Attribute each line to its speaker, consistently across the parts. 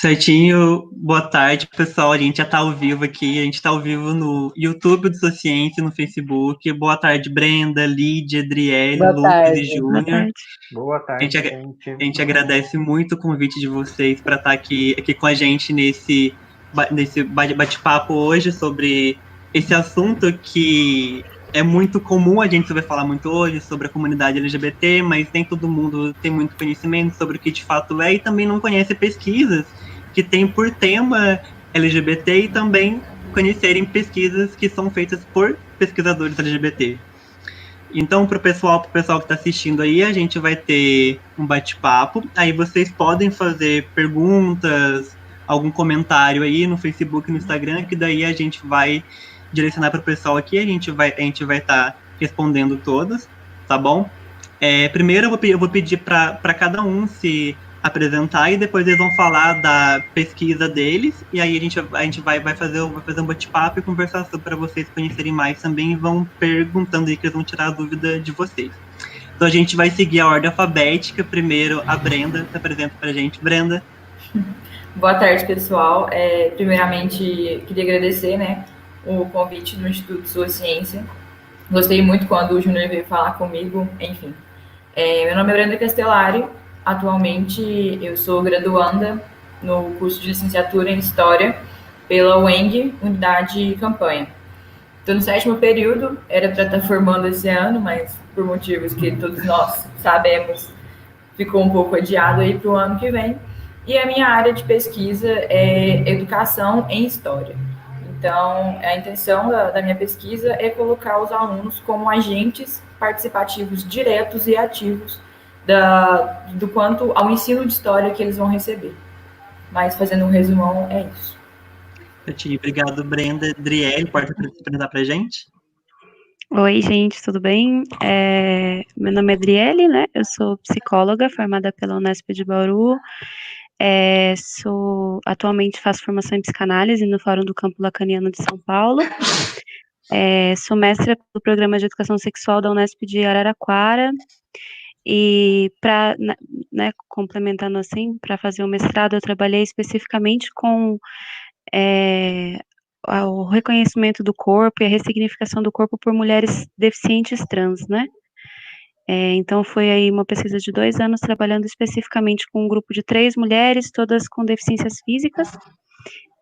Speaker 1: Certinho, boa tarde, pessoal. A gente já está ao vivo aqui. A gente está ao vivo no YouTube do Sociência, no Facebook. Boa tarde, Brenda, Lídia, Adriele,
Speaker 2: Boa
Speaker 1: Lucas e
Speaker 2: tarde.
Speaker 3: Boa
Speaker 1: Júnior.
Speaker 3: tarde.
Speaker 4: Boa
Speaker 1: A gente,
Speaker 4: tarde,
Speaker 1: a gente agradece muito o convite de vocês para estar aqui com a gente nesse bate-papo hoje sobre esse assunto que é muito comum, a gente vai falar muito hoje sobre a comunidade LGBT, mas nem todo mundo tem muito conhecimento sobre o que de fato é e também não conhece pesquisas que têm por tema LGBT e também conhecerem pesquisas que são feitas por pesquisadores LGBT. Então, para o pessoal que está assistindo aí, a gente vai ter um bate-papo. Aí vocês podem fazer perguntas, algum comentário aí no Facebook, no Instagram, que daí a gente vai direcionar para o pessoal aqui. A gente vai estar respondendo todos, tá bom? Primeiro eu vou pedir para cada um se apresentar e depois eles vão falar da pesquisa deles e aí a gente vai fazer um bate-papo e conversar para vocês conhecerem mais também e vão perguntando aí que eles vão tirar a dúvida de vocês. Então a gente vai seguir a ordem alfabética. Primeiro a Brenda se apresenta para a gente. Brenda.
Speaker 2: Boa tarde, pessoal. Primeiramente, queria agradecer, o convite do Instituto Sua Ciência. Gostei muito quando o Júnior veio falar comigo, enfim. Meu nome é Brenda Castellari. Atualmente, eu sou graduanda no curso de licenciatura em História pela UENG, Unidade Campanha. Estou no 7º período, era para estar formando esse ano, mas por motivos que todos nós sabemos, ficou um pouco adiado aí para o ano que vem. E a minha área de pesquisa é educação em história. Então, a intenção da minha pesquisa é colocar os alunos como agentes participativos diretos e ativos do quanto ao ensino de história que eles vão receber. Mas, fazendo um resumão, é isso.
Speaker 1: Obrigado, Brenda. Adriele, pode apresentar para a gente?
Speaker 3: Oi, gente, tudo bem? Meu nome é Adriele, né? Eu sou psicóloga, formada pela Unesp de Bauru. Atualmente faço formação em psicanálise no Fórum do Campo Lacaniano de São Paulo. Sou mestra do Programa de Educação Sexual da Unesp de Araraquara. E para, complementando assim, para fazer o mestrado, eu trabalhei especificamente com o reconhecimento do corpo e a ressignificação do corpo por mulheres deficientes trans, né? Então, foi aí uma pesquisa de 2 anos, trabalhando especificamente com um grupo de 3 mulheres, todas com deficiências físicas,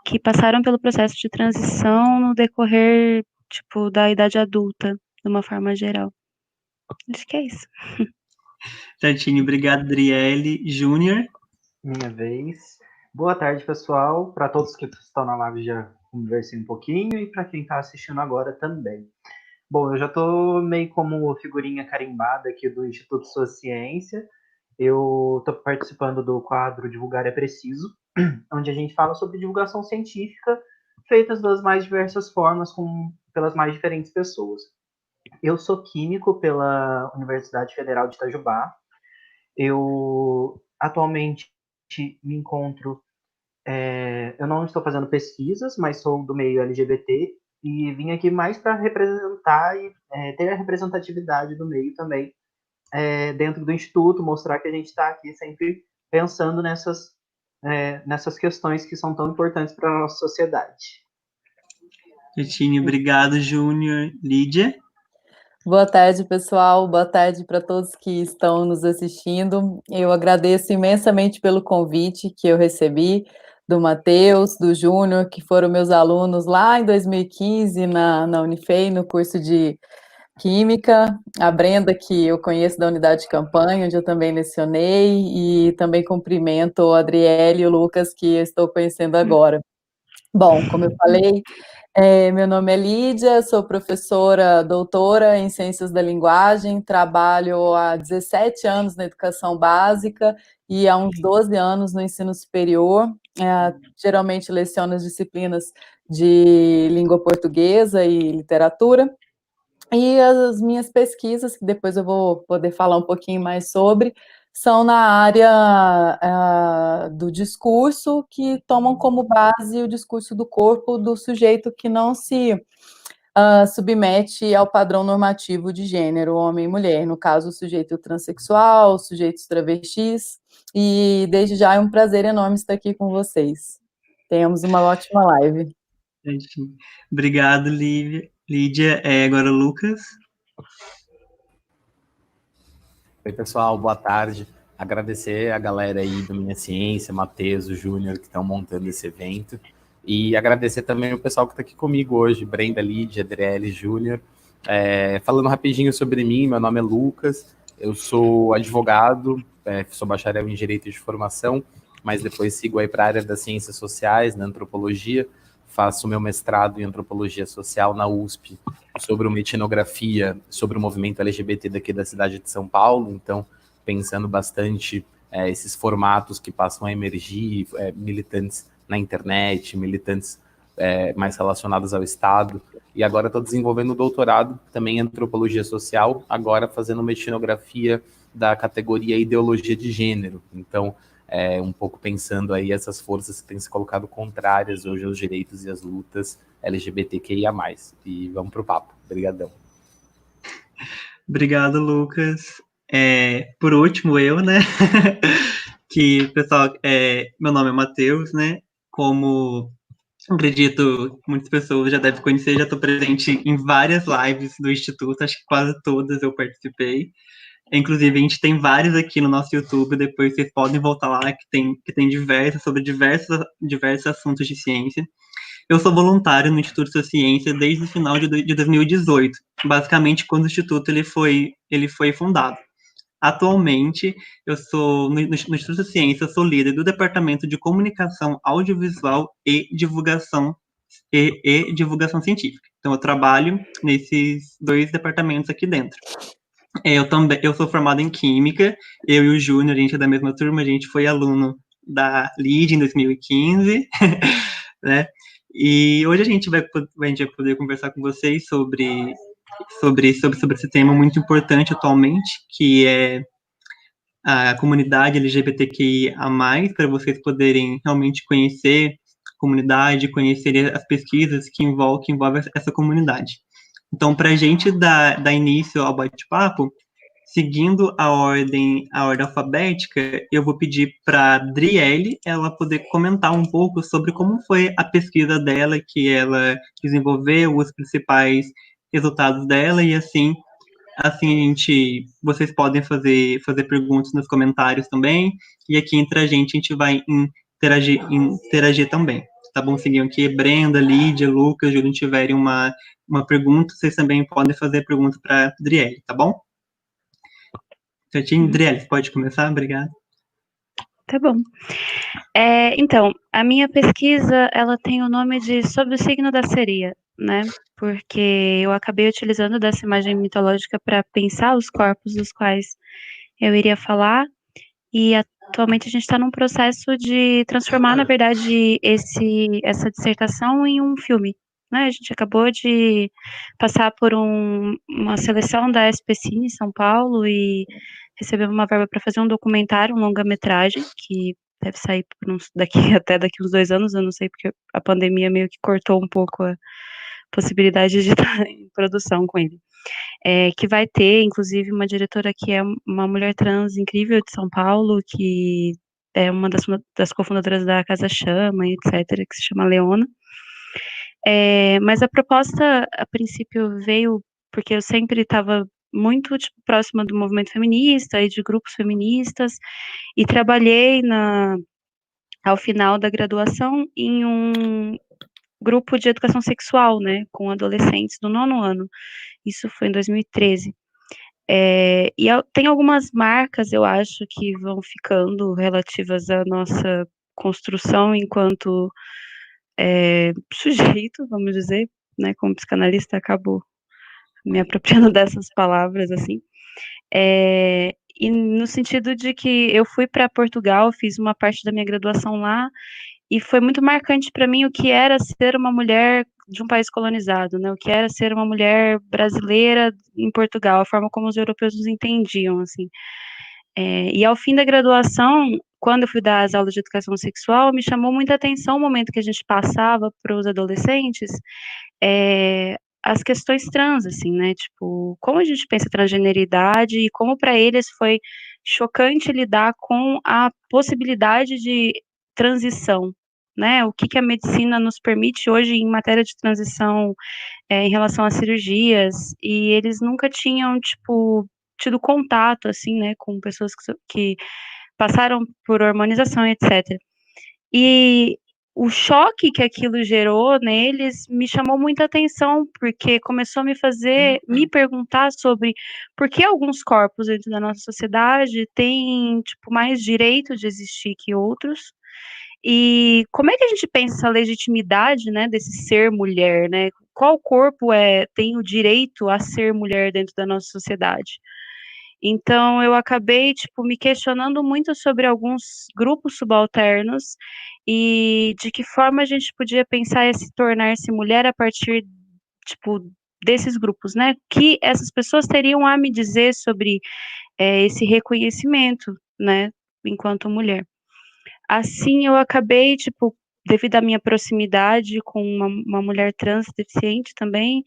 Speaker 3: que passaram pelo processo de transição no decorrer, da idade adulta, de uma forma geral. Acho que é isso.
Speaker 1: Certinho, obrigado, Adriele. Júnior?
Speaker 4: Minha vez. Boa tarde, pessoal. Para todos que estão na live, já conversei um pouquinho, e para quem está assistindo agora também. Bom, eu já estou meio como figurinha carimbada aqui do Instituto Sua Ciência. Eu estou participando do quadro Divulgar é Preciso, onde a gente fala sobre divulgação científica feitas das mais diversas formas, pelas mais diferentes pessoas. Eu sou químico pela Universidade Federal de Itajubá. Eu atualmente me encontro... eu não estou fazendo pesquisas, mas sou do meio LGBT e vim aqui mais para representar e ter a representatividade do meio também dentro do Instituto, mostrar que a gente está aqui sempre pensando nessas questões que são tão importantes para a nossa sociedade.
Speaker 1: Certinho, obrigado, Júnior. Lídia?
Speaker 5: Boa tarde, pessoal. Boa tarde para todos que estão nos assistindo. Eu agradeço imensamente pelo convite que eu recebi do Matheus, do Júnior, que foram meus alunos lá em 2015 na Unifei, no curso de Química. A Brenda, que eu conheço da unidade de campanha, onde eu também lecionei, e também cumprimento a Adriele e o Lucas, que eu estou conhecendo agora. Bom, como eu falei, meu nome é Lídia, sou professora doutora em Ciências da Linguagem, trabalho há 17 anos na educação básica e há uns 12 anos no ensino superior. Geralmente leciono as disciplinas de língua portuguesa e literatura. E as minhas pesquisas, que depois eu vou poder falar um pouquinho mais sobre, são na área do discurso, que tomam como base o discurso do corpo do sujeito que não se submete ao padrão normativo de gênero, homem e mulher, no caso, o sujeito transexual, os sujeitos travestis, e desde já é um prazer enorme estar aqui com vocês. Tenhamos uma ótima live.
Speaker 1: Obrigado, Lídia. Agora o Lucas.
Speaker 6: Oi, pessoal, boa tarde. Agradecer a galera aí do Minha Ciência, Matheus, o Júnior, que estão montando esse evento. E agradecer também o pessoal que está aqui comigo hoje, Brenda, Lídia, Adriele, Júnior. Falando rapidinho sobre mim, meu nome é Lucas, eu sou advogado, sou bacharel em Direito de Formação, mas depois sigo aí para a área das Ciências Sociais, na Antropologia, faço meu mestrado em Antropologia Social na USP, sobre uma etnografia sobre o movimento LGBT daqui da cidade de São Paulo, então pensando bastante esses formatos que passam a emergir, militantes na internet, militantes mais relacionados ao Estado, e agora estou desenvolvendo um doutorado também em Antropologia Social, agora fazendo uma etnografia da categoria Ideologia de Gênero, então um pouco pensando aí essas forças que têm se colocado contrárias hoje aos direitos e às lutas LGBTQIA+. E vamos para o papo. Obrigadão.
Speaker 1: Obrigado, Lucas. Por último, eu, né? Que, pessoal, meu nome é Matheus, né? Como acredito muitas pessoas já devem conhecer, já estou presente em várias lives do Instituto, acho que quase todas eu participei. Inclusive, a gente tem vários aqui no nosso YouTube, depois vocês podem voltar lá, que tem diversas, sobre diversos assuntos de ciência. Eu sou voluntário no Instituto de Ciência desde o final de 2018, basicamente quando o Instituto ele foi fundado. Atualmente, eu sou, no Instituto de Ciência, eu sou líder do Departamento de Comunicação Audiovisual e Divulgação Científica. Então, eu trabalho nesses dois departamentos aqui dentro. Eu sou formado em Química, eu e o Júnior, a gente é da mesma turma, a gente foi aluno da LID em 2015, né? E hoje a gente vai poder conversar com vocês sobre esse tema muito importante atualmente, que é a comunidade LGBTQIA+, para vocês poderem realmente conhecer a comunidade, conhecer as pesquisas que envolvem essa comunidade. Então, para a gente dar início ao bate-papo, seguindo a ordem alfabética, eu vou pedir para a Driele ela poder comentar um pouco sobre como foi a pesquisa dela, que ela desenvolveu, os principais resultados dela, e assim vocês podem fazer perguntas nos comentários também, e aqui entre a gente vai interagir também. Tá bom? Seguiam aqui, Brenda, Lídia, Lucas, Júlio, tiverem uma pergunta, vocês também podem fazer pergunta para a Driele, tá bom? Certinho? Driele, pode começar? Obrigado.
Speaker 3: Tá bom. Então, a minha pesquisa, ela tem o nome de Sob o Signo da Sereia, né? Porque eu acabei utilizando dessa imagem mitológica para pensar os corpos dos quais eu iria falar, e atualmente a gente está num processo de transformar, na verdade, essa dissertação em um filme, né? A gente acabou de passar por uma seleção da SPCine em São Paulo e recebeu uma verba para fazer um documentário, um longa-metragem, que deve sair até daqui uns 2 anos, eu não sei, porque a pandemia meio que cortou um pouco a possibilidade de estar em produção com ele. Que vai ter, inclusive, uma diretora que é uma mulher trans incrível de São Paulo, que é uma das cofundadoras da Casa Chama, etc., que se chama Leona. Mas a proposta, a princípio, veio porque eu sempre estava muito próxima do movimento feminista e de grupos feministas, e trabalhei ao final da graduação em um grupo de educação sexual, né, com adolescentes do 9º ano. Isso foi em 2013. Tem algumas marcas, eu acho, que vão ficando relativas à nossa construção enquanto sujeito, vamos dizer, né, como psicanalista, acabo me apropriando dessas palavras, assim, e no sentido de que eu fui para Portugal, fiz uma parte da minha graduação lá, e foi muito marcante para mim o que era ser uma mulher de um país colonizado, né, o que era ser uma mulher brasileira em Portugal, a forma como os europeus nos entendiam, assim. E ao fim da graduação, quando eu fui dar as aulas de educação sexual, me chamou muita atenção o momento que a gente passava para os adolescentes, as questões trans, assim, né? Tipo, como a gente pensa transgeneridade e como para eles foi chocante lidar com a possibilidade de transição, né? O que que a medicina nos permite hoje em matéria de transição em relação às cirurgias, e eles nunca tinham, tipo, tido contato, assim, né, com pessoas que passaram por hormonização, etc. E o choque que aquilo gerou neles me chamou muita atenção, porque começou a me fazer me perguntar sobre por que alguns corpos dentro da nossa sociedade têm, tipo, mais direito de existir que outros, e como é que a gente pensa essa legitimidade, né, desse ser mulher, né? Qual corpo tem o direito a ser mulher dentro da nossa sociedade? Então eu acabei, tipo, me questionando muito sobre alguns grupos subalternos e de que forma a gente podia pensar em se tornar-se mulher a partir, tipo, desses grupos, né? Que essas pessoas teriam a me dizer sobre esse reconhecimento, né, enquanto mulher. Assim, eu acabei, tipo, devido à minha proximidade com uma mulher trans deficiente também,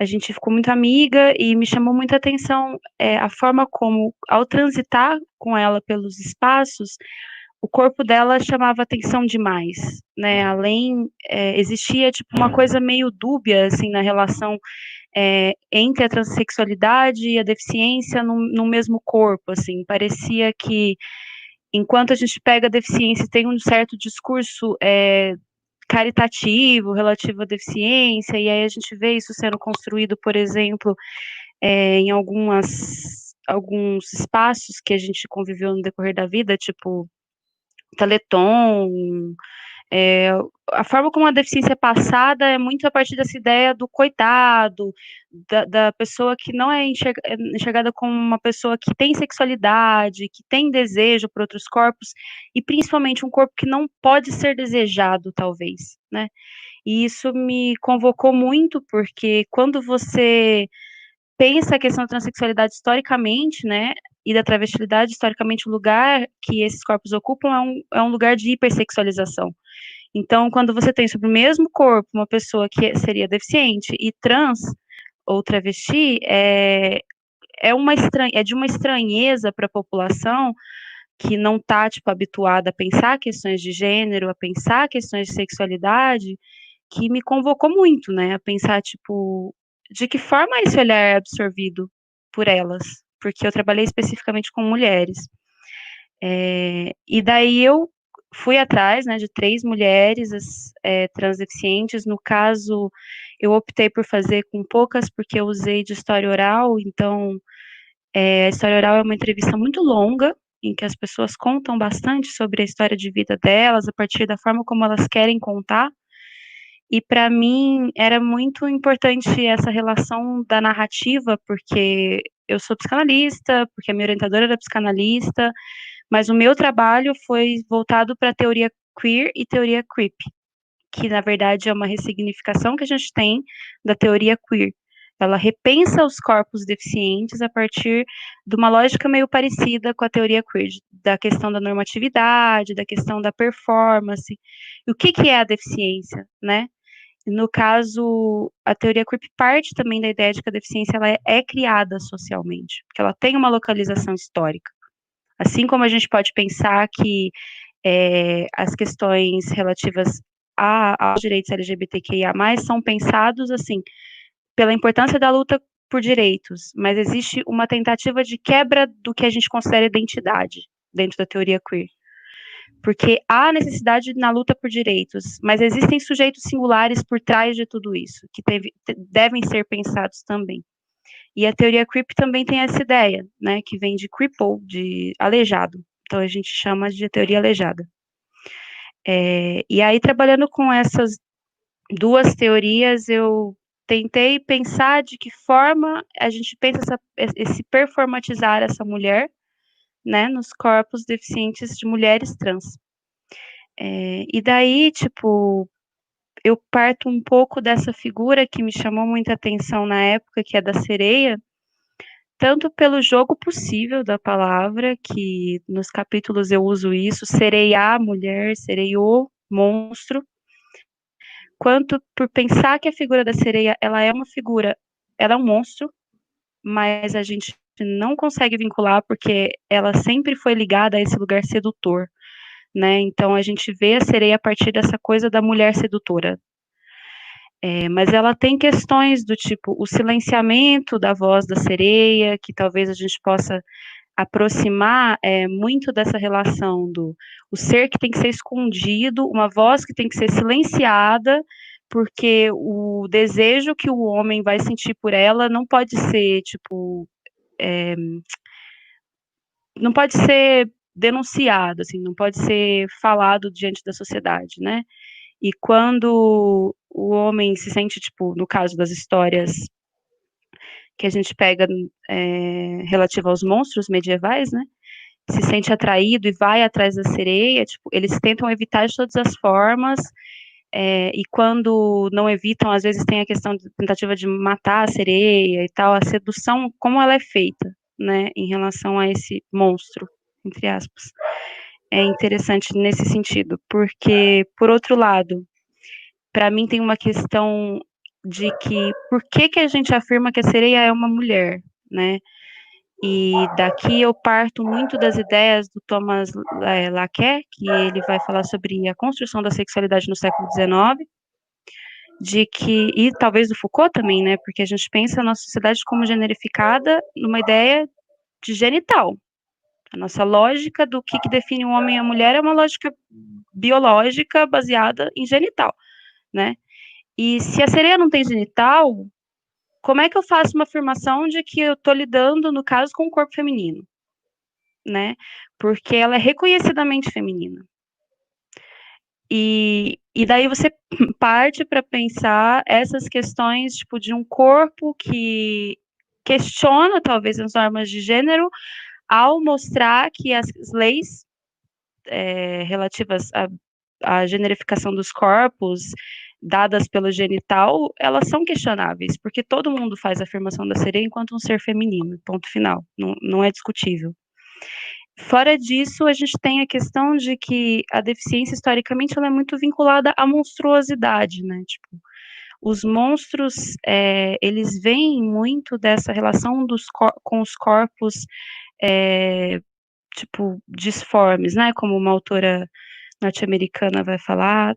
Speaker 3: a gente ficou muito amiga e me chamou muita atenção a forma como, ao transitar com ela pelos espaços, o corpo dela chamava atenção demais, né? Além, existia tipo uma coisa meio dúbia assim na relação entre a transexualidade e a deficiência no mesmo corpo, assim, parecia que enquanto a gente pega a deficiência e tem um certo discurso caritativo relativo à deficiência, e aí a gente vê isso sendo construído, por exemplo, em alguns espaços que a gente conviveu no decorrer da vida, tipo Teleton, é, a forma como a deficiência é passada é muito a partir dessa ideia do coitado, da pessoa que não é enxergada como uma pessoa que tem sexualidade, que tem desejo por outros corpos, e principalmente um corpo que não pode ser desejado, talvez, né? E isso me convocou muito, porque quando você pensa a questão da transexualidade historicamente, né, e da travestilidade, historicamente, o lugar que esses corpos ocupam é um lugar de hipersexualização. Então, quando você tem sobre o mesmo corpo uma pessoa que seria deficiente e trans ou travesti, é de uma estranheza para a população que não está tipo, habituada a pensar questões de gênero, a pensar questões de sexualidade, que me convocou muito, né, a pensar, tipo, de que forma esse olhar é absorvido por elas, porque eu trabalhei especificamente com mulheres. E daí eu fui atrás, né, de 3 mulheres transdeficientes. No caso, eu optei por fazer com poucas, porque eu usei de história oral, então a história oral é uma entrevista muito longa, em que as pessoas contam bastante sobre a história de vida delas, a partir da forma como elas querem contar, e para mim era muito importante essa relação da narrativa, porque eu sou psicanalista, porque a minha orientadora era psicanalista, mas o meu trabalho foi voltado para a teoria queer e teoria creep, que na verdade é uma ressignificação que a gente tem da teoria queer. Ela repensa os corpos deficientes a partir de uma lógica meio parecida com a teoria queer, da questão da normatividade, da questão da performance. E o que é a deficiência, né? No caso, a teoria creep parte também da ideia de que a deficiência ela é criada socialmente, porque ela tem uma localização histórica. Assim como a gente pode pensar que as questões relativas aos direitos LGBTQIA+, são pensados, assim, pela importância da luta por direitos, mas existe uma tentativa de quebra do que a gente considera identidade dentro da teoria queer. Porque há necessidade na luta por direitos, mas existem sujeitos singulares por trás de tudo isso, que devem ser pensados também. E a teoria creep também tem essa ideia, né, que vem de cripple, de aleijado. Então a gente chama de teoria aleijada. E aí, trabalhando com essas 2 teorias, eu tentei pensar de que forma a gente pensa esse performatizar essa mulher, né, nos corpos deficientes de mulheres trans. E daí, tipo, eu parto um pouco dessa figura que me chamou muita atenção na época, que é da sereia, tanto pelo jogo possível da palavra, que nos capítulos eu uso isso, serei a mulher, serei o monstro, quanto por pensar que a figura da sereia, ela é uma figura, ela é um monstro, mas a gente não consegue vincular porque ela sempre foi ligada a esse lugar sedutor, né? Então a gente vê a sereia a partir dessa coisa da mulher sedutora. Mas ela tem questões do tipo o silenciamento da voz da sereia, que talvez a gente possa aproximar muito dessa relação do o ser que tem que ser escondido, uma voz que tem que ser silenciada, porque o desejo que o homem vai sentir por ela não pode ser, tipo, não pode ser denunciado, assim, não pode ser falado diante da sociedade, né? E quando o homem se sente, tipo, no caso das histórias que a gente pega relativa aos monstros medievais, né? Se sente atraído e vai atrás da sereia, tipo, eles tentam evitar de todas as formas, e quando não evitam, às vezes tem a questão de tentativa de matar a sereia e tal, a sedução, como ela é feita, né, em relação a esse monstro, entre aspas. É interessante nesse sentido, porque, por outro lado, para mim tem uma questão de que, por que a gente afirma que a sereia é uma mulher, né? E daqui eu parto muito das ideias do Thomas Laquet, que ele vai falar sobre a construção da sexualidade no século XIX, de que, e talvez do Foucault também, né, porque a gente pensa a nossa sociedade como generificada numa ideia de genital. A nossa lógica do que define o homem e a mulher é uma lógica biológica baseada em genital, né? E se a sereia não tem genital, como é que eu faço uma afirmação de que eu estou lidando, no caso, com o corpo feminino, né? Porque ela é reconhecidamente feminina. E daí você parte para pensar essas questões, tipo, de um corpo que questiona, talvez, as normas de gênero, ao mostrar que as leis relativas à generificação dos corpos, dadas pelo genital, elas são questionáveis, porque todo mundo faz a afirmação da sereia enquanto um ser feminino, ponto final, não é discutível. Fora disso, a gente tem a questão de que a deficiência, historicamente, ela é muito vinculada à monstruosidade, né, tipo, os monstros, eles vêm muito dessa relação com os corpos, tipo, disformes, né, como uma autora norte-americana vai falar,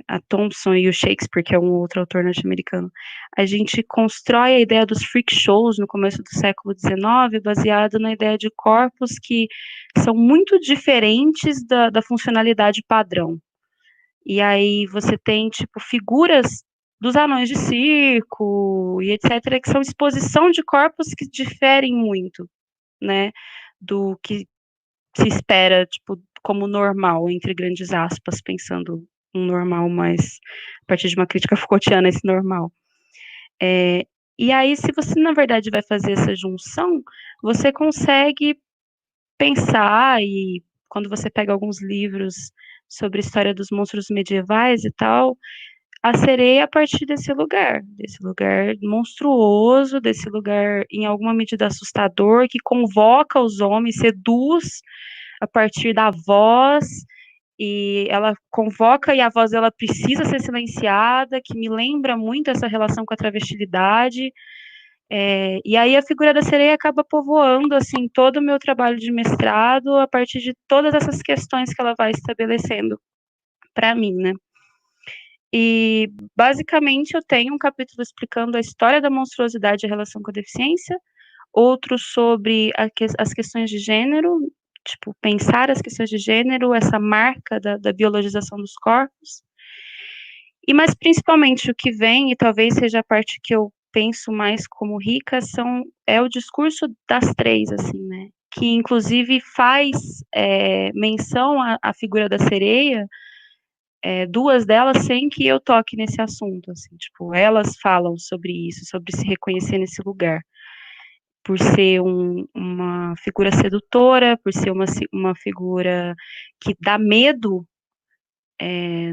Speaker 3: a Thompson e o Shakespeare, que é um outro autor norte-americano, a gente constrói a ideia dos freak shows no começo do século XIX, baseado na ideia de corpos que são muito diferentes da funcionalidade padrão. E aí você tem, tipo, figuras dos anões de circo e etc., que são exposição de corpos que diferem muito, né, do que se espera, tipo, como normal, entre grandes aspas, pensando um normal, mas a partir de uma crítica Foucaultiana, esse normal. E aí, se você, na verdade, vai fazer essa junção, você consegue pensar, e quando você pega alguns livros sobre a história dos monstros medievais e tal, a sereia a partir desse lugar monstruoso, desse lugar, em alguma medida, assustador, que convoca os homens, seduz a partir da voz, e ela convoca e a voz dela precisa ser silenciada, que me lembra muito essa relação com a travestilidade, e aí a figura da sereia acaba povoando, assim, todo o meu trabalho de mestrado a partir de todas essas questões que ela vai estabelecendo para mim, né. E, basicamente, eu tenho um capítulo explicando a história da monstruosidade e a relação com a deficiência, outro sobre as questões de gênero, tipo, pensar as questões de gênero, essa marca da biologização dos corpos. E, mas, principalmente, o que vem, e talvez seja a parte que eu penso mais como rica, é o discurso das três, assim, né? Que, inclusive, faz menção à figura da sereia, duas delas sem que eu toque nesse assunto, assim, tipo, elas falam sobre isso, sobre se reconhecer nesse lugar, por ser uma figura sedutora, por ser uma figura que dá medo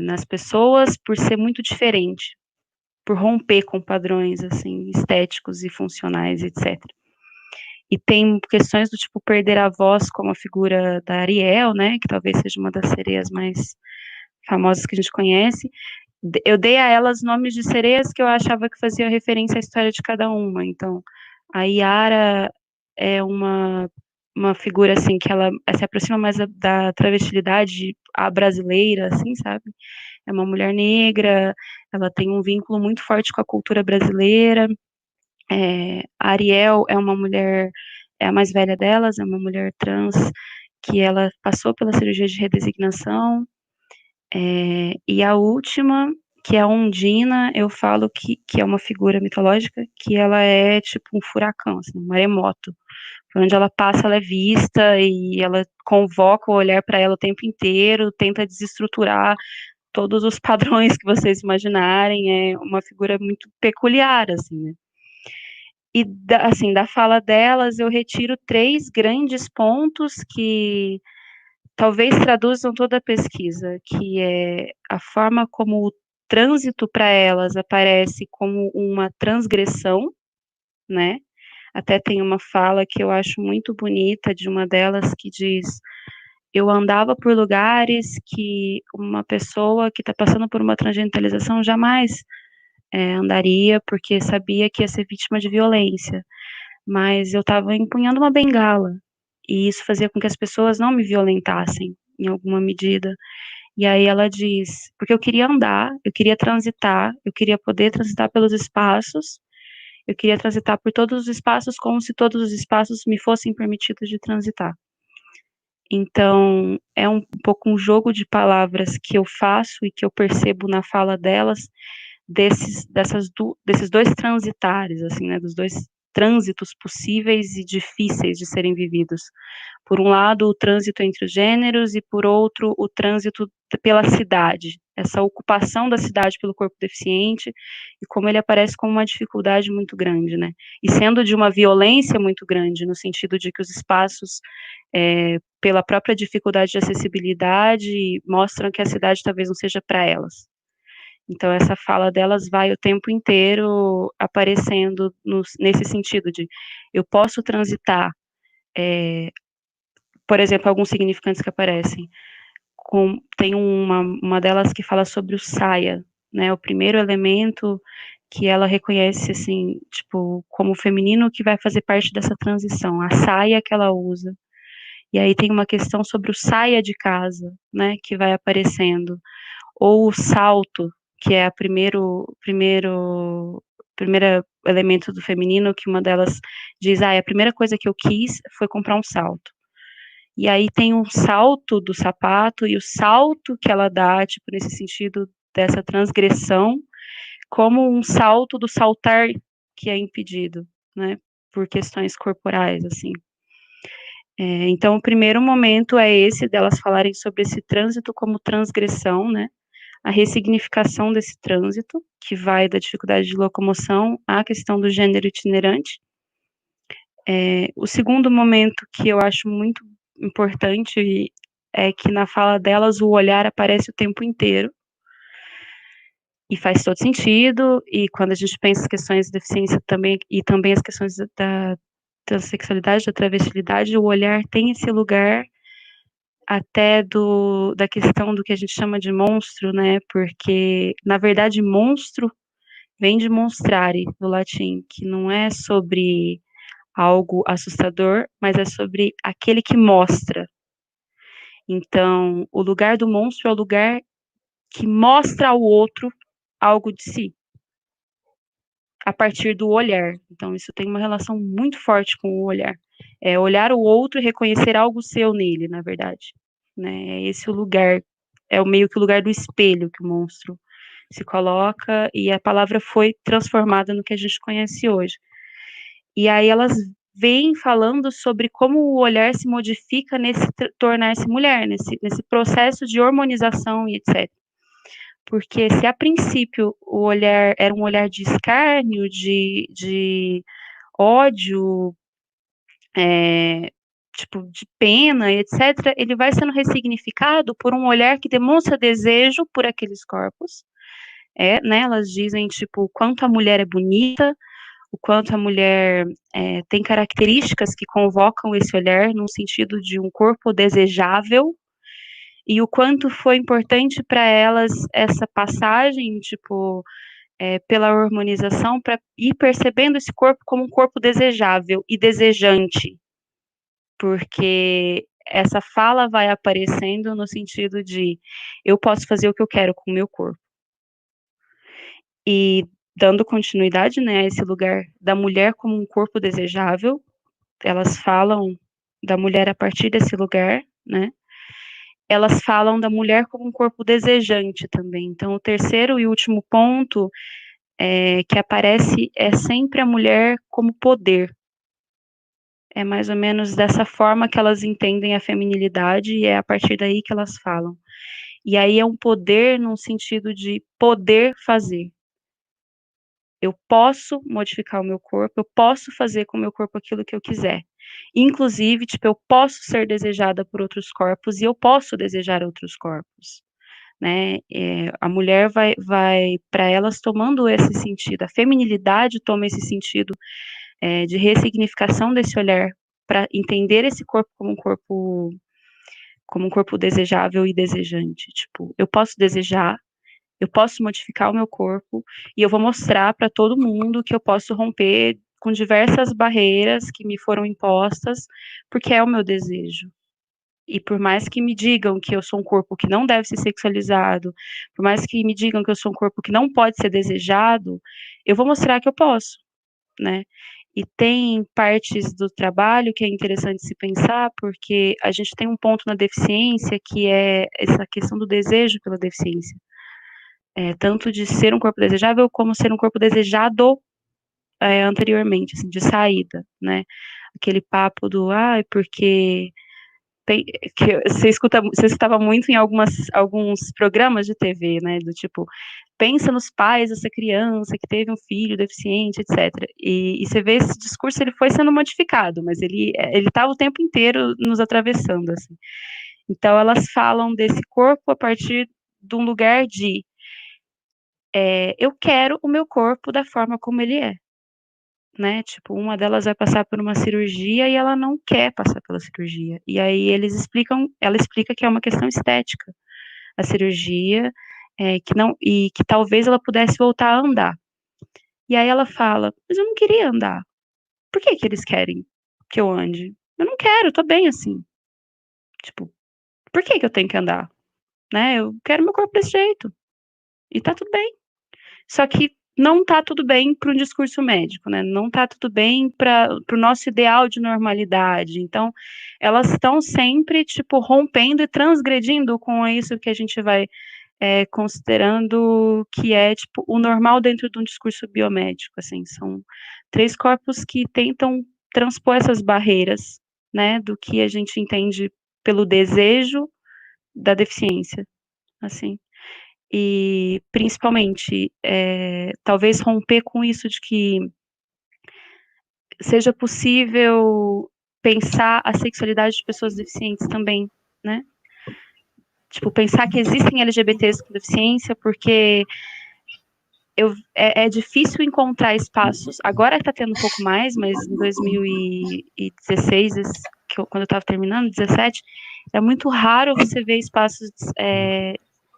Speaker 3: nas pessoas, por ser muito diferente, por romper com padrões, assim, estéticos e funcionais, etc. E tem questões do tipo perder a voz, como a figura da Ariel, né, que talvez seja uma das sereias mais famosas que a gente conhece, eu dei a elas nomes de sereias que eu achava que faziam referência à história de cada uma. Então, a Yara é uma figura, assim, que ela se aproxima mais da travestilidade a brasileira, assim, sabe? É uma mulher negra, ela tem um vínculo muito forte com a cultura brasileira. A Ariel é uma mulher, é a mais velha delas, é uma mulher trans, que ela passou pela cirurgia de redesignação. E a última, que é a Ondina, eu falo que é uma figura mitológica, que ela é tipo um furacão, assim, um maremoto. Por onde ela passa, ela é vista e ela convoca o olhar para ela o tempo inteiro, tenta desestruturar todos os padrões que vocês imaginarem. É uma figura muito peculiar, assim, né? E, assim, da fala delas, eu retiro 3 grandes pontos que talvez traduzam toda a pesquisa, que é a forma como o trânsito para elas aparece como uma transgressão, né? Até tem uma fala que eu acho muito bonita de uma delas que diz: eu andava por lugares que uma pessoa que está passando por uma transgenialização jamais andaria, porque sabia que ia ser vítima de violência, mas eu estava empunhando uma bengala, e isso fazia com que as pessoas não me violentassem, em alguma medida. E aí ela diz, porque eu queria andar, eu queria transitar, eu queria poder transitar pelos espaços, eu queria transitar por todos os espaços como se todos os espaços me fossem permitidos de transitar. Então, é um pouco um jogo de palavras que eu faço e que eu percebo na fala delas, desses 2 transitares, assim, né, dos 2 trânsitos possíveis e difíceis de serem vividos. Por um lado, o trânsito entre os gêneros, e por outro, o trânsito pela cidade, essa ocupação da cidade pelo corpo deficiente, e como ele aparece como uma dificuldade muito grande, né? E sendo de uma violência muito grande, no sentido de que os espaços, pela própria dificuldade de acessibilidade, mostram que a cidade talvez não seja para elas. Então, essa fala delas vai o tempo inteiro aparecendo nesse sentido de eu posso transitar, por exemplo, alguns significantes que aparecem. Tem uma delas que fala sobre o saia, né, o primeiro elemento que ela reconhece, assim, tipo, como feminino que vai fazer parte dessa transição, a saia que ela usa. E aí tem uma questão sobre o saia de casa, né, que vai aparecendo, ou o salto, que é a primeiro elemento do feminino, que uma delas diz, a primeira coisa que eu quis foi comprar um salto. E aí tem um salto do sapato, e o salto que ela dá, tipo, nesse sentido dessa transgressão, como um salto do saltar que é impedido, né, por questões corporais, assim. Então, o primeiro momento é esse, delas falarem sobre esse trânsito como transgressão, né, a ressignificação desse trânsito, que vai da dificuldade de locomoção à questão do gênero itinerante. O segundo momento que eu acho muito importante é que na fala delas o olhar aparece o tempo inteiro, e faz todo sentido, e quando a gente pensa as questões de deficiência também, e também as questões da transexualidade, da travestilidade, o olhar tem esse lugar até da questão do que a gente chama de monstro, né, porque, na verdade, monstro vem de monstrare, do latim, que não é sobre algo assustador, mas é sobre aquele que mostra. Então, o lugar do monstro é o lugar que mostra ao outro algo de si, a partir do olhar. Então, isso tem uma relação muito forte com o olhar. É olhar o outro e reconhecer algo seu nele, na verdade. Né? É esse o lugar, meio que o lugar do espelho que o monstro se coloca, e a palavra foi transformada no que a gente conhece hoje. E aí elas vêm falando sobre como o olhar se modifica nesse tornar-se mulher, nesse processo de hormonização e etc. Porque se a princípio o olhar era um olhar de escárnio, de ódio, tipo, de pena, etc., ele vai sendo ressignificado por um olhar que demonstra desejo por aqueles corpos. Né, elas dizem, tipo, o quanto a mulher é bonita, o quanto a mulher tem características que convocam esse olhar, no sentido de um corpo desejável, e o quanto foi importante para elas essa passagem, tipo, pela hormonização, para ir percebendo esse corpo como um corpo desejável e desejante, porque essa fala vai aparecendo no sentido de eu posso fazer o que eu quero com o meu corpo. E dando continuidade, né, a esse lugar da mulher como um corpo desejável, elas falam da mulher a partir desse lugar, né? Elas falam da mulher como um corpo desejante também. Então, o terceiro e último ponto que aparece é sempre a mulher como poder. É mais ou menos dessa forma que elas entendem a feminilidade e é a partir daí que elas falam. E aí é um poder num sentido de poder fazer. Eu posso modificar o meu corpo, eu posso fazer com o meu corpo aquilo que eu quiser. Inclusive, tipo, eu posso ser desejada por outros corpos e eu posso desejar outros corpos, né? A mulher vai para elas tomando esse sentido, a feminilidade toma esse sentido de ressignificação desse olhar para entender esse corpo como um corpo desejável e desejante. Tipo, eu posso desejar, eu posso modificar o meu corpo e eu vou mostrar para todo mundo que eu posso romper com diversas barreiras que me foram impostas, porque é o meu desejo. E por mais que me digam que eu sou um corpo que não deve ser sexualizado, por mais que me digam que eu sou um corpo que não pode ser desejado, eu vou mostrar que eu posso, né? E tem partes do trabalho que é interessante se pensar, porque a gente tem um ponto na deficiência que é essa questão do desejo pela deficiência. Tanto de ser um corpo desejável, como ser um corpo desejado anteriormente, assim, de saída, né? Aquele papo do, porque que você escutava muito em alguns programas de TV, né, do tipo, pensa nos pais dessa criança que teve um filho deficiente, etc. E você vê esse discurso, ele foi sendo modificado, mas ele estava o tempo inteiro nos atravessando, assim. Então, elas falam desse corpo a partir de um lugar de eu quero o meu corpo da forma como ele é, né? Tipo, uma delas vai passar por uma cirurgia e ela não quer passar pela cirurgia. E aí ela explica que é uma questão estética, a cirurgia, que talvez ela pudesse voltar a andar. E aí ela fala, mas eu não queria andar. Por que que eles querem que eu ande? Eu não quero, tô bem assim. Tipo, por que que eu tenho que andar? Né? Eu quero meu corpo desse jeito. E tá tudo bem. Só que não está tudo bem para um discurso médico, né? Não está tudo bem para o nosso ideal de normalidade. Então, elas estão sempre, tipo, rompendo e transgredindo com isso que a gente vai considerando que é, tipo, o normal dentro de um discurso biomédico, assim. São três corpos que tentam transpor essas barreiras, né, do que a gente entende pelo desejo da deficiência, assim. E, principalmente, talvez romper com isso de que seja possível pensar a sexualidade de pessoas deficientes também, né? Tipo, pensar que existem LGBTs com deficiência, porque é difícil encontrar espaços. Agora está tendo um pouco mais, mas em 2016, quando eu estava terminando, 17, é muito raro você ver espaços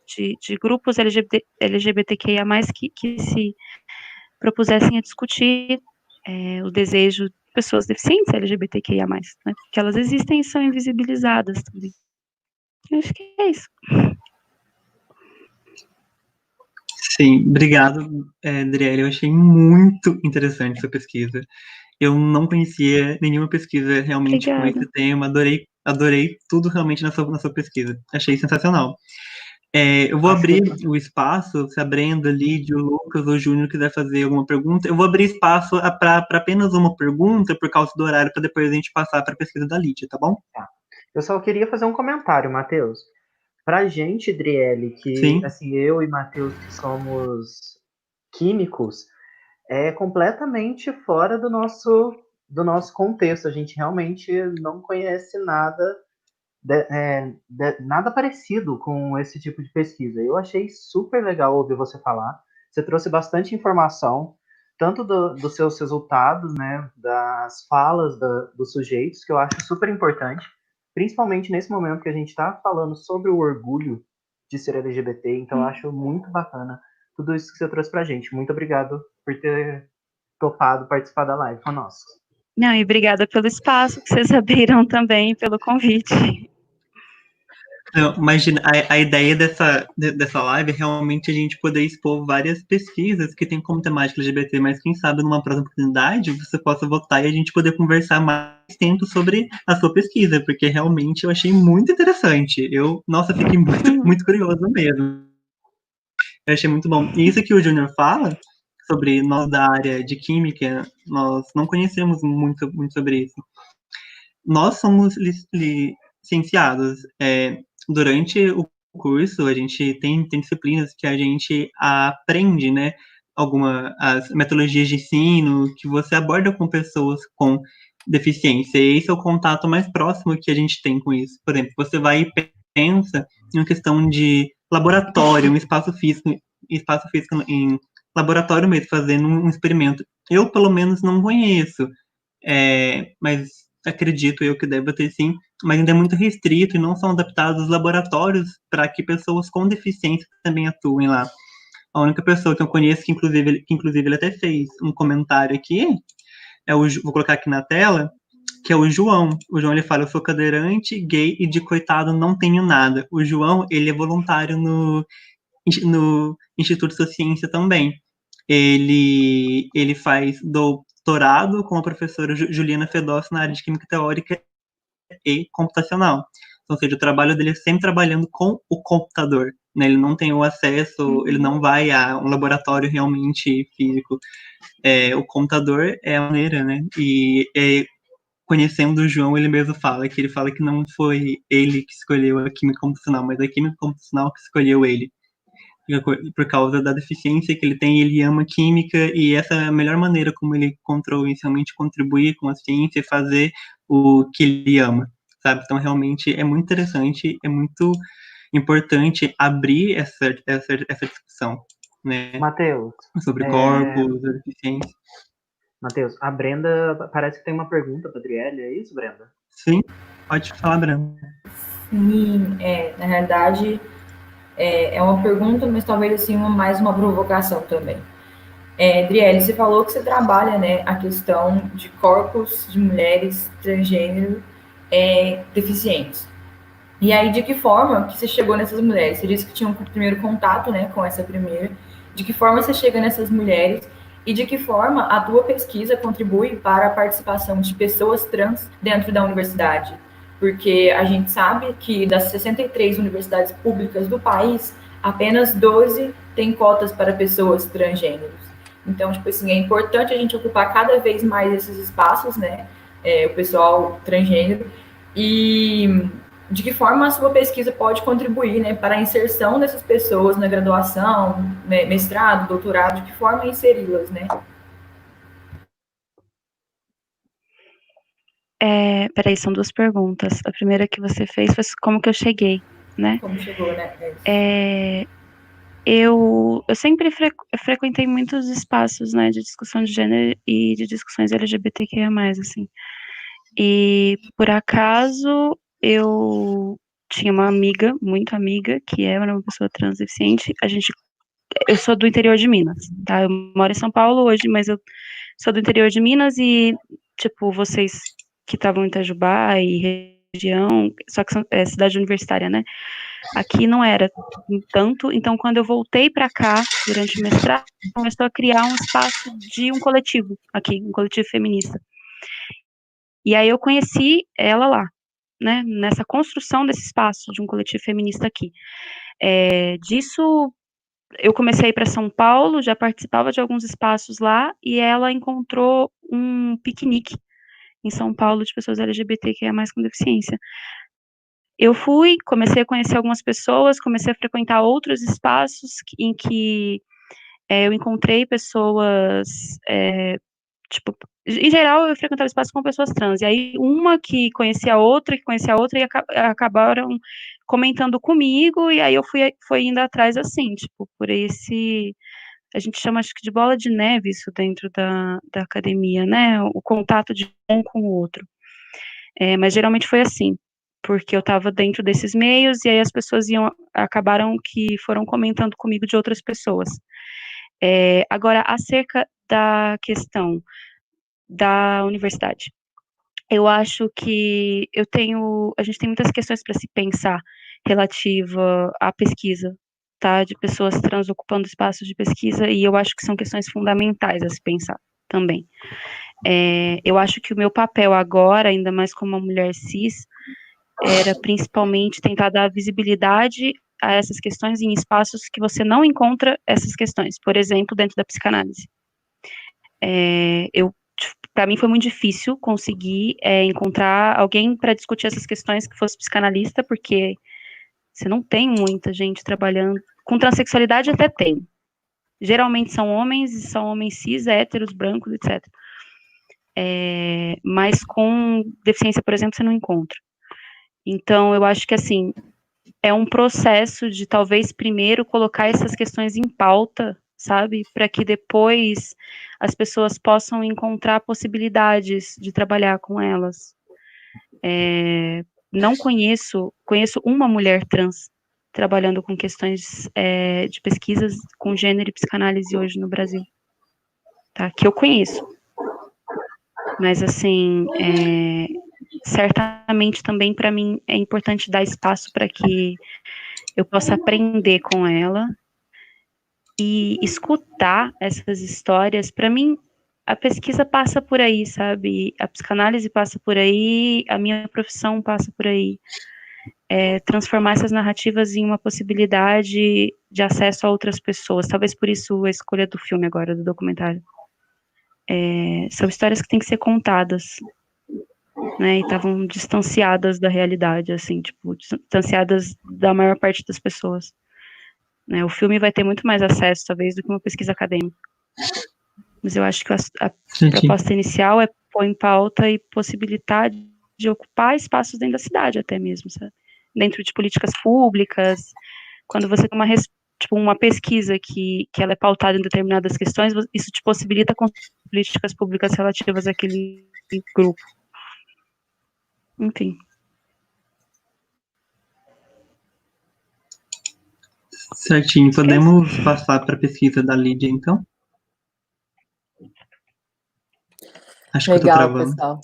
Speaker 3: de grupos LGBTQIA+, que se propusessem a discutir o desejo de pessoas deficientes LGBTQIA+, né? Porque elas existem e são invisibilizadas também. Eu acho que é isso.
Speaker 1: Sim, obrigado, Adriele. Eu achei muito interessante essa pesquisa. Eu não conhecia nenhuma pesquisa realmente com esse tema. Adorei tudo realmente na sua pesquisa. Achei sensacional. Eu vou abrir o espaço, se a Brenda, Lídia, o Lucas ou o Júnior quiser fazer alguma pergunta, eu vou abrir espaço para apenas uma pergunta, por causa do horário, para depois a gente passar para a pesquisa da Lídia, tá bom?
Speaker 4: Tá. Eu só queria fazer um comentário, Matheus. Pra gente, Driele, que
Speaker 1: Sim.
Speaker 4: assim, eu e Matheus que somos químicos, é completamente fora do nosso contexto. A gente realmente não conhece nada nada parecido com esse tipo de pesquisa. Eu achei super legal ouvir você falar. Você trouxe bastante informação, tanto dos seus resultados, né, das falas dos sujeitos, que eu acho super importante, principalmente nesse momento que a gente está falando sobre o orgulho de ser LGBT, então eu acho muito bacana tudo isso que você trouxe pra gente. Muito obrigado por ter topado participar da live conosco.
Speaker 3: Não, e obrigada pelo espaço que vocês abriram também, pelo convite.
Speaker 1: Não, imagina, a ideia dessa live é realmente a gente poder expor várias pesquisas que tem como temática LGBT, mas quem sabe numa próxima oportunidade você possa votar e a gente poder conversar mais tempo sobre a sua pesquisa, porque realmente eu achei muito interessante. Nossa, fiquei muito curioso mesmo. Eu achei muito bom. E isso que o Júnior fala sobre nós da área de química, nós não conhecemos muito sobre isso. Nós somos licenciados. Durante o curso, a gente tem disciplinas que a gente aprende, né? As metodologias de ensino que você aborda com pessoas com deficiência. E esse é o contato mais próximo que a gente tem com isso. Por exemplo, você vai e pensa em uma questão de laboratório, um espaço físico em laboratório mesmo, fazendo um experimento. Eu, pelo menos, não conheço, mas acredito eu que deva ter sim, mas ainda é muito restrito e não são adaptados os laboratórios para que pessoas com deficiência também atuem lá. A única pessoa que eu conheço, que inclusive ele até fez um comentário aqui, vou colocar aqui na tela, que é o João. O João, ele fala, eu sou cadeirante, gay e de coitado não tenho nada. O João, ele é voluntário no Instituto de Ciência também. Ele faz doutorado com a professora Juliana Fedossi na área de Química Teórica e Computacional. Então, ou seja, o trabalho dele é sempre trabalhando com o computador, né? Ele não tem o acesso, ele não vai a um laboratório realmente físico. O computador é a maneira, né? Conhecendo o João, ele mesmo fala que não foi ele que escolheu a química computacional, mas a química computacional que escolheu ele. Por causa da deficiência que ele tem, ele ama química, e essa é a melhor maneira como ele encontrou inicialmente contribuir com a ciência e fazer o que ele ama, sabe? Então, realmente, é muito interessante, é muito importante abrir essa discussão, né?
Speaker 4: Matheus,
Speaker 1: Sobre corpos, deficiência.
Speaker 4: Matheus, a Brenda parece que tem uma pergunta para a Adriele, é isso, Brenda?
Speaker 1: Sim, pode falar, Brenda.
Speaker 2: Sim, na realidade, é uma pergunta, mas talvez assim, mais uma provocação também. Adriele, você falou que você trabalha, né, a questão de corpos de mulheres transgênero deficientes. E aí, de que forma que você chegou nessas mulheres? Você disse que tinha um primeiro contato, né, com essa primeira. De que forma você chega nessas mulheres e de que forma a tua pesquisa contribui para a participação de pessoas trans dentro da universidade? Porque a gente sabe que das 63 universidades públicas do país, apenas 12 têm cotas para pessoas transgêneros. Então, tipo assim, é importante a gente ocupar cada vez mais esses espaços, né, o pessoal transgênero, e de que forma a sua pesquisa pode contribuir, né, para a inserção dessas pessoas na graduação, né, mestrado, doutorado, de que forma inseri-las, né?
Speaker 3: Peraí, são duas perguntas. A primeira que você fez foi como que eu cheguei, né?
Speaker 2: Como chegou, né?
Speaker 3: Eu sempre frequentei muitos espaços, né, de discussão de gênero e de discussões LGBTQIA+, assim. E, por acaso, eu tinha uma amiga, muito amiga, que era uma pessoa trans deficiente. Eu sou do interior de Minas, tá? Eu moro em São Paulo hoje, mas eu sou do interior de Minas e, tipo, vocês que estavam em Itajubá e região, só que é cidade universitária, né? Aqui não era tanto, então quando eu voltei para cá, durante o mestrado, começou a criar um espaço de um coletivo aqui, um coletivo feminista. E aí eu conheci ela lá, né, nessa construção desse espaço de um coletivo feminista aqui. Disso, eu comecei a ir para São Paulo, já participava de alguns espaços lá, e ela encontrou um piquenique em São Paulo de pessoas LGBTQIA+, com deficiência. Eu fui, comecei a conhecer algumas pessoas, comecei a frequentar outros espaços em que eu encontrei pessoas, tipo, em geral eu frequentava espaços com pessoas trans, e aí uma que conhecia a outra, e acabaram comentando comigo, e aí eu fui indo atrás assim, tipo, por a gente chama acho que de bola de neve isso dentro da academia, né, o contato de um com o outro. Mas geralmente foi assim, porque eu estava dentro desses meios, e aí as pessoas acabaram que foram comentando comigo de outras pessoas. Agora, acerca da questão da universidade, eu acho que a gente tem muitas questões para se pensar relativa à pesquisa, tá? De pessoas trans ocupando espaços de pesquisa, e eu acho que são questões fundamentais a se pensar também. Eu acho que o meu papel agora, ainda mais como uma mulher cis, era principalmente tentar dar visibilidade a essas questões em espaços que você não encontra essas questões, por exemplo, dentro da psicanálise. Para mim foi muito difícil conseguir encontrar alguém para discutir essas questões que fosse psicanalista, porque você não tem muita gente trabalhando com transexualidade, até tem. Geralmente são homens, e são homens cis, héteros, brancos, etc. Mas com deficiência, por exemplo, você não encontra. Então, eu acho que, assim, é um processo de talvez primeiro colocar essas questões em pauta, sabe? Para que depois as pessoas possam encontrar possibilidades de trabalhar com elas. Não conheço uma mulher trans trabalhando com questões de pesquisas com gênero e psicanálise hoje no Brasil, tá? Que eu conheço. Mas, assim, certamente também para mim é importante dar espaço para que eu possa aprender com ela e escutar essas histórias. Para mim, a pesquisa passa por aí, sabe? A psicanálise passa por aí, a minha profissão passa por aí. Transformar essas narrativas em uma possibilidade de acesso a outras pessoas. Talvez por isso a escolha do filme agora, do documentário. São histórias que têm que ser contadas, né, e estavam distanciadas da realidade, assim, tipo, distanciadas da maior parte das pessoas. Né, o filme vai ter muito mais acesso, talvez, do que uma pesquisa acadêmica. Mas eu acho que a proposta inicial é pôr em pauta e possibilitar de ocupar espaços dentro da cidade, até mesmo, sabe? Dentro de políticas públicas. Quando você tem uma pesquisa que ela é pautada em determinadas questões, isso te possibilita com políticas públicas relativas àquele grupo. Enfim.
Speaker 1: Certinho. Podemos passar para a pesquisa da Lídia, então? Acho que eu tô travando.
Speaker 5: Pessoal.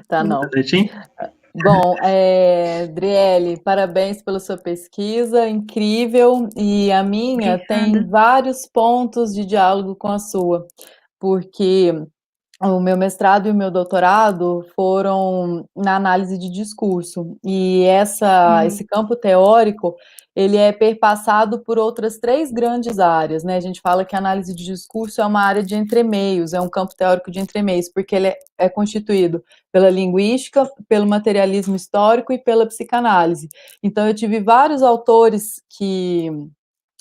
Speaker 5: Tá, não.
Speaker 1: Tá certinho?
Speaker 5: Bom, Driele, parabéns pela sua pesquisa, incrível, e a minha
Speaker 3: Obrigada.
Speaker 5: tem vários pontos de diálogo com a sua, porque o meu mestrado e o meu doutorado foram na análise de discurso, e esse campo teórico, ele é perpassado por outras 3 grandes áreas, né? A gente fala que a análise de discurso é uma área de entremeios, é um campo teórico de entremeios, porque ele é constituído pela linguística, pelo materialismo histórico e pela psicanálise. Então, eu tive vários autores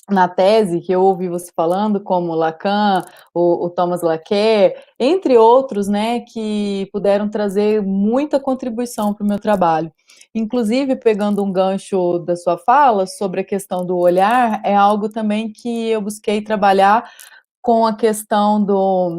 Speaker 5: na tese, que eu ouvi você falando, como Lacan, o Thomas Laqueur, entre outros, né, que puderam trazer muita contribuição para o meu trabalho. Inclusive, pegando um gancho da sua fala sobre a questão do olhar, é algo também que eu busquei trabalhar com a questão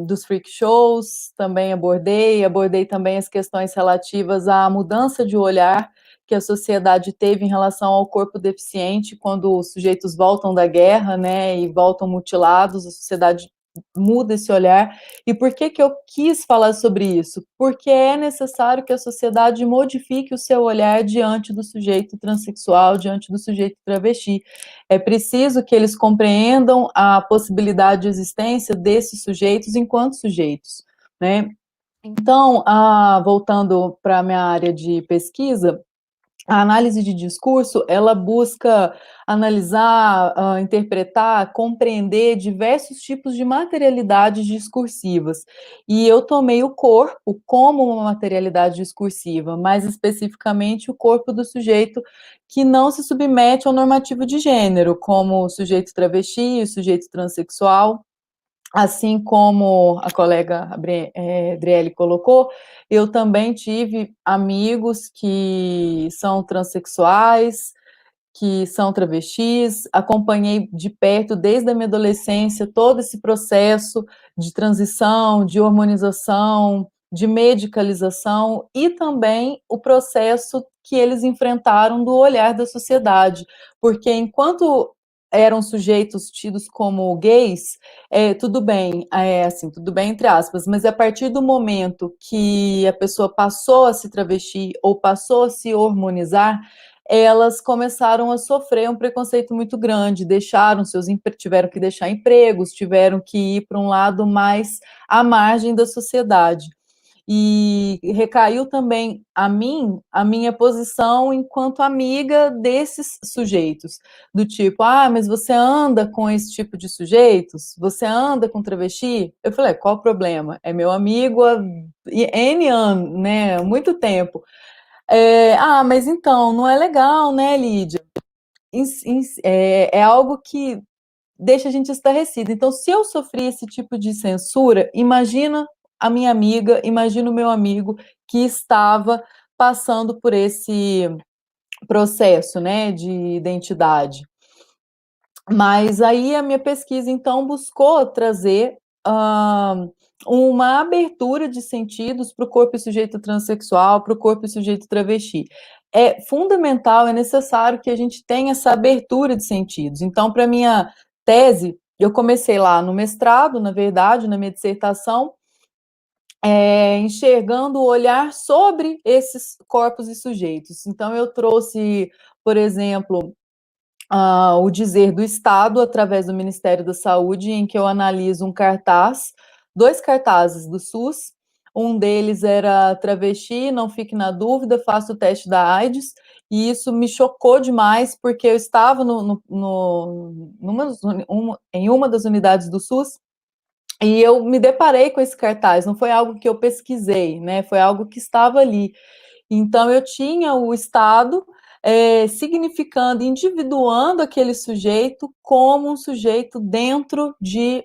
Speaker 5: dos freak shows, também abordei também as questões relativas à mudança de olhar que a sociedade teve em relação ao corpo deficiente quando os sujeitos voltam da guerra, né, e voltam mutilados, a sociedade muda esse olhar. E por que eu quis falar sobre isso? Porque é necessário que a sociedade modifique o seu olhar diante do sujeito transexual, diante do sujeito travesti. É preciso que eles compreendam a possibilidade de existência desses sujeitos enquanto sujeitos, né? Então, voltando para a minha área de pesquisa, a análise de discurso, ela busca analisar, interpretar, compreender diversos tipos de materialidades discursivas. E eu tomei o corpo como uma materialidade discursiva, mais especificamente o corpo do sujeito que não se submete ao normativo de gênero, como o sujeito travesti, o sujeito transexual. Assim como a colega Adriele colocou, eu também tive amigos que são transexuais, que são travestis, acompanhei de perto desde a minha adolescência todo esse processo de transição, de hormonização, de medicalização e também o processo que eles enfrentaram do olhar da sociedade, porque enquanto eram sujeitos tidos como gays, tudo bem, assim, tudo bem entre aspas, mas a partir do momento que a pessoa passou a se travestir ou passou a se hormonizar, elas começaram a sofrer um preconceito muito grande, tiveram que deixar empregos, tiveram que ir para um lado mais à margem da sociedade. E recaiu também a mim, a minha posição enquanto amiga desses sujeitos, do tipo, mas você anda com esse tipo de sujeitos? Você anda com travesti? Eu falei, qual o problema? É meu amigo há N anos, né, há muito tempo. Mas então, não é legal, né, Lídia? É algo que deixa a gente estarrecido. Então, se eu sofri esse tipo de censura, imagina a minha amiga, imagina o meu amigo que estava passando por esse processo, né, de identidade. Mas aí a minha pesquisa, então, buscou trazer uma abertura de sentidos para o corpo e sujeito transexual, para o corpo e sujeito travesti. É fundamental, é necessário que a gente tenha essa abertura de sentidos. Então, para minha tese, eu comecei lá no mestrado, na verdade, na minha dissertação, enxergando o olhar sobre esses corpos e sujeitos. Então, eu trouxe, por exemplo, o dizer do Estado, através do Ministério da Saúde, em que eu analiso dois cartazes do SUS, um deles era travesti, não fique na dúvida, faça o teste da AIDS, e isso me chocou demais, porque eu estava em uma das unidades do SUS, e eu me deparei com esse cartaz, não foi algo que eu pesquisei, né, foi algo que estava ali. Então, eu tinha o Estado significando, individuando aquele sujeito como um sujeito dentro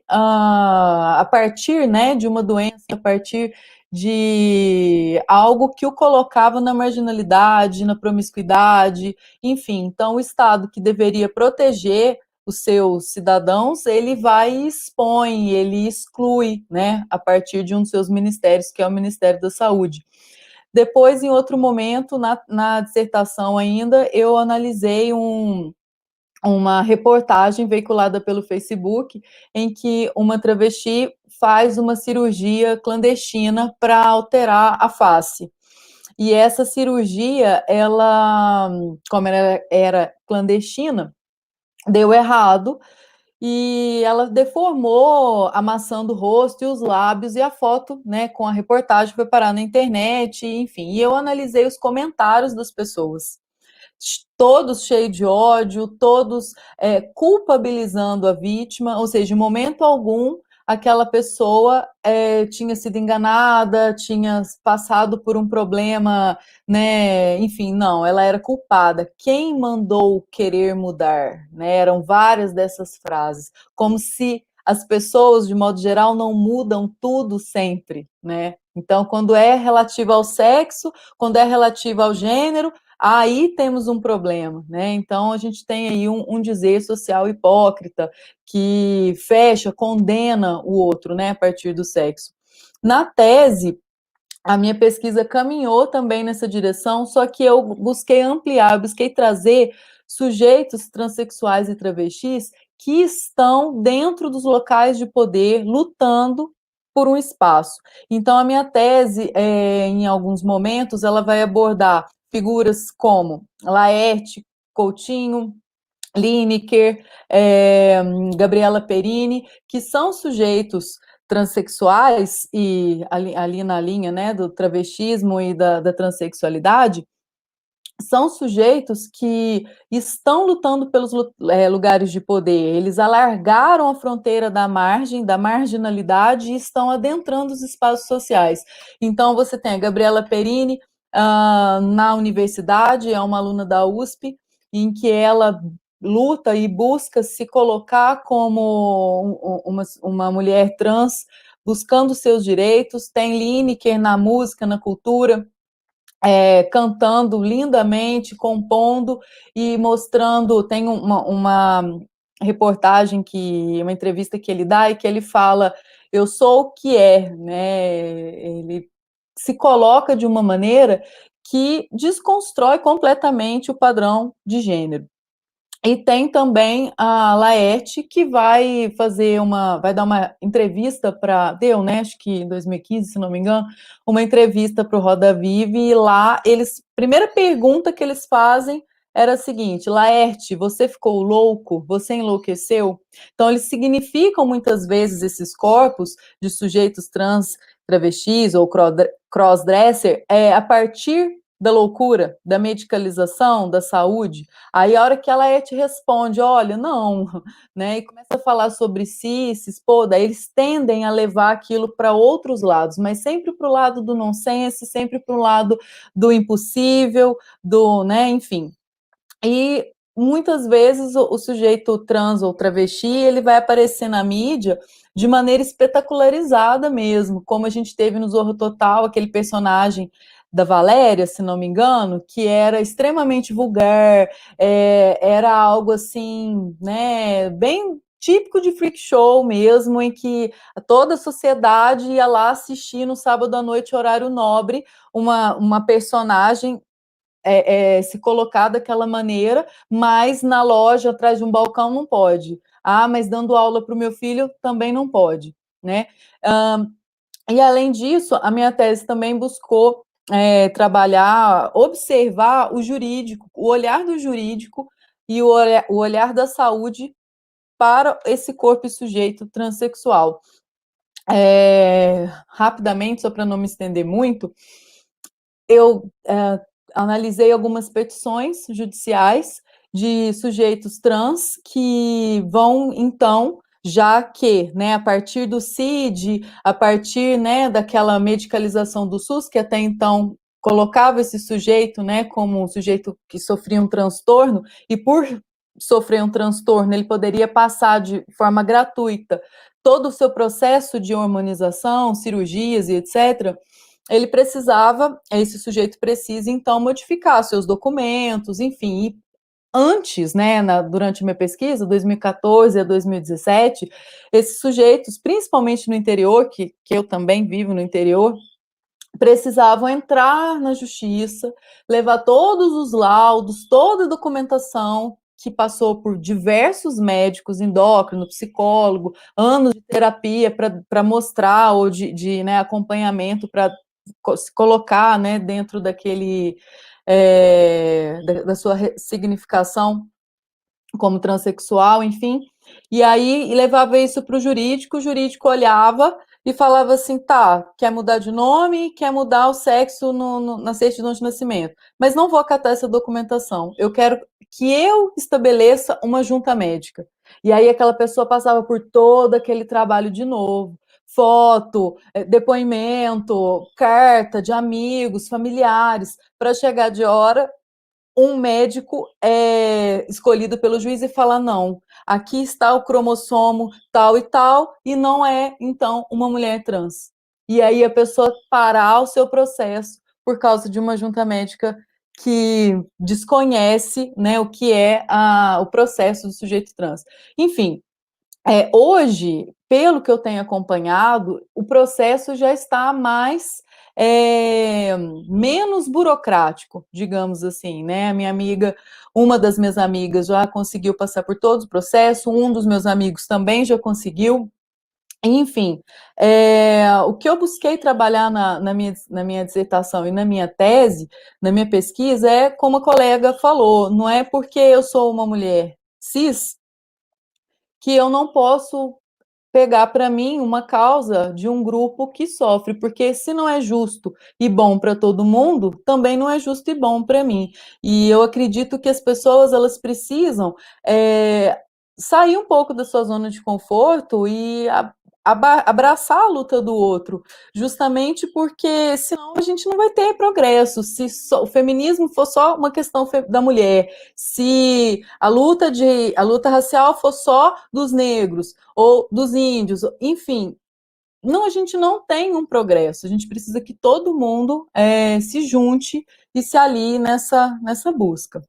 Speaker 5: a partir, né, de uma doença, a partir de algo que o colocava na marginalidade, na promiscuidade, enfim. Então, o Estado que deveria proteger os seus cidadãos, ele vai e expõe, ele exclui, né, a partir de um dos seus ministérios, que é o Ministério da Saúde. Depois, em outro momento, na dissertação ainda, eu analisei uma reportagem veiculada pelo Facebook, em que uma travesti faz uma cirurgia clandestina para alterar a face. E essa cirurgia, como ela era clandestina, deu errado, e ela deformou a maçã do rosto e os lábios, e a foto, né, com a reportagem foi parar na internet, enfim. E eu analisei os comentários das pessoas, todos cheios de ódio, todos culpabilizando a vítima, ou seja, em momento algum aquela pessoa tinha sido enganada, tinha passado por um problema, né? Enfim, não, ela era culpada. Quem mandou querer mudar? Né? Eram várias dessas frases, como se as pessoas, de modo geral, não mudam tudo sempre, né? Então, quando é relativo ao sexo, quando é relativo ao gênero, aí temos um problema, né? Então, a gente tem aí um dizer social hipócrita que fecha, condena o outro, né, a partir do sexo. Na tese, a minha pesquisa caminhou também nessa direção, só que eu busquei ampliar, eu busquei trazer sujeitos transexuais e travestis que estão dentro dos locais de poder, lutando por um espaço. Então, a minha tese, em alguns momentos, ela vai abordar figuras como Laerte, Coutinho, Lineker, Gabriela Perini, que são sujeitos transexuais e ali na linha, né, do travestismo e da transexualidade, são sujeitos que estão lutando pelos lugares de poder. Eles alargaram a fronteira da marginalidade e estão adentrando os espaços sociais. Então, você tem a Gabriela Perini na universidade, é uma aluna da USP, em que ela luta e busca se colocar como uma mulher trans, buscando seus direitos. Tem Lineker na música, na cultura, cantando lindamente, compondo e mostrando. Tem uma reportagem, uma entrevista que ele dá, e que ele fala: eu sou o que é, né? Ele se coloca de uma maneira que desconstrói completamente o padrão de gênero. E tem também a Laerte, que vai dar uma entrevista deu, né, acho que em 2015, se não me engano, uma entrevista para o Roda Viva, e lá primeira pergunta que eles fazem era a seguinte: Laerte, você ficou louco? Você enlouqueceu? Então, eles significam muitas vezes esses corpos de sujeitos trans, travestis ou crossdresser a partir da loucura, da medicalização, da saúde. Aí a hora que ela te responde, olha, não, né, e começa a falar sobre si, se expor, daí eles tendem a levar aquilo para outros lados, mas sempre para o lado do nonsense, sempre para o lado do impossível, né, enfim. E muitas vezes o sujeito trans ou travesti, ele vai aparecer na mídia de maneira espetacularizada mesmo, como a gente teve no Zorro Total, aquele personagem da Valéria, se não me engano, que era extremamente vulgar, era algo assim, né, bem típico de freak show mesmo, em que toda a sociedade ia lá assistir no sábado à noite, horário nobre, uma personagem se colocar daquela maneira, mas na loja, atrás de um balcão, não pode. Ah, mas dando aula para o meu filho também não pode, né? E além disso, a minha tese também buscou trabalhar, observar o jurídico, o olhar do jurídico e o olhar da saúde para esse corpo e sujeito transexual. Rapidamente, só para não me estender muito, eu analisei algumas petições judiciais de sujeitos trans que vão, então, já que, né, a partir do CID, a partir, né, daquela medicalização do SUS, que até então colocava esse sujeito, né, como um sujeito que sofria um transtorno, e por sofrer um transtorno, ele poderia passar de forma gratuita todo o seu processo de hormonização, cirurgias e etc., esse sujeito precisa, então, modificar seus documentos, enfim. E antes, né, durante a minha pesquisa, 2014 a 2017, esses sujeitos, principalmente no interior, que eu também vivo no interior, precisavam entrar na justiça, levar todos os laudos, toda a documentação que passou por diversos médicos, endócrino, psicólogo, anos de terapia para mostrar, ou de né, acompanhamento para se colocar, né, dentro daquele da sua significação como transexual, enfim. E aí levava isso para o jurídico olhava e falava assim, tá, quer mudar de nome, quer mudar o sexo na certidão de nascimento, mas não vou acatar essa documentação, eu quero que eu estabeleça uma junta médica. E aí aquela pessoa passava por todo aquele trabalho de novo, foto, depoimento, carta de amigos, familiares, para chegar de hora um médico escolhido pelo juiz e falar, não, aqui está o cromossomo tal e tal, e não é, então, uma mulher trans. E aí a pessoa parar o seu processo por causa de uma junta médica que desconhece, né, o que é o processo do sujeito trans. Enfim, hoje, pelo que eu tenho acompanhado, o processo já está menos burocrático, digamos assim, né? Uma das minhas amigas já conseguiu passar por todo o processo, um dos meus amigos também já conseguiu. Enfim, o que eu busquei trabalhar na minha dissertação e na minha tese, na minha pesquisa, é como a colega falou, não é porque eu sou uma mulher cis que eu não posso pegar para mim uma causa de um grupo que sofre, porque se não é justo e bom para todo mundo, também não é justo e bom para mim. E eu acredito que as pessoas elas precisam sair um pouco da sua zona de conforto e abraçar a luta do outro, justamente porque senão a gente não vai ter progresso. Se o feminismo for só uma questão da mulher, se a luta racial for só dos negros ou dos índios, enfim, a gente não tem um progresso. A gente precisa que todo mundo se junte e se alie nessa busca.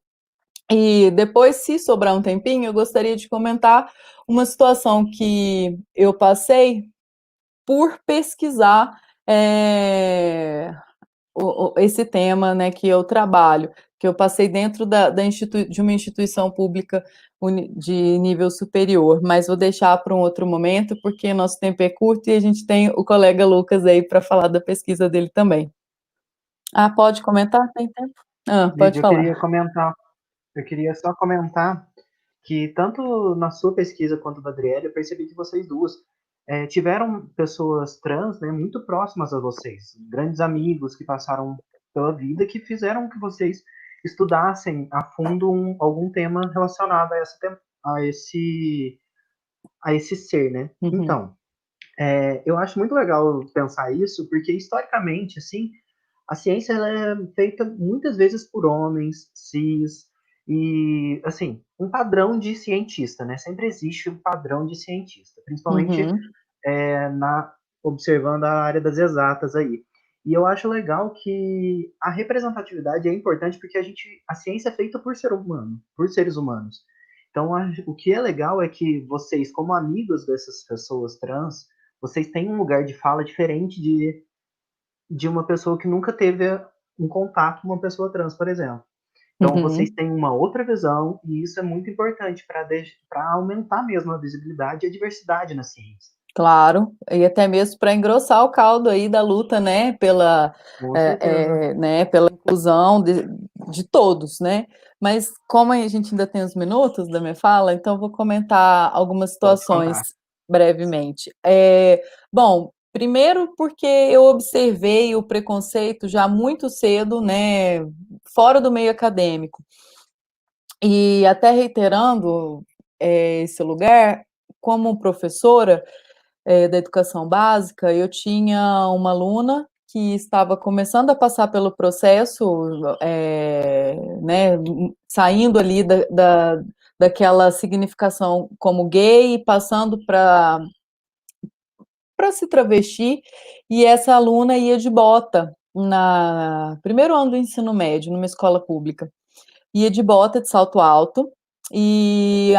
Speaker 5: E depois, se sobrar um tempinho, eu gostaria de comentar uma situação que eu passei por pesquisar esse tema, né, que eu trabalho, que eu passei dentro de uma instituição pública de nível superior, mas vou deixar para um outro momento, porque nosso tempo é curto e a gente tem o colega Lucas aí para falar da pesquisa dele também. Pode comentar? Tem tempo? Pode
Speaker 4: Lídia,
Speaker 5: falar.
Speaker 4: eu queria só comentar que tanto na sua pesquisa quanto da Adriele, eu percebi que vocês duas tiveram pessoas trans, né, muito próximas a vocês, grandes amigos que passaram pela vida, que fizeram que vocês estudassem a fundo algum tema relacionado a esse, a esse ser, né?
Speaker 5: Uhum.
Speaker 4: Então, eu acho muito legal pensar isso, porque historicamente, assim, a ciência ela é feita muitas vezes por homens, cis, e, assim, um padrão de cientista, né? Sempre existe um padrão de cientista, principalmente
Speaker 5: Uhum.
Speaker 4: observando a área das exatas aí. E eu acho legal que a representatividade é importante porque a ciência é feita por ser humano, por seres humanos. Então, o que é legal é que vocês, como amigos dessas pessoas trans, vocês têm um lugar de fala diferente de uma pessoa que nunca teve um contato com uma pessoa trans, por exemplo. Então, vocês têm uma outra visão e isso é muito importante para aumentar mesmo a visibilidade e a diversidade na ciência.
Speaker 5: Claro, e até mesmo para engrossar o caldo aí da luta, né,
Speaker 4: Com certeza.
Speaker 5: né, pela inclusão de todos, né? Mas como a gente ainda tem uns minutos da minha fala, então vou comentar algumas
Speaker 4: Pode
Speaker 5: situações
Speaker 4: contar.
Speaker 5: brevemente. Bom, primeiro porque eu observei o preconceito já muito cedo, né, fora do meio acadêmico. E até reiterando esse lugar, como professora, da educação básica, eu tinha uma aluna que estava começando a passar pelo processo, né, saindo ali daquela significação como gay, passando para se travestir, e essa aluna ia de bota na primeiro ano do ensino médio, numa escola pública. Ia de bota, de salto alto, e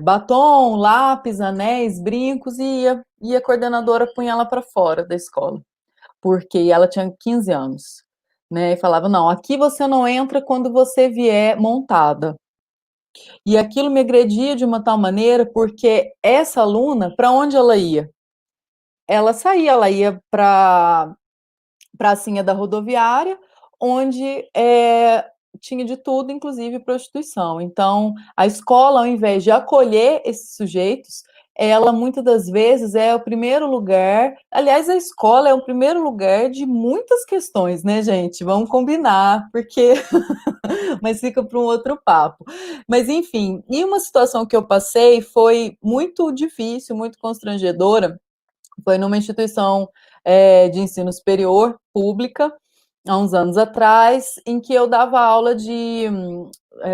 Speaker 5: batom, lápis, anéis, brincos, e a coordenadora punha ela para fora da escola, porque ela tinha 15 anos, né, e falava, não, aqui você não entra quando você vier montada. E aquilo me agredia de uma tal maneira, porque essa aluna, para onde ela ia? Ela ia para a pracinha da rodoviária, onde tinha de tudo, inclusive prostituição. Então, a escola, ao invés de acolher esses sujeitos, ela muitas das vezes é o primeiro lugar. Aliás, a escola é o primeiro lugar de muitas questões, né, gente? Vamos combinar, porque. Mas fica para um outro papo. Mas, enfim, e uma situação que eu passei foi muito difícil, muito constrangedora. Foi numa instituição de ensino superior, pública, há uns anos atrás, em que eu dava aula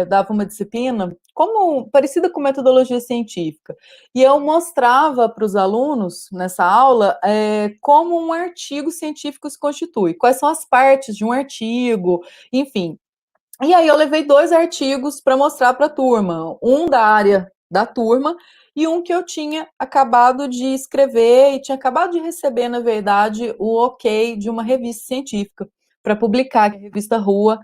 Speaker 5: dava uma disciplina parecida com metodologia científica. E eu mostrava para os alunos, nessa aula, como um artigo científico se constitui, quais são as partes de um artigo, enfim. E aí eu levei 2 artigos para mostrar para a turma, um da área da turma e um que eu tinha acabado de escrever e tinha acabado de receber, na verdade, o ok de uma revista científica para publicar, que é a revista Rua,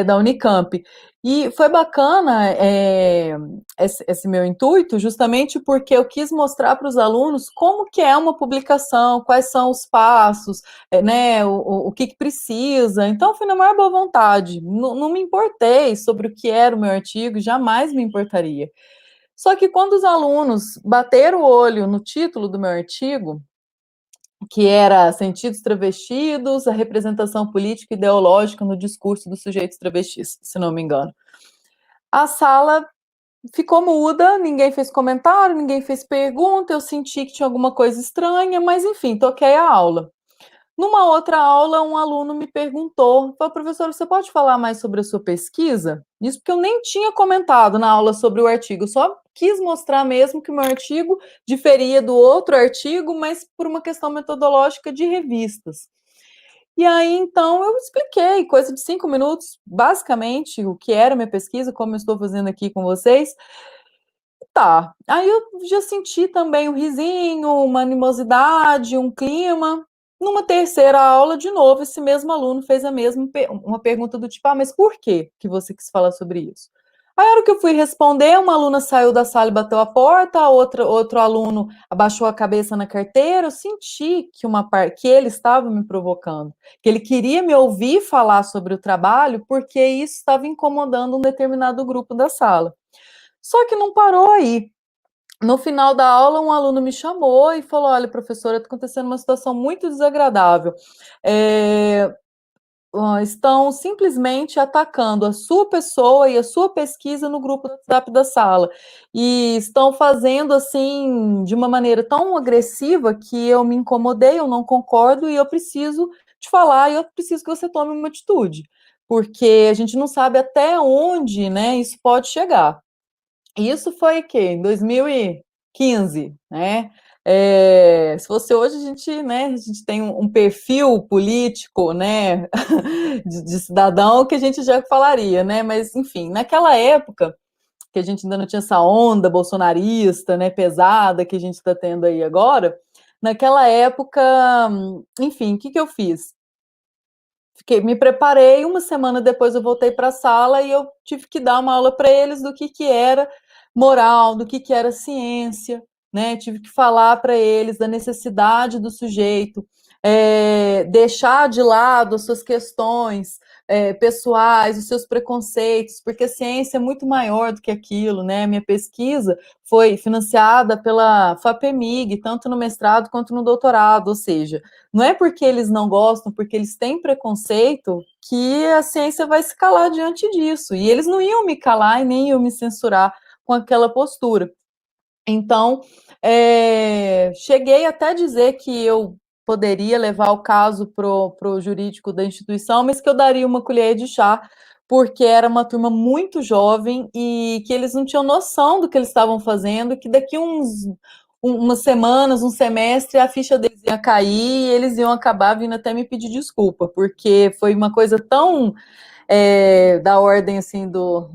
Speaker 5: da Unicamp. E foi bacana esse meu intuito, justamente porque eu quis mostrar para os alunos como que é uma publicação, quais são os passos, né, o que precisa. Então, fui na maior boa vontade, não me importei sobre o que era o meu artigo, jamais me importaria. Só que quando os alunos bateram o olho no título do meu artigo, que era Sentidos Travestidos, a representação política e ideológica no discurso dos sujeitos travestis, se não me engano, a sala ficou muda, ninguém fez comentário, ninguém fez pergunta, eu senti que tinha alguma coisa estranha, mas enfim, toquei a aula. Numa outra aula, um aluno me perguntou, falou, professor, você pode falar mais sobre a sua pesquisa? Isso porque eu nem tinha comentado na aula sobre o artigo, só quis mostrar mesmo que o meu artigo diferia do outro artigo, mas por uma questão metodológica de revistas. E aí, então, eu expliquei, coisa de 5 minutos, basicamente, o que era minha pesquisa, como eu estou fazendo aqui com vocês. Tá, aí eu já senti também um risinho, uma animosidade, um clima, Numa terceira aula, de novo, esse mesmo aluno fez uma pergunta do tipo, mas por que você quis falar sobre isso? Aí, a hora que eu fui responder, uma aluna saiu da sala e bateu a porta, outro aluno abaixou a cabeça na carteira. Eu senti que ele estava me provocando, que ele queria me ouvir falar sobre o trabalho, porque isso estava incomodando um determinado grupo da sala. Só que não parou aí. No final da aula, um aluno me chamou e falou: olha, professora, está acontecendo uma situação muito desagradável. Estão simplesmente atacando a sua pessoa e a sua pesquisa no grupo do WhatsApp da sala. E estão fazendo, assim, de uma maneira tão agressiva que eu me incomodei, eu não concordo e eu preciso te falar e eu preciso que você tome uma atitude. Porque a gente não sabe até onde, né, isso pode chegar. Isso foi que em 2015, né? Se fosse hoje, a gente tem um perfil político, né, de cidadão que a gente já falaria, né? Mas, enfim, naquela época, que a gente ainda não tinha essa onda bolsonarista, né, pesada que a gente está tendo aí agora, naquela época, enfim, o que eu fiz? Me preparei, uma semana depois eu voltei para a sala e eu tive que dar uma aula para eles do que era moral, do que era ciência, né? Tive que falar para eles da necessidade do sujeito, deixar de lado as suas questões pessoais, os seus preconceitos, porque a ciência é muito maior do que aquilo, né? Minha pesquisa foi financiada pela FAPEMIG, tanto no mestrado quanto no doutorado, ou seja, não é porque eles não gostam, porque eles têm preconceito, que a ciência vai se calar diante disso. E eles não iam me calar e nem iam me censurar com aquela postura. Então, cheguei até a dizer que eu poderia levar o caso para o jurídico da instituição, mas que eu daria uma colher de chá, porque era uma turma muito jovem e que eles não tinham noção do que eles estavam fazendo, que daqui umas semanas, um semestre, a ficha deles ia cair e eles iam acabar vindo até me pedir desculpa, porque foi uma coisa tão da ordem assim do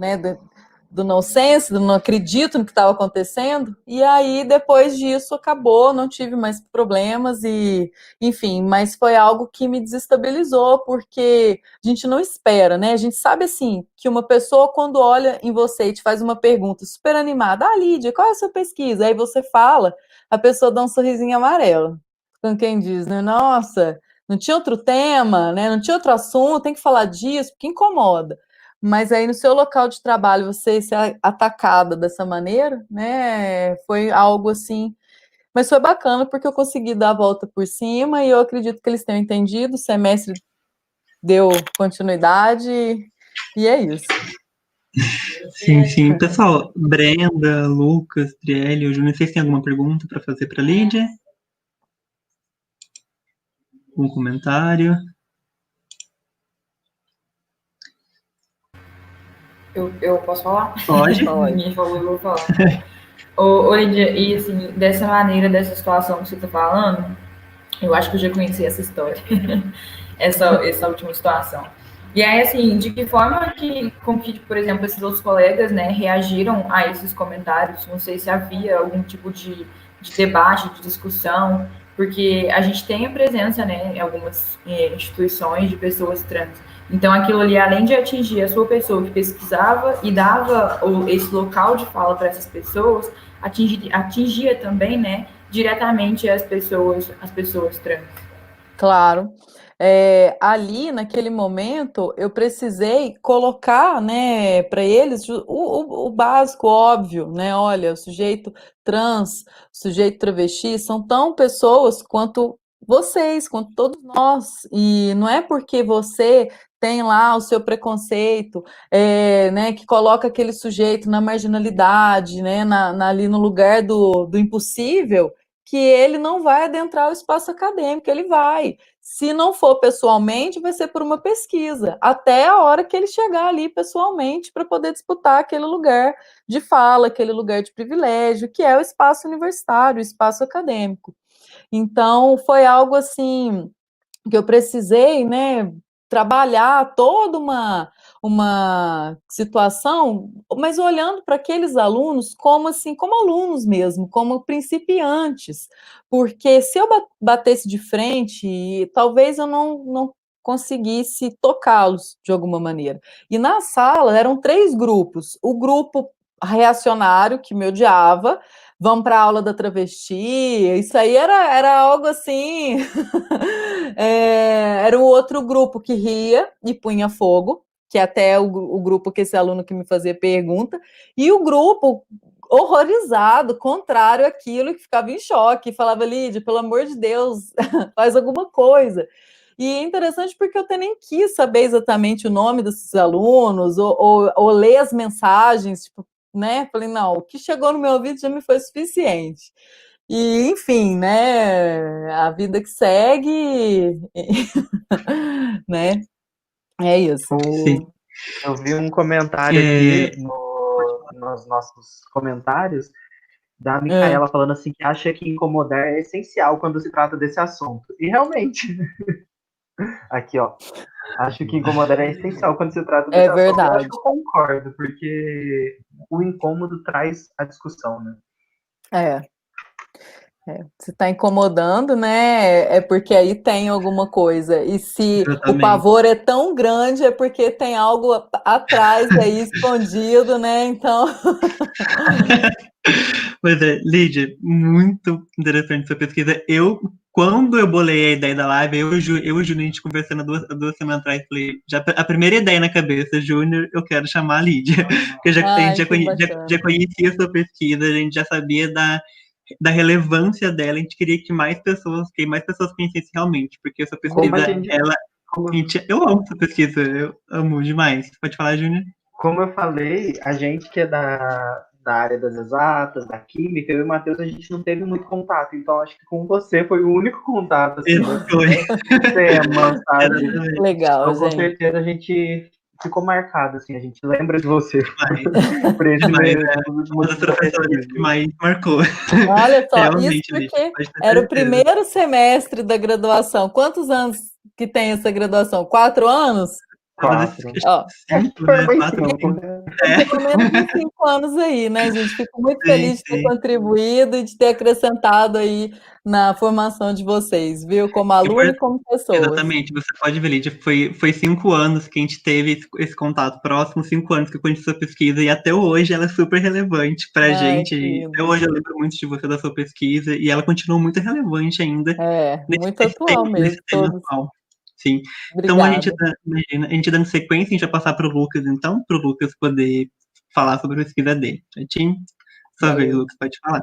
Speaker 5: nonsense, do não acredito no que estava acontecendo, e aí depois disso acabou, não tive mais problemas e, enfim, mas foi algo que me desestabilizou, porque a gente não espera, né? A gente sabe, assim, que uma pessoa quando olha em você e te faz uma pergunta super animada, Lídia, qual é a sua pesquisa? Aí você fala, a pessoa dá um sorrisinho amarelo, com quem diz, né? Nossa, não tinha outro tema, né? Não tinha outro assunto, tem que falar disso, porque incomoda. Mas aí no seu local de trabalho você ser atacada dessa maneira, né? Foi algo assim. Mas foi bacana porque eu consegui dar a volta por cima e eu acredito que eles tenham entendido. O semestre deu continuidade e é isso.
Speaker 1: Sim, sim. Pessoal, Brenda, Lucas, Trielle, eu não sei se tem alguma pergunta para fazer para a Lídia. Um comentário.
Speaker 2: Eu posso falar?
Speaker 1: Pode.
Speaker 2: Ninguém falou, eu vou falar. Ô, Lídia, e assim, dessa maneira, dessa situação que você está falando, eu acho que eu já conheci essa história, essa última situação. E aí, assim, de que forma por exemplo, esses outros colegas, né, reagiram a esses comentários? Não sei se havia algum tipo de debate, de discussão, porque a gente tem a presença, né, em algumas instituições de pessoas trans. Então, aquilo ali, além de atingir a sua pessoa que pesquisava e dava esse local de fala para essas pessoas, atingia também, né, diretamente as pessoas trans.
Speaker 5: Claro. Ali, naquele momento, eu precisei colocar, né, para eles o básico, óbvio, né? Olha, o sujeito trans, o sujeito travesti são tão pessoas quanto vocês, quanto todos nós. E não é porque você tem lá o seu preconceito, né, que coloca aquele sujeito na marginalidade, né, ali no lugar do impossível, que ele não vai adentrar o espaço acadêmico, ele vai. Se não for pessoalmente, vai ser por uma pesquisa, até a hora que ele chegar ali pessoalmente para poder disputar aquele lugar de fala, aquele lugar de privilégio, que é o espaço universitário, o espaço acadêmico. Então, foi algo assim que eu precisei, né, trabalhar toda uma situação, mas olhando para aqueles alunos como assim, como alunos mesmo, como principiantes, porque se eu batesse de frente, talvez eu não conseguisse tocá-los de alguma maneira. E na sala eram 3 grupos. O grupo reacionário, que me odiava, vamos para a aula da travesti, isso aí era algo assim. Era um outro grupo que ria e punha fogo, que até o grupo que esse aluno que me fazia pergunta, e o grupo horrorizado, contrário àquilo, que ficava em choque, falava, Lídia, pelo amor de Deus, faz alguma coisa. E é interessante porque eu até nem quis saber exatamente o nome desses alunos, ou ler as mensagens, tipo, né? Falei, não, o que chegou no meu ouvido já me foi suficiente. E, enfim, né? A vida que segue, né? É isso.
Speaker 1: Sim.
Speaker 4: Eu vi um comentário aqui nos nossos comentários da Micaela falando assim que acha que incomodar é essencial quando se trata desse assunto. E realmente, aqui, ó, acho que incomodar é essencial quando se trata desse assunto.
Speaker 5: verdade.
Speaker 4: Eu acho que eu concordo, porque o incômodo traz a discussão, né?
Speaker 5: Se está incomodando, né? É porque aí tem alguma coisa. E se
Speaker 1: Exatamente.
Speaker 5: o pavor é tão grande, é porque tem algo atrás aí escondido, né? Então.
Speaker 1: Pois é, Lídia, muito interessante sua pesquisa. Quando eu bolei a ideia da live, eu e o Júnior, a gente conversando duas semanas atrás, falei, a primeira ideia na cabeça, Júnior, eu quero chamar a Lídia. Porque a gente já conhecia a sua pesquisa, a gente já sabia da relevância dela, a gente queria que mais pessoas conhecessem realmente, porque a sua pesquisa, eu amo essa pesquisa, eu amo demais. Pode falar, Júnior?
Speaker 4: Como eu falei, a gente que é da área das exatas, da química, eu e o Matheus, a gente não teve muito contato, então acho que com você foi o único contato, assim, tema, sabe?
Speaker 5: Legal,
Speaker 4: então, com certeza a gente ficou marcado, assim, a gente lembra de você por esse
Speaker 1: uma das professoras que mais marcou.
Speaker 5: Olha só,
Speaker 1: realmente,
Speaker 5: isso porque era o primeiro semestre da graduação. Quantos anos que tem essa graduação? 4 anos?
Speaker 4: 4.
Speaker 5: Ó,
Speaker 4: pelo menos
Speaker 5: 5 anos aí, né, gente? Fico muito feliz de ter contribuído e de ter acrescentado aí na formação de vocês, viu? Como aluno e como pessoa.
Speaker 1: Exatamente, você pode ver, Lídia, foi 5 anos que a gente teve esse contato próximo, 5 anos que eu conheci sua pesquisa, e até hoje ela é super relevante pra gente. Até hoje eu lembro muito de você, da sua pesquisa, e ela continua muito relevante ainda.
Speaker 5: Muito atual mesmo.
Speaker 1: Atual. Sim. Obrigada. Então, a gente dando sequência, a gente vai passar para o Lucas, então, para o Lucas poder falar sobre a pesquisa dele. Certinho? Sua vez, Lucas, pode falar.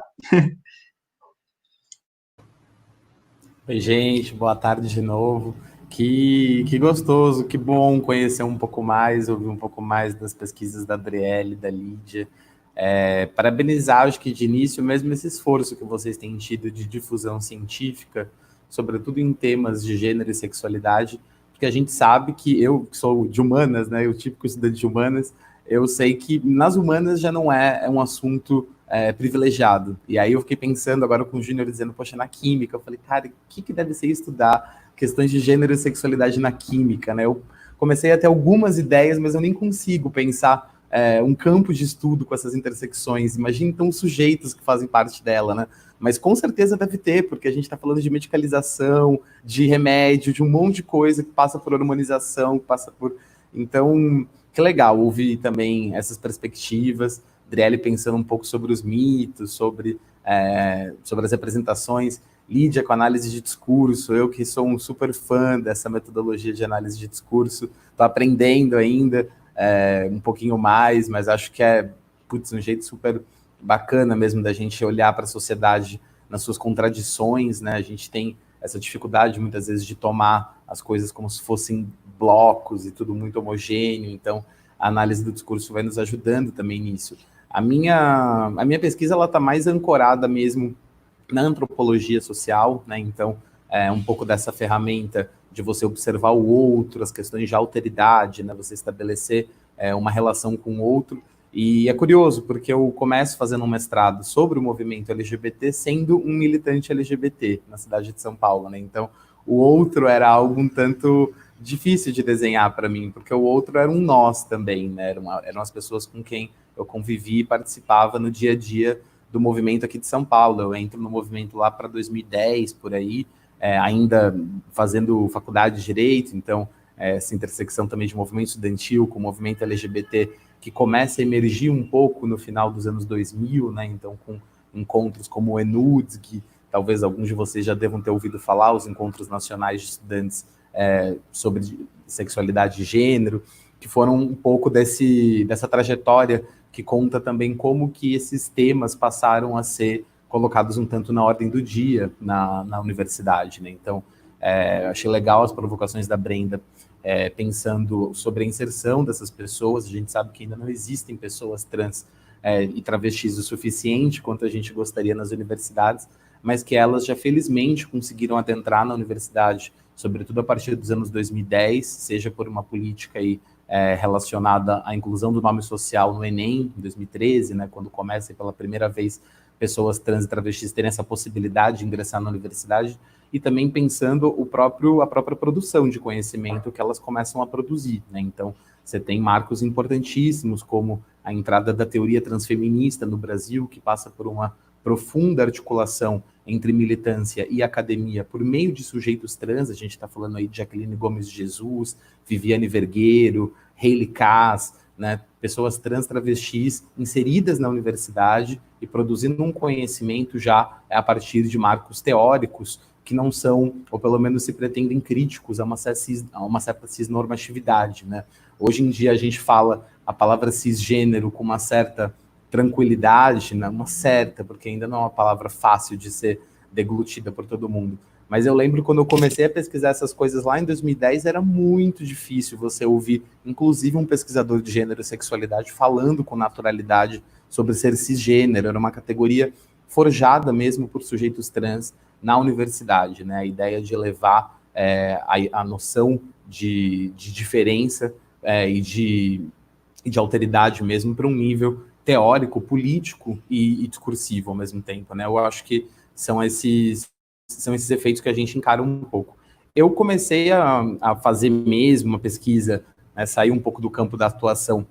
Speaker 6: Oi, gente, boa tarde de novo. Que gostoso, que bom conhecer um pouco mais, ouvir um pouco mais das pesquisas da Adriele, da Lídia. Parabenizar, acho que de início, mesmo esse esforço que vocês têm tido de difusão científica, sobretudo em temas de gênero e sexualidade, porque a gente sabe que eu, que sou de humanas, né, o típico estudante de humanas, eu sei que nas humanas já não é um assunto privilegiado. E aí eu fiquei pensando agora com o Júnior dizendo, poxa, na química, eu falei, cara, o que deve ser estudar questões de gênero e sexualidade na química, né? Eu comecei a ter algumas ideias, mas eu nem consigo pensar um campo de estudo com essas intersecções. Imagina, então, os sujeitos que fazem parte dela, né? Mas com certeza deve ter, porque a gente está falando de medicalização, de remédio, de um monte de coisa que passa por hormonização, que passa por... Então, que legal ouvir também essas perspectivas. Adriele pensando um pouco sobre os mitos, sobre as representações. Lídia com análise de discurso, eu que sou um super fã dessa metodologia de análise de discurso, estou aprendendo ainda um pouquinho mais, mas acho que um jeito super bacana mesmo da gente olhar para a sociedade nas suas contradições, né? A gente tem essa dificuldade muitas vezes de tomar as coisas como se fossem blocos e tudo muito homogêneo, então a análise do discurso vai nos ajudando também nisso. A minha pesquisa ela está mais ancorada mesmo na antropologia social, né? Então um pouco dessa ferramenta de você observar o outro, as questões de alteridade, né? Você estabelecer uma relação com o outro. E é curioso, porque eu começo fazendo um mestrado sobre o movimento LGBT sendo um militante LGBT na cidade de São Paulo, né? Então, o outro era algo um tanto difícil de desenhar para mim, porque o outro era um nós também, né? Eram as pessoas com quem eu convivi e participava no dia a dia do movimento aqui de São Paulo. Eu entro no movimento lá para 2010, por aí, ainda fazendo faculdade de Direito, então essa intersecção também de movimento estudantil com o movimento LGBT, que começa a emergir um pouco no final dos anos 2000, né? Então, com encontros como o ENUDS, que talvez alguns de vocês já devam ter ouvido falar, os encontros nacionais de estudantes sobre sexualidade e gênero, que foram um pouco dessa trajetória que conta também como que esses temas passaram a ser colocados um tanto na ordem do dia na universidade, né? Então, achei legal as provocações da Brenda, pensando sobre a inserção dessas pessoas. A gente sabe que ainda não existem pessoas trans e travestis o suficiente quanto a gente gostaria nas universidades, mas que elas já felizmente conseguiram adentrar na universidade, sobretudo a partir dos anos 2010, seja por uma política aí, relacionada à inclusão do nome social no Enem, em 2013, né, quando começa pela primeira vez pessoas trans e travestis terem essa possibilidade de ingressar na universidade, e também pensando a própria produção de conhecimento que elas começam a produzir, né? Então, você tem marcos importantíssimos, como a entrada da teoria transfeminista no Brasil, que passa por uma profunda articulação entre militância e academia por meio de sujeitos trans. A gente está falando aí de Jaqueline Gomes de Jesus, Viviane Vergueiro, Hayley Kass, né? Pessoas trans travestis inseridas na universidade e produzindo um conhecimento já a partir de marcos teóricos que não são, ou pelo menos se pretendem críticos a uma certa cisnormatividade, né? Hoje em dia a gente fala a palavra cisgênero com uma certa tranquilidade, né? Uma certa, porque ainda não é uma palavra fácil de ser deglutida por todo mundo. Mas eu lembro quando eu comecei a pesquisar essas coisas lá em 2010, era muito difícil você ouvir, inclusive um pesquisador de gênero e sexualidade falando com naturalidade sobre ser cisgênero. Era uma categoria forjada mesmo por sujeitos trans na universidade, né? A ideia de levar a noção de diferença e de alteridade mesmo para um nível teórico, político e discursivo ao mesmo tempo, né? Eu acho que são esses efeitos que a gente encara um pouco. Eu comecei a fazer mesmo uma pesquisa, né, sair um pouco do campo da atuação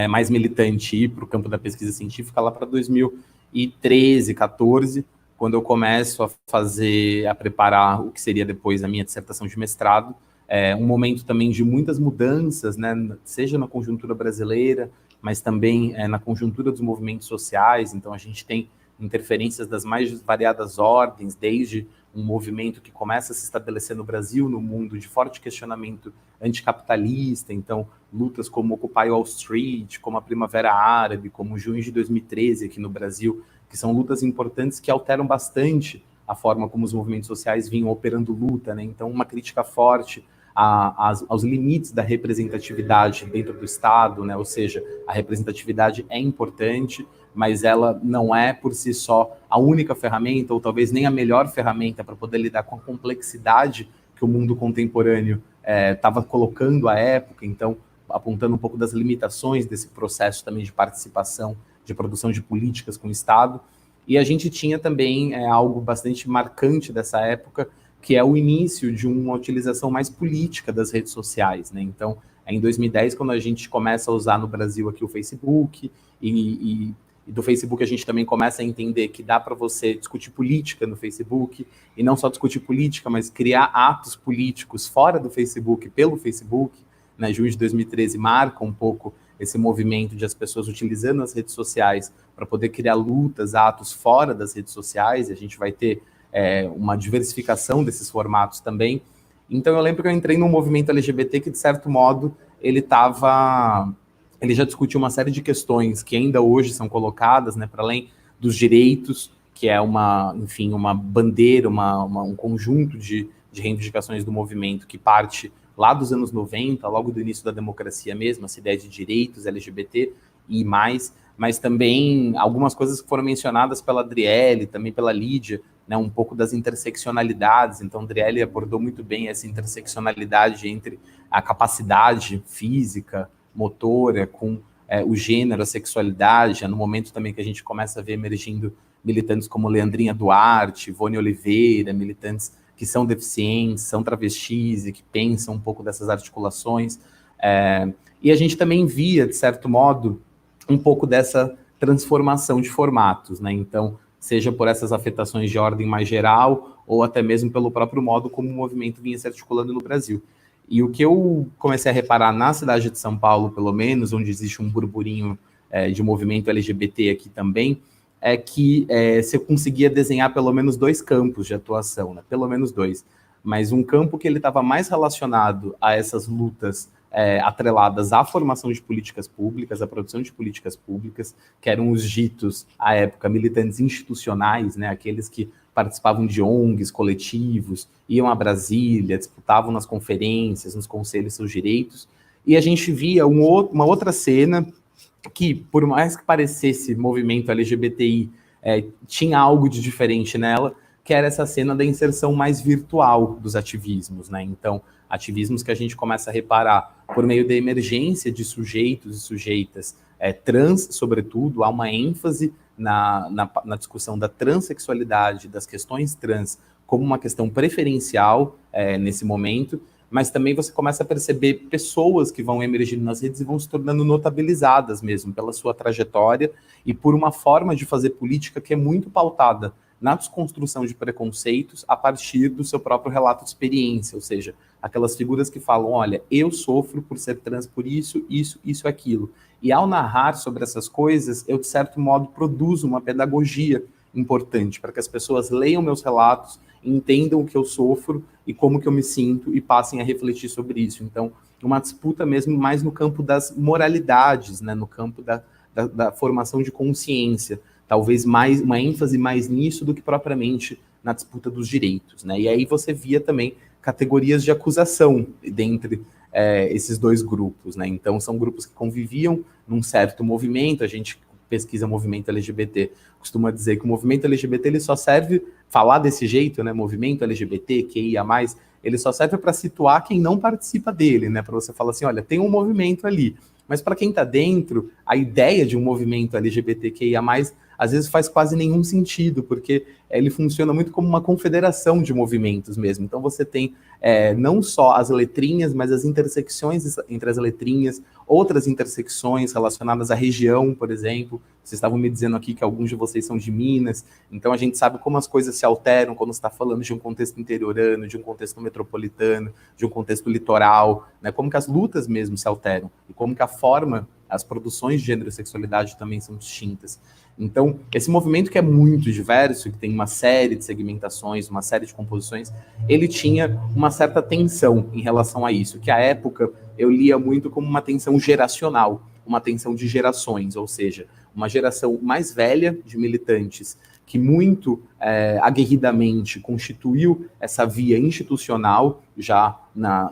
Speaker 6: mais militante e ir para o campo da pesquisa científica lá para 2013, 14, quando eu começo a preparar o que seria depois a minha dissertação de mestrado. Um momento também de muitas mudanças, né, seja na conjuntura brasileira, mas também na conjuntura dos movimentos sociais. Então a gente tem interferências das mais variadas ordens, desde um movimento que começa a se estabelecer no Brasil, no mundo, de forte questionamento anticapitalista, então lutas como Occupy Wall Street, como a Primavera Árabe, como o junho de 2013 aqui no Brasil, que são lutas importantes que alteram bastante a forma como os movimentos sociais vinham operando luta, né? Então uma crítica forte aos limites da representatividade dentro do Estado, né? Ou seja, a representatividade é importante, mas ela não é por si só a única ferramenta, ou talvez nem a melhor ferramenta para poder lidar com a complexidade que o mundo contemporâneo estava colocando à época. Então, apontando um pouco das limitações desse processo também de participação, de produção de políticas com o Estado. E a gente tinha também algo bastante marcante dessa época, que é o início de uma utilização mais política das redes sociais, né? Então, em 2010, quando a gente começa a usar no Brasil aqui o Facebook, e do Facebook a gente também começa a entender que dá para você discutir política no Facebook, e não só discutir política, mas criar atos políticos fora do Facebook, pelo Facebook, né? Junho de 2013 marca um pouco esse movimento de as pessoas utilizando as redes sociais para poder criar lutas, atos fora das redes sociais, e a gente vai ter uma diversificação desses formatos também. Então eu lembro que eu entrei num movimento LGBT que, de certo modo, ele já discutiu uma série de questões que ainda hoje são colocadas, né, para além dos direitos, que é uma bandeira, um conjunto de reivindicações do movimento que parte lá dos anos 90, logo do início da democracia mesmo, essa ideia de direitos LGBT e mais, mas também algumas coisas que foram mencionadas pela Adriele, também pela Lídia, né, um pouco das interseccionalidades. Então, a Adriele abordou muito bem essa interseccionalidade entre a capacidade física, motora, com o gênero, a sexualidade, no momento também que a gente começa a ver emergindo militantes como Leandrinha Duarte, Ivone Oliveira, militantes que são deficientes, são travestis e que pensam um pouco dessas articulações. E a gente também via, de certo modo, um pouco dessa transformação de formatos, né? Então, seja por essas afetações de ordem mais geral, ou até mesmo pelo próprio modo como o movimento vinha se articulando no Brasil. E o que eu comecei a reparar na cidade de São Paulo, pelo menos, onde existe um burburinho de movimento LGBT aqui também, é que você conseguia desenhar pelo menos 2 campos de atuação, né? Pelo menos 2. Mas um campo que ele estava mais relacionado a essas lutas atreladas à formação de políticas públicas, à produção de políticas públicas, que eram os ditos, à época, militantes institucionais, né, aqueles que participavam de ONGs, coletivos, iam a Brasília, disputavam nas conferências, nos conselhos seus direitos, e a gente via uma outra cena que, por mais que parecesse movimento LGBTI, tinha algo de diferente nela, que era essa cena da inserção mais virtual dos ativismos, né? Então, ativismos que a gente começa a reparar por meio da emergência de sujeitos e sujeitas trans, sobretudo, há uma ênfase na discussão da transexualidade, das questões trans, como uma questão preferencial nesse momento, mas também você começa a perceber pessoas que vão emergindo nas redes e vão se tornando notabilizadas mesmo pela sua trajetória e por uma forma de fazer política que é muito pautada na desconstrução de preconceitos a partir do seu próprio relato de experiência, ou seja, aquelas figuras que falam, olha, eu sofro por ser trans por isso, aquilo. E ao narrar sobre essas coisas, eu, de certo modo, produzo uma pedagogia importante para que as pessoas leiam meus relatos, entendam o que eu sofro e como que eu me sinto e passem a refletir sobre isso. Então, uma disputa mesmo mais no campo das moralidades, né, no campo da formação de consciência, talvez mais uma ênfase mais nisso do que propriamente na disputa dos direitos, né? E aí você via também categorias de acusação dentre esses 2 grupos, né? Então são grupos que conviviam num certo movimento. A gente pesquisa movimento LGBT, costuma dizer que o movimento LGBT ele só serve, falar desse jeito, né? Movimento LGBT, QIA+, ele só serve para situar quem não participa dele, né? Para você falar assim, olha, tem um movimento ali. Mas para quem está dentro, a ideia de um movimento LGBTQIA+, às vezes faz quase nenhum sentido, porque ele funciona muito como uma confederação de movimentos mesmo. Então você tem não só as letrinhas, mas as intersecções entre as letrinhas, outras intersecções relacionadas à região, por exemplo. Vocês estavam me dizendo aqui que alguns de vocês são de Minas, então a gente sabe como as coisas se alteram quando você está falando de um contexto interiorano, de um contexto metropolitano, de um contexto litoral, né? Como que as lutas mesmo se alteram, e como que a forma, as produções de gênero e sexualidade também são distintas. Então, esse movimento que é muito diverso, que tem uma série de segmentações, uma série de composições, ele tinha uma certa tensão em relação a isso, que à época eu lia muito como uma tensão geracional, uma tensão de gerações, ou seja, uma geração mais velha de militantes que muito aguerridamente constituiu essa via institucional já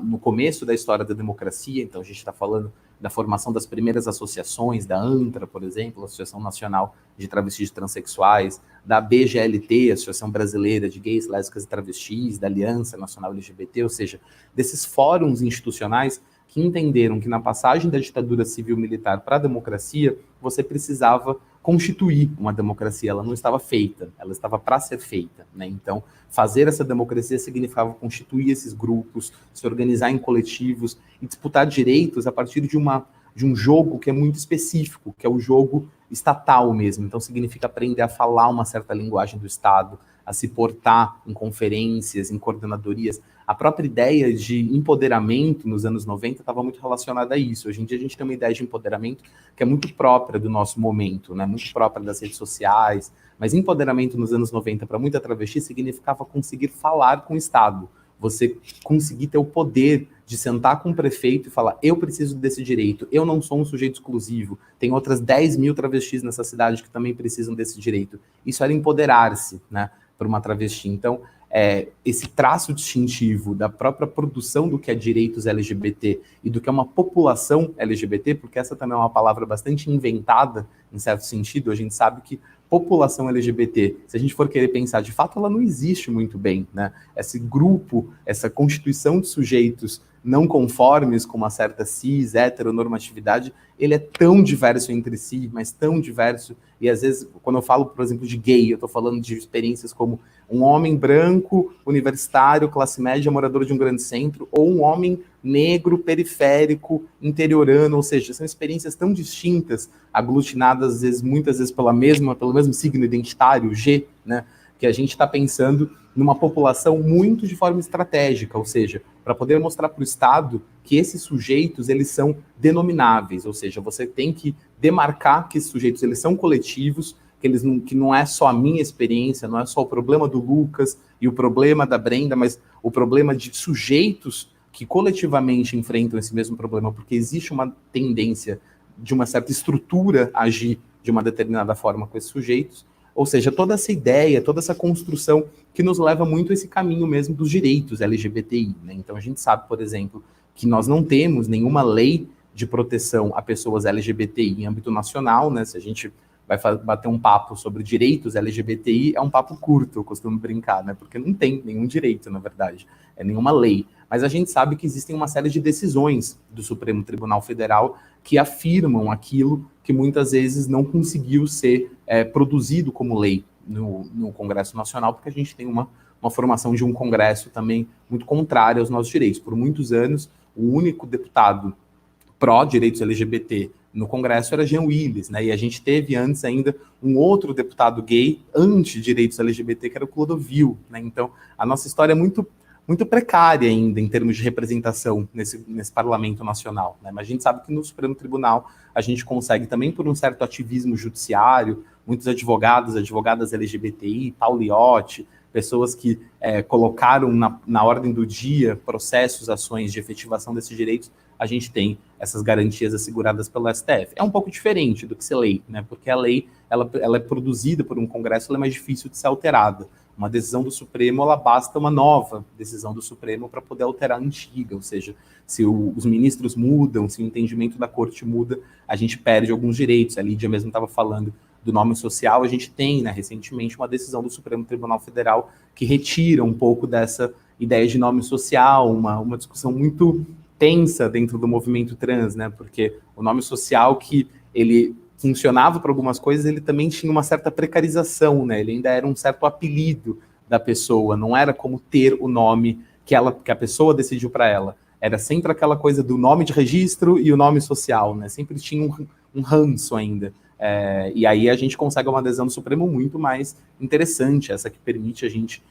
Speaker 6: no começo da história da democracia. Então a gente está falando da formação das primeiras associações, da ANTRA, por exemplo, Associação Nacional de Travestis e Transsexuais, da BGLT, Associação Brasileira de Gays, Lésbicas e Travestis, da Aliança Nacional LGBT, ou seja, desses fóruns institucionais que entenderam que na passagem da ditadura civil-militar para a democracia, você precisava constituir uma democracia, ela não estava feita, ela estava para ser feita, né? Então, fazer essa democracia significava constituir esses grupos, se organizar em coletivos e disputar direitos a partir de um jogo que é muito específico, que é o jogo estatal mesmo. Então, significa aprender a falar uma certa linguagem do Estado, a se portar em conferências, em coordenadorias. A própria ideia de empoderamento nos anos 90 estava muito relacionada a isso. Hoje em dia a gente tem uma ideia de empoderamento que é muito própria do nosso momento, né? Muito própria das redes sociais, mas empoderamento nos anos 90 para muita travesti significava conseguir falar com o Estado, você conseguir ter o poder de sentar com o prefeito e falar, eu preciso desse direito, eu não sou um sujeito exclusivo, tem outras 10 mil travestis nessa cidade que também precisam desse direito. Isso era empoderar-se, né, por uma travesti. Então, esse traço distintivo da própria produção do que é direitos LGBT e do que é uma população LGBT, porque essa também é uma palavra bastante inventada em certo sentido, a gente sabe que população LGBT, se a gente for querer pensar, de fato, ela não existe muito bem, né? Esse grupo, essa constituição de sujeitos não conformes com uma certa cis, heteronormatividade, ele é tão diverso entre si, mas tão diverso, e às vezes, quando eu falo, por exemplo, de gay, eu estou falando de experiências como um homem branco, universitário, classe média, morador de um grande centro, ou um homem negro, periférico, interiorano, ou seja, são experiências tão distintas, aglutinadas, às vezes, muitas vezes pelo mesmo signo identitário, G, né, que a gente está pensando numa população muito de forma estratégica, ou seja, para poder mostrar para o Estado que esses sujeitos, eles são denomináveis, ou seja, você tem que demarcar que esses sujeitos, eles são coletivos, que não é só a minha experiência, não é só o problema do Lucas e o problema da Brenda, mas o problema de sujeitos que coletivamente enfrentam esse mesmo problema, porque existe uma tendência de uma certa estrutura a agir de uma determinada forma com esses sujeitos, ou seja, toda essa ideia, toda essa construção que nos leva muito a esse caminho mesmo dos direitos LGBTI, né? Então a gente sabe, por exemplo, que nós não temos nenhuma lei de proteção a pessoas LGBTI em âmbito nacional, né? Se a gente vai bater um papo sobre direitos LGBTI, é um papo curto, eu costumo brincar, né? Porque não tem nenhum direito, na verdade, é nenhuma lei. Mas a gente sabe que existem uma série de decisões do Supremo Tribunal Federal que afirmam aquilo que muitas vezes não conseguiu ser produzido como lei no Congresso Nacional, porque a gente tem uma formação de um Congresso também muito contrária aos nossos direitos. Por muitos anos, o único deputado pró-direitos LGBT no Congresso era Jean Willis, né? E a gente teve antes ainda um outro deputado gay anti-direitos LGBT, que era o Clodovil, né? Então, a nossa história é muito precária ainda em termos de representação nesse parlamento nacional, né? Mas a gente sabe que no Supremo Tribunal a gente consegue também, por um certo ativismo judiciário, muitos advogadas LGBTI, Pauliotti, pessoas que colocaram na ordem do dia processos, ações de efetivação desses direitos, a gente tem essas garantias asseguradas pelo STF. É um pouco diferente do que ser lei, né? Porque a lei ela é produzida por um Congresso, ela é mais difícil de ser alterada. Uma decisão do Supremo, ela basta uma nova decisão do Supremo para poder alterar a antiga, ou seja, se os ministros mudam, se o entendimento da corte muda, a gente perde alguns direitos. A Lídia mesmo estava falando do nome social, a gente tem, né, recentemente, uma decisão do Supremo Tribunal Federal que retira um pouco dessa ideia de nome social, uma discussão muito tensa dentro do movimento trans, né, porque o nome social que ele funcionava para algumas coisas, ele também tinha uma certa precarização, né? Ele ainda era um certo apelido da pessoa, não era como ter o nome que a pessoa decidiu para ela. Era sempre aquela coisa do nome de registro e o nome social, né? Sempre tinha um ranço ainda. E aí a gente consegue uma adesão do Supremo muito mais interessante, essa que permite a gente,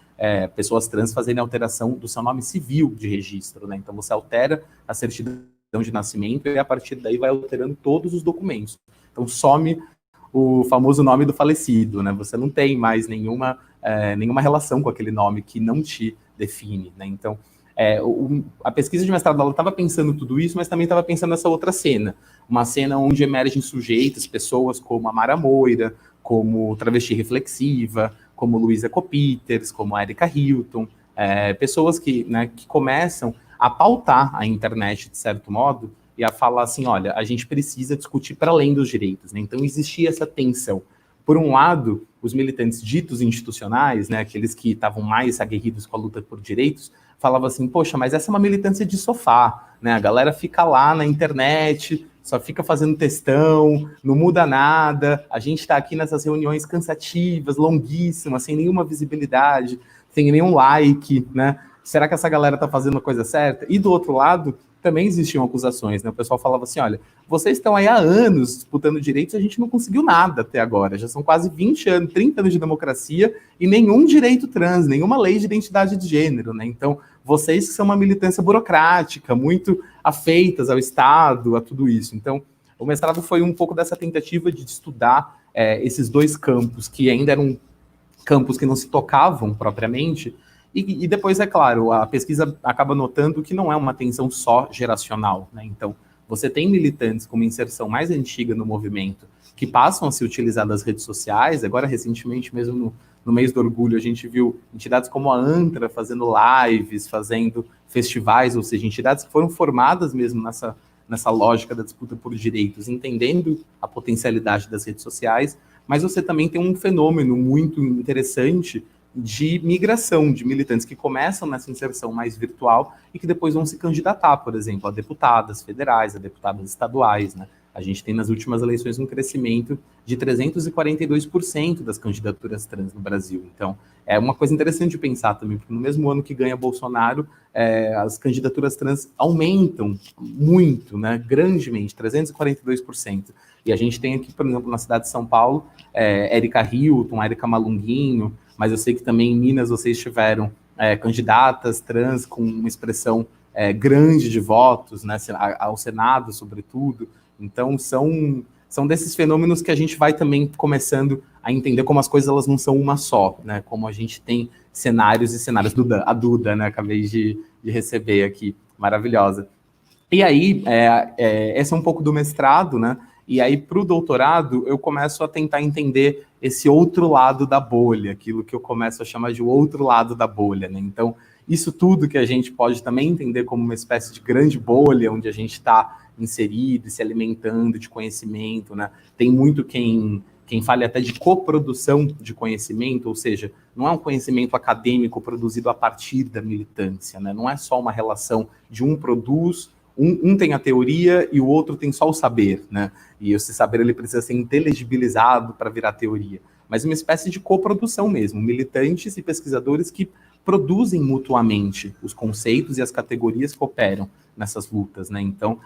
Speaker 6: pessoas trans, fazerem alteração do seu nome civil de registro, né? Então você altera a certidão de nascimento e a partir daí vai alterando todos os documentos. Então some o famoso nome do falecido, né? Você não tem mais nenhuma relação com aquele nome que não te define, né? Então, a pesquisa de mestrado, ela estava pensando tudo isso, mas também estava pensando nessa outra cena. Uma cena onde emergem sujeitos, pessoas como a Mara Moira, como Travesti Reflexiva, como Luísa Copiters, como a Erika Hilton, pessoas que começam a pautar a internet, de certo modo, e a falar assim, olha, a gente precisa discutir para além dos direitos, né? Então existia essa tensão. Por um lado, os militantes ditos institucionais, né, aqueles que estavam mais aguerridos com a luta por direitos, falavam assim, poxa, mas essa é uma militância de sofá, né? A galera fica lá na internet, só fica fazendo textão, não muda nada, a gente está aqui nessas reuniões cansativas, longuíssimas, sem nenhuma visibilidade, sem nenhum like, né? Será que essa galera está fazendo a coisa certa? E do outro lado, também existiam acusações, né? O pessoal falava assim, olha, vocês estão aí há anos disputando direitos e a gente não conseguiu nada até agora. Já são quase 20 anos, 30 anos de democracia e nenhum direito trans, nenhuma lei de identidade de gênero, né? Então, vocês que são uma militância burocrática, muito afeitas ao Estado, a tudo isso. Então, o mestrado foi um pouco dessa tentativa de estudar esses dois campos, que ainda eram campos que não se tocavam propriamente. E depois, é claro, a pesquisa acaba notando que não é uma tensão só geracional, né? Então, você tem militantes com uma inserção mais antiga no movimento que passam a se utilizar das redes sociais. Agora, recentemente, mesmo no mês do orgulho, a gente viu entidades como a ANTRA fazendo lives, fazendo festivais, ou seja, entidades que foram formadas mesmo nessa lógica da disputa por direitos, entendendo a potencialidade das redes sociais, mas você também tem um fenômeno muito interessante de migração de militantes que começam nessa inserção mais virtual e que depois vão se candidatar, por exemplo, a deputadas federais, a deputadas estaduais, né? A gente tem nas últimas eleições um crescimento de 342% das candidaturas trans no Brasil. Então, é uma coisa interessante de pensar também, porque no mesmo ano que ganha Bolsonaro, as candidaturas trans aumentam muito, né, grandemente, 342%. E a gente tem aqui, por exemplo, na cidade de São Paulo, Érica Hilton, Érica Malunguinho, mas eu sei que também em Minas vocês tiveram candidatas trans com uma expressão grande de votos, né, ao Senado, sobretudo. Então, são desses fenômenos que a gente vai também começando a entender como as coisas elas não são uma só, né? Como a gente tem cenários e cenários. A Duda, né? Acabei de receber aqui, maravilhosa. E aí, esse é um pouco do mestrado, né? E aí, para o doutorado, eu começo a tentar entender esse outro lado da bolha, aquilo que eu começo a chamar de o outro lado da bolha, né? Então, isso tudo que a gente pode também entender como uma espécie de grande bolha, onde a gente está inserido e se alimentando de conhecimento, né? Tem muito quem fale até de coprodução de conhecimento, ou seja, não é um conhecimento acadêmico produzido a partir da militância, né? Não é só uma relação de um produz, um tem a teoria e o outro tem só o saber, né? E esse saber ele precisa ser inteligibilizado para virar teoria, mas uma espécie de coprodução mesmo, militantes e pesquisadores que produzem mutuamente os conceitos e as categorias que operam nessas lutas, né? Então,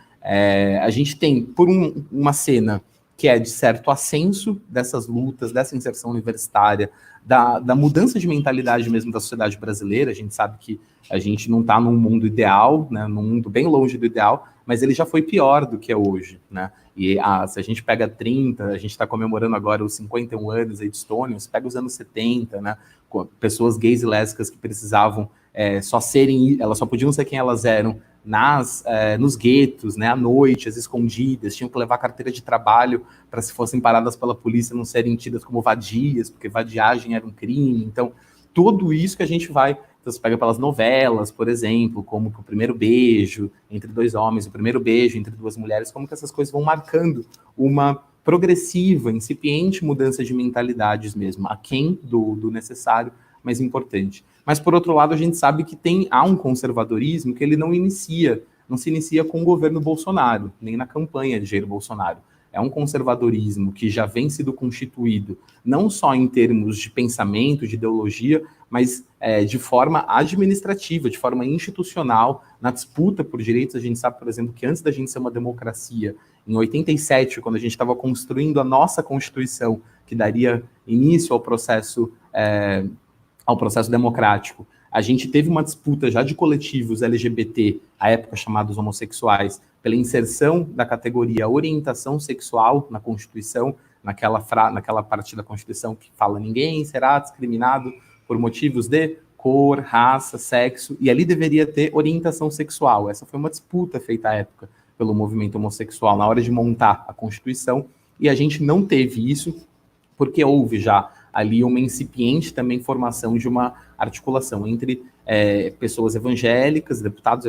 Speaker 6: a gente tem, por uma cena que é de certo ascenso dessas lutas, dessa inserção universitária, da mudança de mentalidade mesmo da sociedade brasileira. A gente sabe que a gente não está num mundo ideal, né, num mundo bem longe do ideal, mas ele já foi pior do que é hoje, né? E se a gente pega 30, a gente está comemorando agora os 51 anos aí de Stone, você pega os anos 70, né? Pessoas gays e lésbicas que precisavam só serem, elas só podiam ser quem elas eram nos guetos, né, à noite, às escondidas, tinham que levar carteira de trabalho para, se fossem paradas pela polícia, não serem tidas como vadias, porque vadiagem era um crime. Então, tudo isso que a gente vai... Então, você pega pelas novelas, por exemplo, como que o primeiro beijo entre dois homens, o primeiro beijo entre duas mulheres, como que essas coisas vão marcando uma progressiva, incipiente mudança de mentalidades mesmo, aquém do necessário, mas importante. Mas, por outro lado, a gente sabe que há um conservadorismo que ele não se inicia com o governo Bolsonaro, nem na campanha de Jair Bolsonaro. É um conservadorismo que já vem sido constituído, não só em termos de pensamento, de ideologia, mas de forma administrativa, de forma institucional, na disputa por direitos. A gente sabe, por exemplo, que antes da gente ser uma democracia, em 87, quando a gente estava construindo a nossa Constituição, que daria início ao processo democrático, a gente teve uma disputa já de coletivos LGBT, à época chamados homossexuais, pela inserção da categoria orientação sexual na Constituição, naquela parte da Constituição que fala ninguém será discriminado por motivos de cor, raça, sexo, e ali deveria ter orientação sexual. Essa foi uma disputa feita à época pelo movimento homossexual na hora de montar a Constituição, e a gente não teve isso porque houve já ali uma incipiente também formação de uma articulação entre pessoas evangélicas, deputados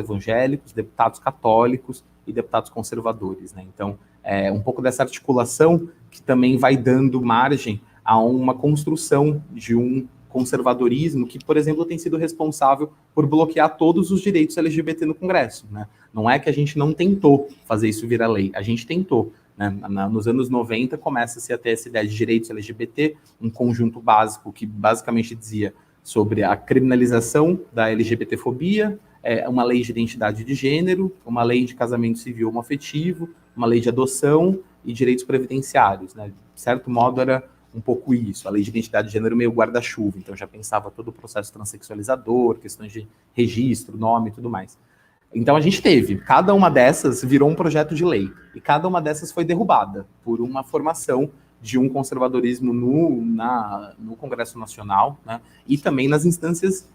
Speaker 6: católicos e deputados conservadores, né? Então, um pouco dessa articulação que também vai dando margem a uma construção de um conservadorismo que, por exemplo, tem sido responsável por bloquear todos os direitos LGBT no Congresso, né? Não é que a gente não tentou fazer isso virar lei, a gente tentou. Né? Nos anos 90 começa-se a ter essa ideia de direitos LGBT, um conjunto básico que basicamente dizia sobre a criminalização da LGBTfobia, uma lei de identidade de gênero, uma lei de casamento civil homoafetivo, uma lei de adoção e direitos previdenciários, né? De certo modo era um pouco isso, a lei de identidade de gênero meio guarda-chuva, então já pensava todo o processo transexualizador, questões de registro, nome e tudo mais. Então a gente teve, cada uma dessas virou um projeto de lei, e cada uma dessas foi derrubada por uma formação de um conservadorismo no Congresso Nacional, né, e também nas instâncias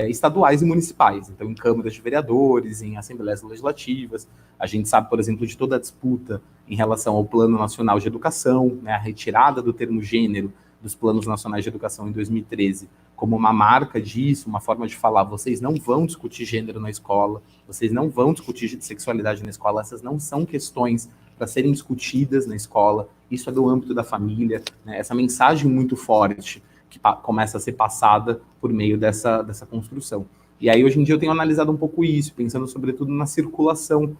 Speaker 6: estaduais e municipais, então em câmaras de vereadores, em assembleias legislativas. A gente sabe, por exemplo, de toda a disputa em relação ao Plano Nacional de Educação, né, a retirada do termo gênero dos Planos Nacionais de Educação em 2013 como uma marca disso, uma forma de falar, vocês não vão discutir gênero na escola, vocês não vão discutir sexualidade na escola, essas não são questões para serem discutidas na escola, isso é do âmbito da família, né? Essa mensagem muito forte que começa a ser passada por meio dessa construção. E aí, hoje em dia, eu tenho analisado um pouco isso, pensando sobretudo na circulação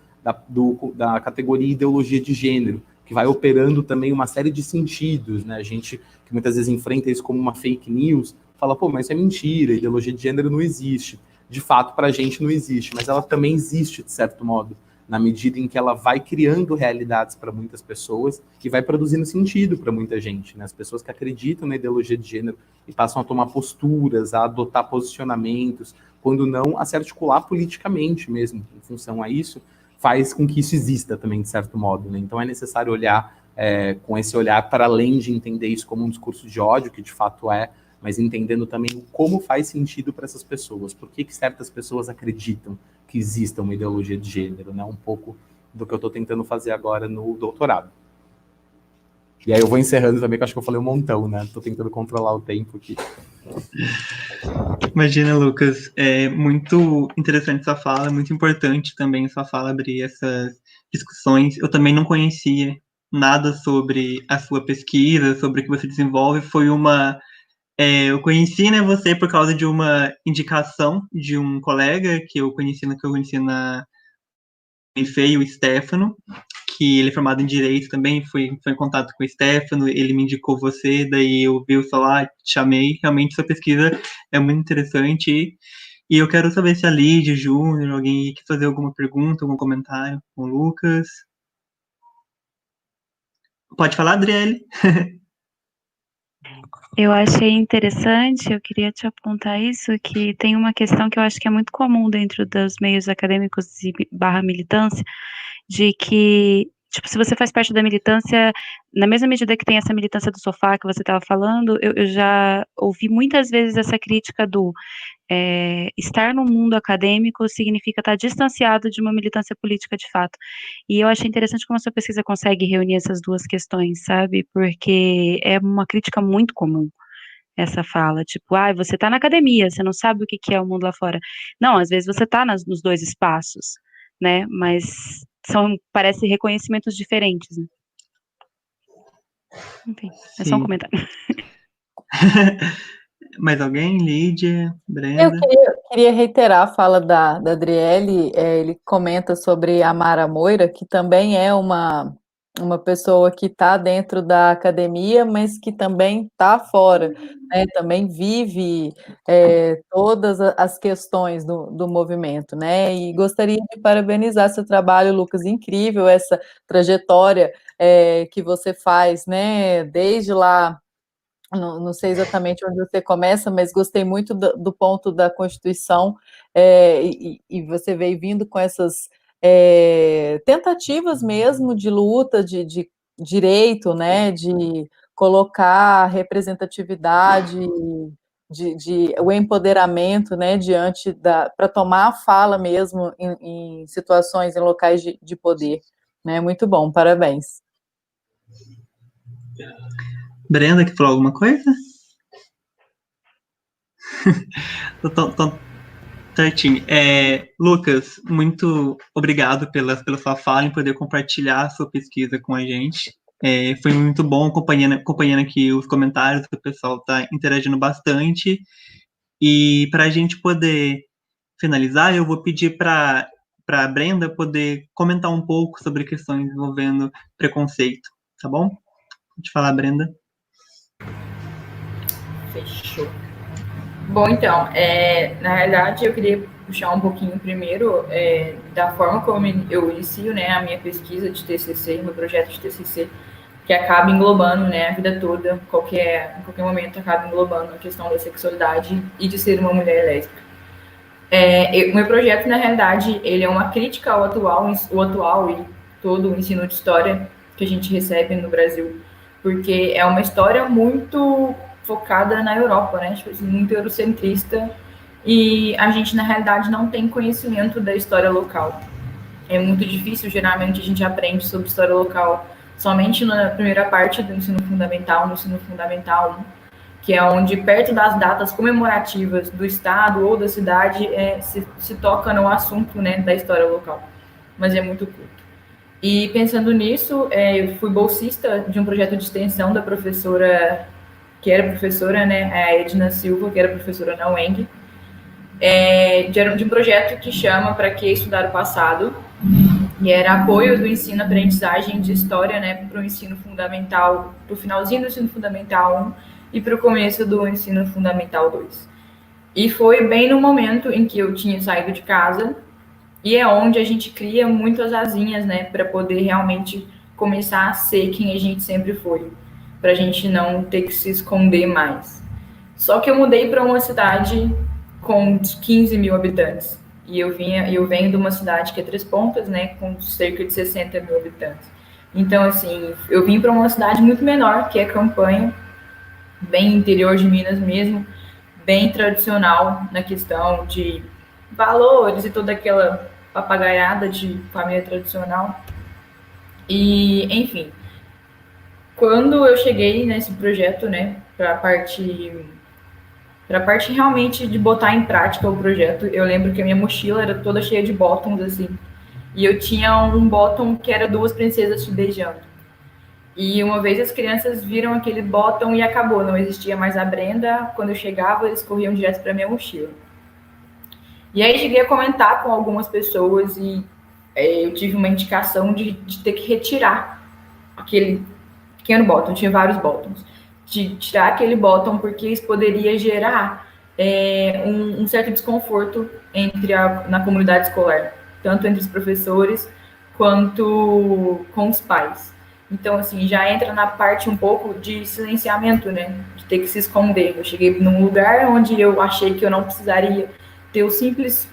Speaker 6: da categoria ideologia de gênero, que vai operando também uma série de sentidos, né? A gente, que muitas vezes enfrenta isso como uma fake news, fala, pô, mas isso é mentira, ideologia de gênero não existe. De fato, para a gente não existe, mas ela também existe, de certo modo, na medida em que ela vai criando realidades para muitas pessoas e vai produzindo sentido para muita gente, né? As pessoas que acreditam na ideologia de gênero e passam a tomar posturas, a adotar posicionamentos, quando não, a se articular politicamente mesmo, em função a isso, faz com que isso exista também, de certo modo, né? Então é necessário olhar com esse olhar para além de entender isso como um discurso de ódio, que de fato é, mas entendendo também como faz sentido para essas pessoas, por que certas pessoas acreditam que exista uma ideologia de gênero, né? Um pouco do que eu estou tentando fazer agora no doutorado. E aí eu vou encerrando também, que eu acho que eu falei um montão, né? Estou tentando controlar o tempo aqui.
Speaker 1: Imagina, Lucas, é muito interessante sua fala, muito importante também sua fala abrir essas discussões. Eu também não conhecia nada sobre a sua pesquisa, sobre o que você desenvolve. Eu conheci, né, você por causa de uma indicação de um colega que eu conheci na Unifei, o Stefano, que ele é formado em Direito também, foi em contato com o Stefano, ele me indicou você, daí eu vi o celular, te chamei, realmente sua pesquisa é muito interessante, e eu quero saber se a Lídia, Júnior, alguém quer fazer alguma pergunta, algum comentário com o Lucas. Pode falar, Adriele?
Speaker 3: Eu achei interessante, eu queria te apontar isso, que tem uma questão que eu acho que é muito comum dentro dos meios acadêmicos e barra militância, de que, tipo, se você faz parte da militância, na mesma medida que tem essa militância do sofá que você estava falando, eu já ouvi muitas vezes essa crítica do estar no mundo acadêmico significa estar distanciado de uma militância política de fato. E eu achei interessante como a sua pesquisa consegue reunir essas duas questões, sabe? Porque é uma crítica muito comum essa fala, tipo, você está na academia, você não sabe o que é o mundo lá fora. Não, às vezes você está nos dois espaços, né? Mas parece reconhecimentos diferentes, né? Enfim, é só um comentário.
Speaker 1: Mais alguém? Lídia? Brenda?
Speaker 5: Eu queria reiterar a fala da Adriele, ele comenta sobre a Mara Moira, que também é uma pessoa que está dentro da academia, mas que também está fora, né? Também vive todas as questões do movimento, né? E gostaria de parabenizar seu trabalho, Lucas, incrível essa trajetória que você faz, né? Desde lá. Não sei exatamente onde você começa, mas gostei muito do ponto da Constituição, e você veio vindo com essas tentativas mesmo de luta, de direito, né, de colocar representatividade, o empoderamento, né, para tomar a fala mesmo em situações, em locais de poder. Né, muito bom, parabéns.
Speaker 1: Brenda, que falou alguma coisa? Tô certinho. Lucas, muito obrigado pela sua fala e poder compartilhar a sua pesquisa com a gente. Foi muito bom acompanhando aqui os comentários, o pessoal está interagindo bastante. E para a gente poder finalizar, eu vou pedir para a Brenda poder comentar um pouco sobre questões envolvendo preconceito, tá bom? Pode falar, Brenda.
Speaker 2: Fechou. Bom, então, na realidade, eu queria puxar um pouquinho primeiro da forma como eu inicio, né, a minha pesquisa de TCC, meu projeto de TCC, que acaba englobando, né, a vida toda, em qualquer momento acaba englobando a questão da sexualidade e de ser uma mulher lésbica. O meu projeto, na realidade, ele é uma crítica ao atual e todo o ensino de história que a gente recebe no Brasil, porque é uma história muito focada na Europa, né, tipo, muito eurocentrista, e a gente, na realidade, não tem conhecimento da história local. É muito difícil, geralmente, a gente aprende sobre história local somente na primeira parte do ensino fundamental, no ensino fundamental 1, que é onde, perto das datas comemorativas do estado ou da cidade, se toca no assunto, né, da história local, mas é muito curto. E pensando nisso, eu fui bolsista de um projeto de extensão da professora, que era professora, né, a Edna Silva, que era professora na UENG, de um projeto que chama Para Que Estudar o Passado, e era apoio do ensino-aprendizagem de história, né, para o ensino fundamental, para o finalzinho do ensino fundamental 1 e para o começo do ensino fundamental 2. E foi bem no momento em que eu tinha saído de casa, e é onde a gente cria muitas asinhas, né, para poder realmente começar a ser quem a gente sempre foi, para a gente não ter que se esconder mais. Só que eu mudei para uma cidade com 15 mil habitantes, e eu venho de uma cidade que é Três Pontas, né, com cerca de 60 mil habitantes. Então, assim, eu vim para uma cidade muito menor, que é Campanha, bem interior de Minas mesmo, bem tradicional na questão de valores e toda aquela papagaiada de família tradicional. E, enfim, quando eu cheguei nesse projeto, né, para a parte realmente de botar em prática o projeto, eu lembro que a minha mochila era toda cheia de bottoms, assim, e eu tinha um bottom que era duas princesas te beijando. E uma vez as crianças viram aquele bottom e acabou, não existia mais a Brenda. Quando eu chegava, eles corriam direto para minha mochila. E aí cheguei a comentar com algumas pessoas e eu tive uma indicação de ter que retirar aquele pequeno bottom, tinha vários bottoms, de tirar aquele bottom porque isso poderia gerar um certo desconforto na comunidade escolar, tanto entre os professores quanto com os pais. Então, assim, já entra na parte um pouco de silenciamento, né? De ter que se esconder. Eu cheguei num lugar onde eu achei que eu não precisaria ter o simples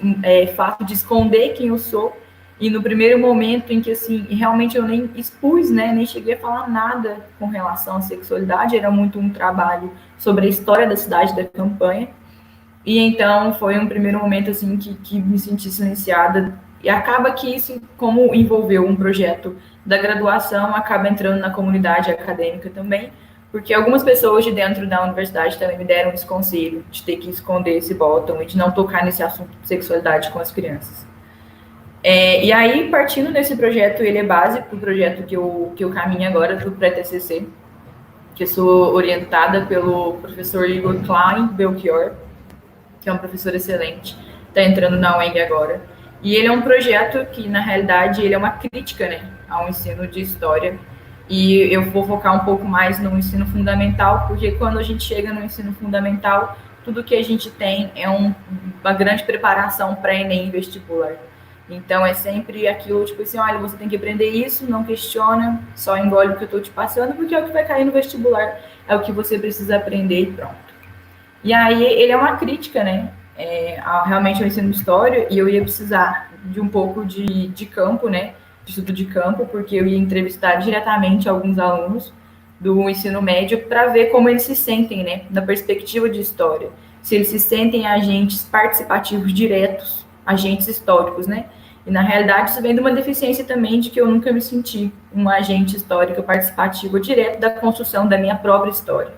Speaker 2: fato de esconder quem eu sou. E no primeiro momento em que, assim, realmente eu nem expus, né? Nem cheguei a falar nada com relação à sexualidade. Era muito um trabalho sobre a história da cidade, da Campanha. E então foi um primeiro momento, assim, que me senti silenciada. E acaba que isso, como envolveu um projeto da graduação, acaba entrando na comunidade acadêmica também, porque algumas pessoas de dentro da universidade também me deram esse conselho de ter que esconder esse bottom e de não tocar nesse assunto de sexualidade com as crianças. E aí, partindo desse projeto, ele é base para o projeto que eu caminho agora, do pré-TCC, que eu sou orientada pelo professor Igor Klein Belchior, que é um professor excelente, está entrando na UENG agora. E ele é um projeto que, na realidade, ele é uma crítica, né, ao ensino de história. E eu vou focar um pouco mais no ensino fundamental, porque quando a gente chega no ensino fundamental, tudo que a gente tem é uma grande preparação para Enem vestibular. Então, é sempre aquilo, tipo assim, olha, você tem que aprender isso, não questiona, só engole o que eu estou te passando, porque é o que vai cair no vestibular, é o que você precisa aprender e pronto. E aí, ele é uma crítica, né, realmente ao ensino de história, e eu ia precisar de um pouco de campo, né, de estudo de campo, porque eu ia entrevistar diretamente alguns alunos do ensino médio para ver como eles se sentem, né, na perspectiva de história, se eles se sentem agentes participativos diretos, agentes históricos, né, e na realidade isso vem de uma deficiência também de que eu nunca me senti um agente histórico participativo direto da construção da minha própria história.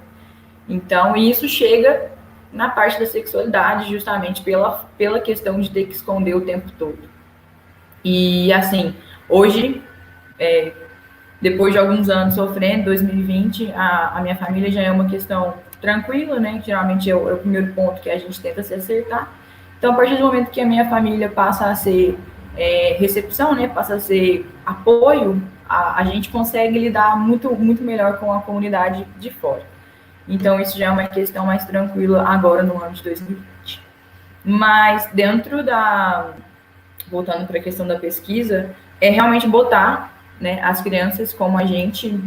Speaker 2: Então, isso chega na parte da sexualidade, justamente pela questão de ter que esconder o tempo todo. E, assim, hoje, depois de alguns anos sofrendo, 2020, a minha família já é uma questão tranquila, né? Geralmente é o primeiro ponto que a gente tenta se acertar. Então, a partir do momento que a minha família passa a ser recepção, né? Passa a ser apoio, a gente consegue lidar muito, muito melhor com a comunidade de fora. Então, isso já é uma questão mais tranquila agora no ano de 2020. Mas, voltando para a questão da pesquisa, é realmente botar, né, as crianças como agente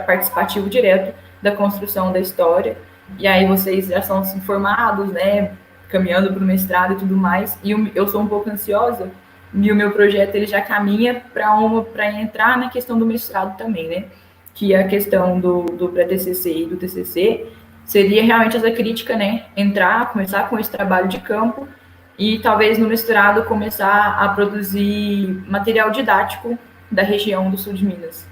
Speaker 2: participativo direto da construção da história. E aí vocês já são assim, formados, né, caminhando para o mestrado e tudo mais. E eu sou um pouco ansiosa, e o meu projeto ele já caminha para entrar na questão do mestrado também, né? Que a questão do pré-TCC e do TCC seria realmente essa crítica, né? Começar com esse trabalho de campo e talvez no mestrado começar a produzir material didático da região do sul de Minas.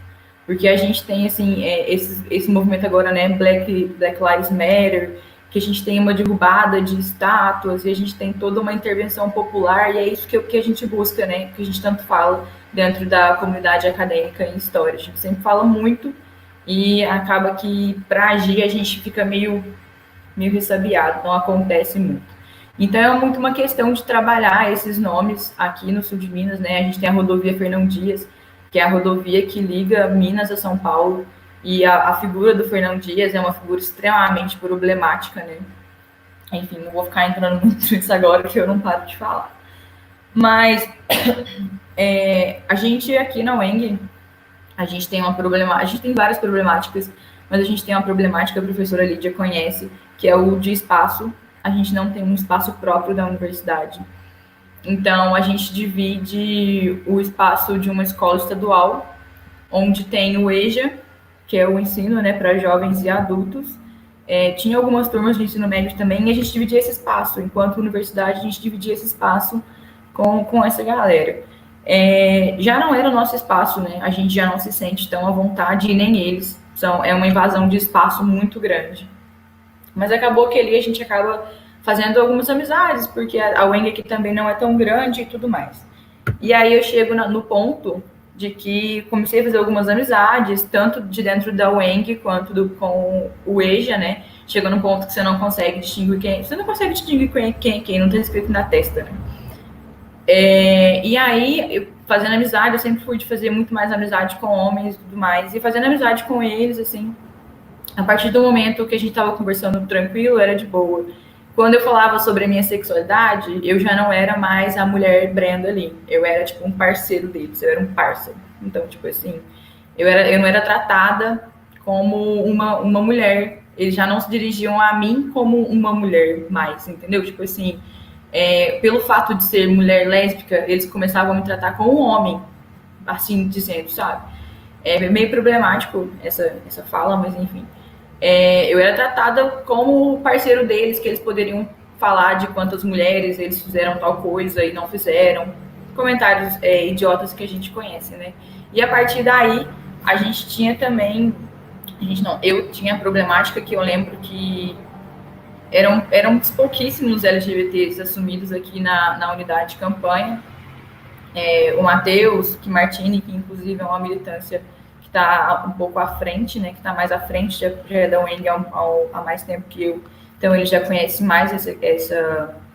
Speaker 2: porque a gente tem, assim, esse movimento agora, né, Black Lives Matter, que a gente tem uma derrubada de estátuas, e a gente tem toda uma intervenção popular, e é isso que a gente busca, né, que a gente tanto fala dentro da comunidade acadêmica em história. A gente sempre fala muito, e acaba que, para agir, a gente fica meio ressabiado, não acontece muito. Então, é muito uma questão de trabalhar esses nomes aqui no sul de Minas, né? A gente tem a rodovia Fernão Dias, que é a rodovia que liga Minas a São Paulo, e a figura do Fernão Dias é uma figura extremamente problemática, né? Enfim, não vou ficar entrando muito nisso agora, que eu não paro de falar. Mas, a gente aqui na UENG, a gente tem várias problemáticas, mas a gente tem uma problemática, a professora Lídia conhece, que é o de espaço. A gente não tem um espaço próprio da universidade. Então, a gente divide o espaço de uma escola estadual, onde tem o EJA, que é o ensino, né, para jovens e adultos. Tinha algumas turmas de ensino médio também, e a gente dividia esse espaço. Enquanto universidade, a gente dividia esse espaço com essa galera. Já não era o nosso espaço, né? A gente já não se sente tão à vontade, e nem eles. É uma invasão de espaço muito grande. Mas acabou que ali a gente acaba fazendo algumas amizades, porque a UENG aqui também não é tão grande e tudo mais. E aí eu chego no ponto de que comecei a fazer algumas amizades, tanto de dentro da UENG quanto com o EJA, né? Chega no ponto que você não consegue distinguir quem... Você não consegue distinguir quem não tem escrito na testa, né? E aí, fazendo amizade, eu sempre fui de fazer muito mais amizade com homens e tudo mais. E fazendo amizade com eles, assim, a partir do momento que a gente estava conversando tranquilo, era de boa. Quando eu falava sobre a minha sexualidade, eu já não era mais a mulher Brenda ali. Eu era, tipo, um parceiro deles. Eu era um parceiro. Então, tipo assim, eu não era tratada como uma mulher. Eles já não se dirigiam a mim como uma mulher mais, entendeu? Tipo assim, pelo fato de ser mulher lésbica, eles começavam a me tratar como um homem, assim dizendo, sabe? É meio problemático essa fala, mas enfim. Eu era tratada como parceiro deles, que eles poderiam falar de quantas mulheres eles fizeram tal coisa e não fizeram. Comentários idiotas que a gente conhece, né? E a partir daí, a gente tinha também... eu tinha a problemática que eu lembro que eram pouquíssimos LGBTs assumidos aqui na unidade de campanha. O Matheus, que Martini, que inclusive é uma militância que está um pouco à frente, né, que está mais à frente, já é da UENG há mais tempo que eu, então ele já conhece mais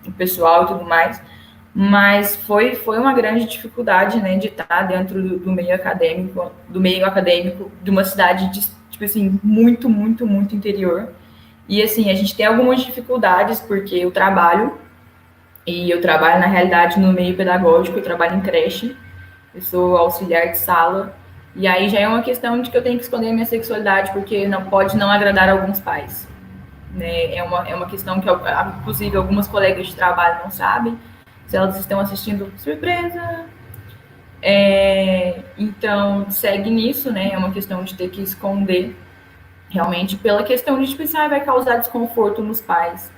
Speaker 2: o pessoal e tudo mais, mas foi uma grande dificuldade, né, de estar dentro do meio acadêmico de uma cidade, tipo assim, muito, muito, muito interior, e assim, a gente tem algumas dificuldades, porque eu trabalho na realidade no meio pedagógico, eu trabalho em creche, eu sou auxiliar de sala, e aí já é uma questão de que eu tenho que esconder a minha sexualidade, porque não pode não agradar alguns pais. Né? É uma questão que, inclusive, algumas colegas de trabalho não sabem. Se elas estão assistindo, surpresa! Então, segue nisso, né? É uma questão de ter que esconder, realmente, pela questão de, tipo, vai causar desconforto nos pais.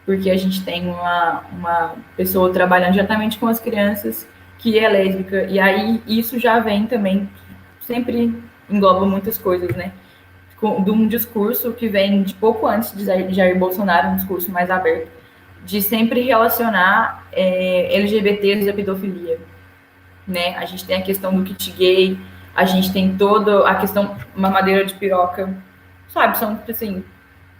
Speaker 2: Porque a gente tem uma pessoa trabalhando diretamente com as crianças que é lésbica, e aí isso já vem também... sempre engloba muitas coisas, né? De um discurso que vem de pouco antes de Jair Bolsonaro, um discurso mais aberto, de sempre relacionar LGBTs à pedofilia, né? A gente tem a questão do kit gay, a gente tem toda a questão mamadeira de piroca, sabe? São, assim,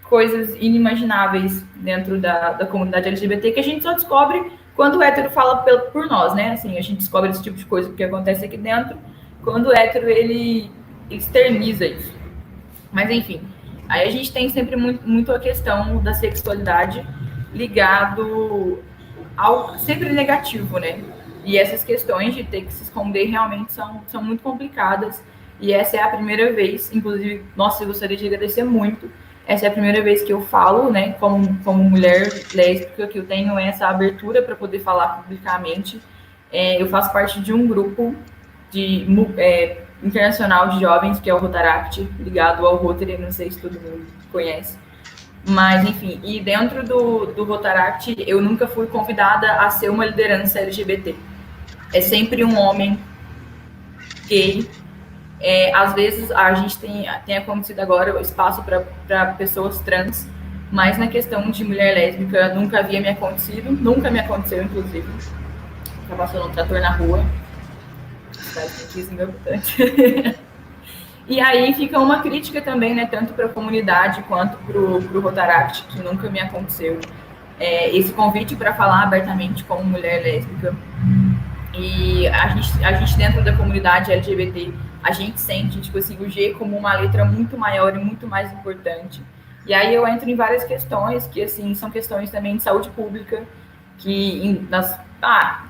Speaker 2: coisas inimagináveis dentro da comunidade LGBT que a gente só descobre quando o hétero fala por nós, né? Assim, a gente descobre esse tipo de coisa que acontece aqui dentro, quando o hétero, ele externiza isso. Mas, enfim, aí a gente tem sempre muito a questão da sexualidade ligado ao sempre negativo, né? E essas questões de ter que se esconder realmente são muito complicadas. E essa é a primeira vez, inclusive, nossa, eu gostaria de agradecer muito. Essa é a primeira vez que eu falo, né, como mulher lésbica, que eu tenho essa abertura para poder falar publicamente. Eu faço parte de um grupo internacional de jovens, que é o Rotaract, ligado ao Rotary, não sei se todo mundo conhece. Mas, enfim, e dentro do Rotaract, eu nunca fui convidada a ser uma liderança LGBT. É sempre um homem gay Às vezes a gente tem acontecido agora o espaço para pessoas trans, mas na questão de mulher lésbica nunca havia me acontecido, nunca me aconteceu, inclusive. Tá passando um trator na rua, cidade tem 15 mil habitantes. E aí fica uma crítica também, né, tanto para a comunidade quanto para o Rotaract, que nunca me aconteceu. Esse convite para falar abertamente como mulher lésbica. E a gente dentro da comunidade LGBT, a gente sente, tipo assim, o G como uma letra muito maior e muito mais importante. E aí eu entro em várias questões, que, assim, são questões também de saúde pública,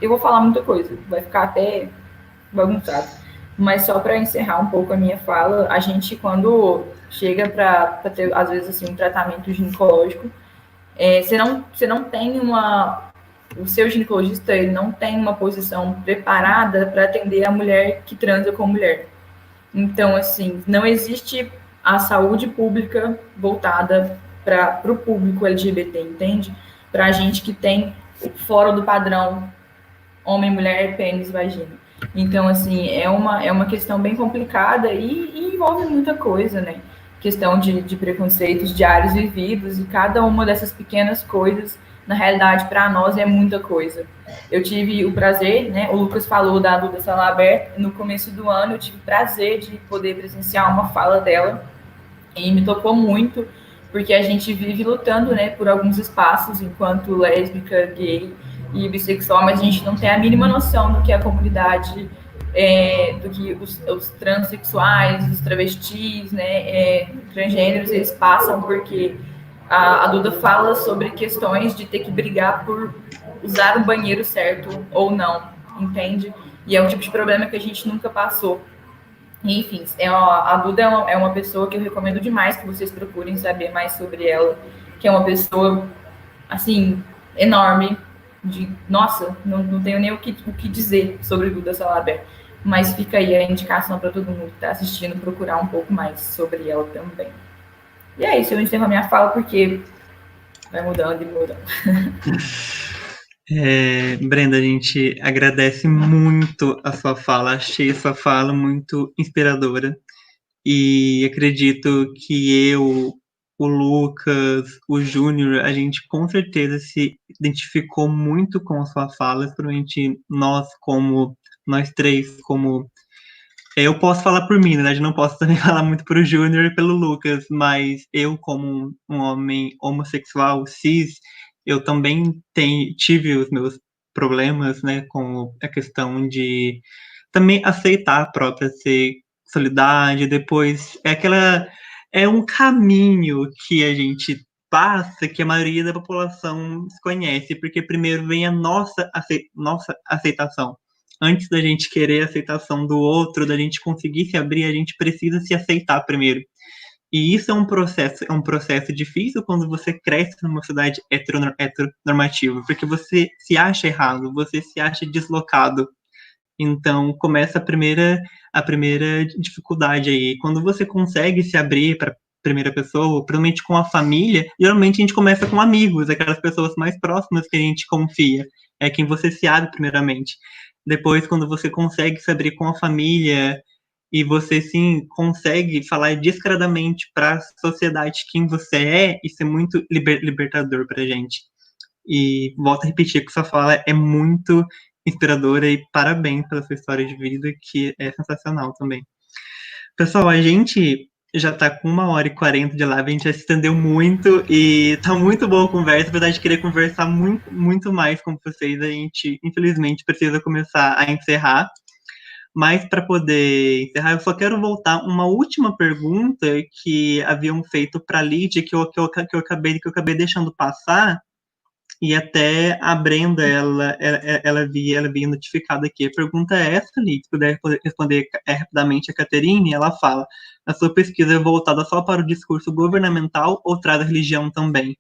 Speaker 2: eu vou falar muita coisa, vai ficar até bagunçado. Mas só para encerrar um pouco a minha fala, a gente, quando chega para ter, às vezes, assim, um tratamento ginecológico, você não tem o seu ginecologista, ele não tem uma posição preparada para atender a mulher que transa com mulher. Então, assim, não existe a saúde pública voltada para o público LGBT, entende? Para a gente que tem fora do padrão homem, mulher, pênis, vagina. Então, assim, é uma questão bem complicada e envolve muita coisa, né? Questão de preconceitos diários vividos, e cada uma dessas pequenas coisas, na realidade, para nós é muita coisa. Eu tive o prazer, né? O Lucas falou da Duda Salabert, no começo do ano eu tive o prazer de poder presenciar uma fala dela, e me tocou muito, porque a gente vive lutando, né, por alguns espaços enquanto lésbica, gay e bissexual, mas a gente não tem a mínima noção do que a comunidade, do que os transexuais, os travestis, né, transgêneros, eles passam, porque a Duda fala sobre questões de ter que brigar por usar o banheiro certo ou não, entende? E é um tipo de problema que a gente nunca passou. Enfim, a Duda é uma pessoa que eu recomendo demais que vocês procurem saber mais sobre ela, que é uma pessoa, assim, enorme, nossa, não tenho nem o que dizer sobre Duda Salabert, mas fica aí a indicação para todo mundo que está assistindo procurar um pouco mais sobre ela também. E é isso, eu encerro a minha fala porque vai mudando e mudando.
Speaker 1: Brenda, a gente agradece muito a sua fala, achei a sua fala muito inspiradora e acredito que eu, o Lucas, o Júnior, a gente com certeza se identificou muito com a sua fala, principalmente nós três, como eu posso falar por mim, na verdade não posso também falar muito pro Júnior e pelo Lucas, mas eu como um homem homossexual, cis, eu também tive os meus problemas, né, com a questão de também aceitar a própria sexualidade, depois é um caminho que a gente passa que a maioria da população desconhece, porque primeiro vem a nossa aceitação. Antes da gente querer a aceitação do outro, da gente conseguir se abrir, a gente precisa se aceitar primeiro. E isso é um processo difícil quando você cresce numa sociedade heteronormativa, porque você se acha errado, você se acha deslocado. Então começa a primeira dificuldade aí. Quando você consegue se abrir para primeira pessoa, principalmente com a família, geralmente a gente começa com amigos, aquelas pessoas mais próximas que a gente confia, é quem você se abre primeiramente. Depois, quando você consegue se abrir com a família e você sim consegue falar descaradamente para a sociedade quem você é, isso é muito libertador para a gente. E volto a repetir que sua fala é muito inspiradora e parabéns pela sua história de vida, que é sensacional também. Pessoal, a gente já tá com 1h40 de live, a gente já se estendeu muito e tá muito boa a conversa, apesar de querer conversar muito, muito mais com vocês, a gente infelizmente precisa começar a encerrar. Mas para poder encerrar, eu só quero voltar uma última pergunta que haviam feito para a Lídia, que eu acabei deixando passar, e até a Brenda, ela havia notificado aqui. A pergunta é essa, Lídia, se puder responder rapidamente a Caterine, ela fala, a sua pesquisa é voltada só para o discurso governamental ou traz a religião também?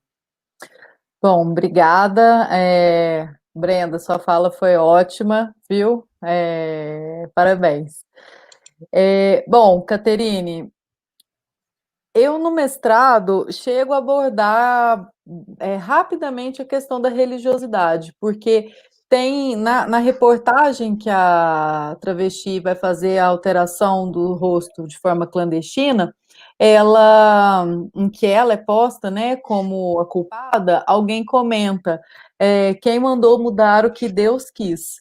Speaker 5: Bom, obrigada. Brenda, sua fala foi ótima, viu? Parabéns. Bom, Caterine, eu no mestrado chego a abordar rapidamente a questão da religiosidade, porque tem na reportagem que a travesti vai fazer a alteração do rosto de forma clandestina, em que ela é posta, né, como a culpada, alguém comenta, quem mandou mudar o que Deus quis.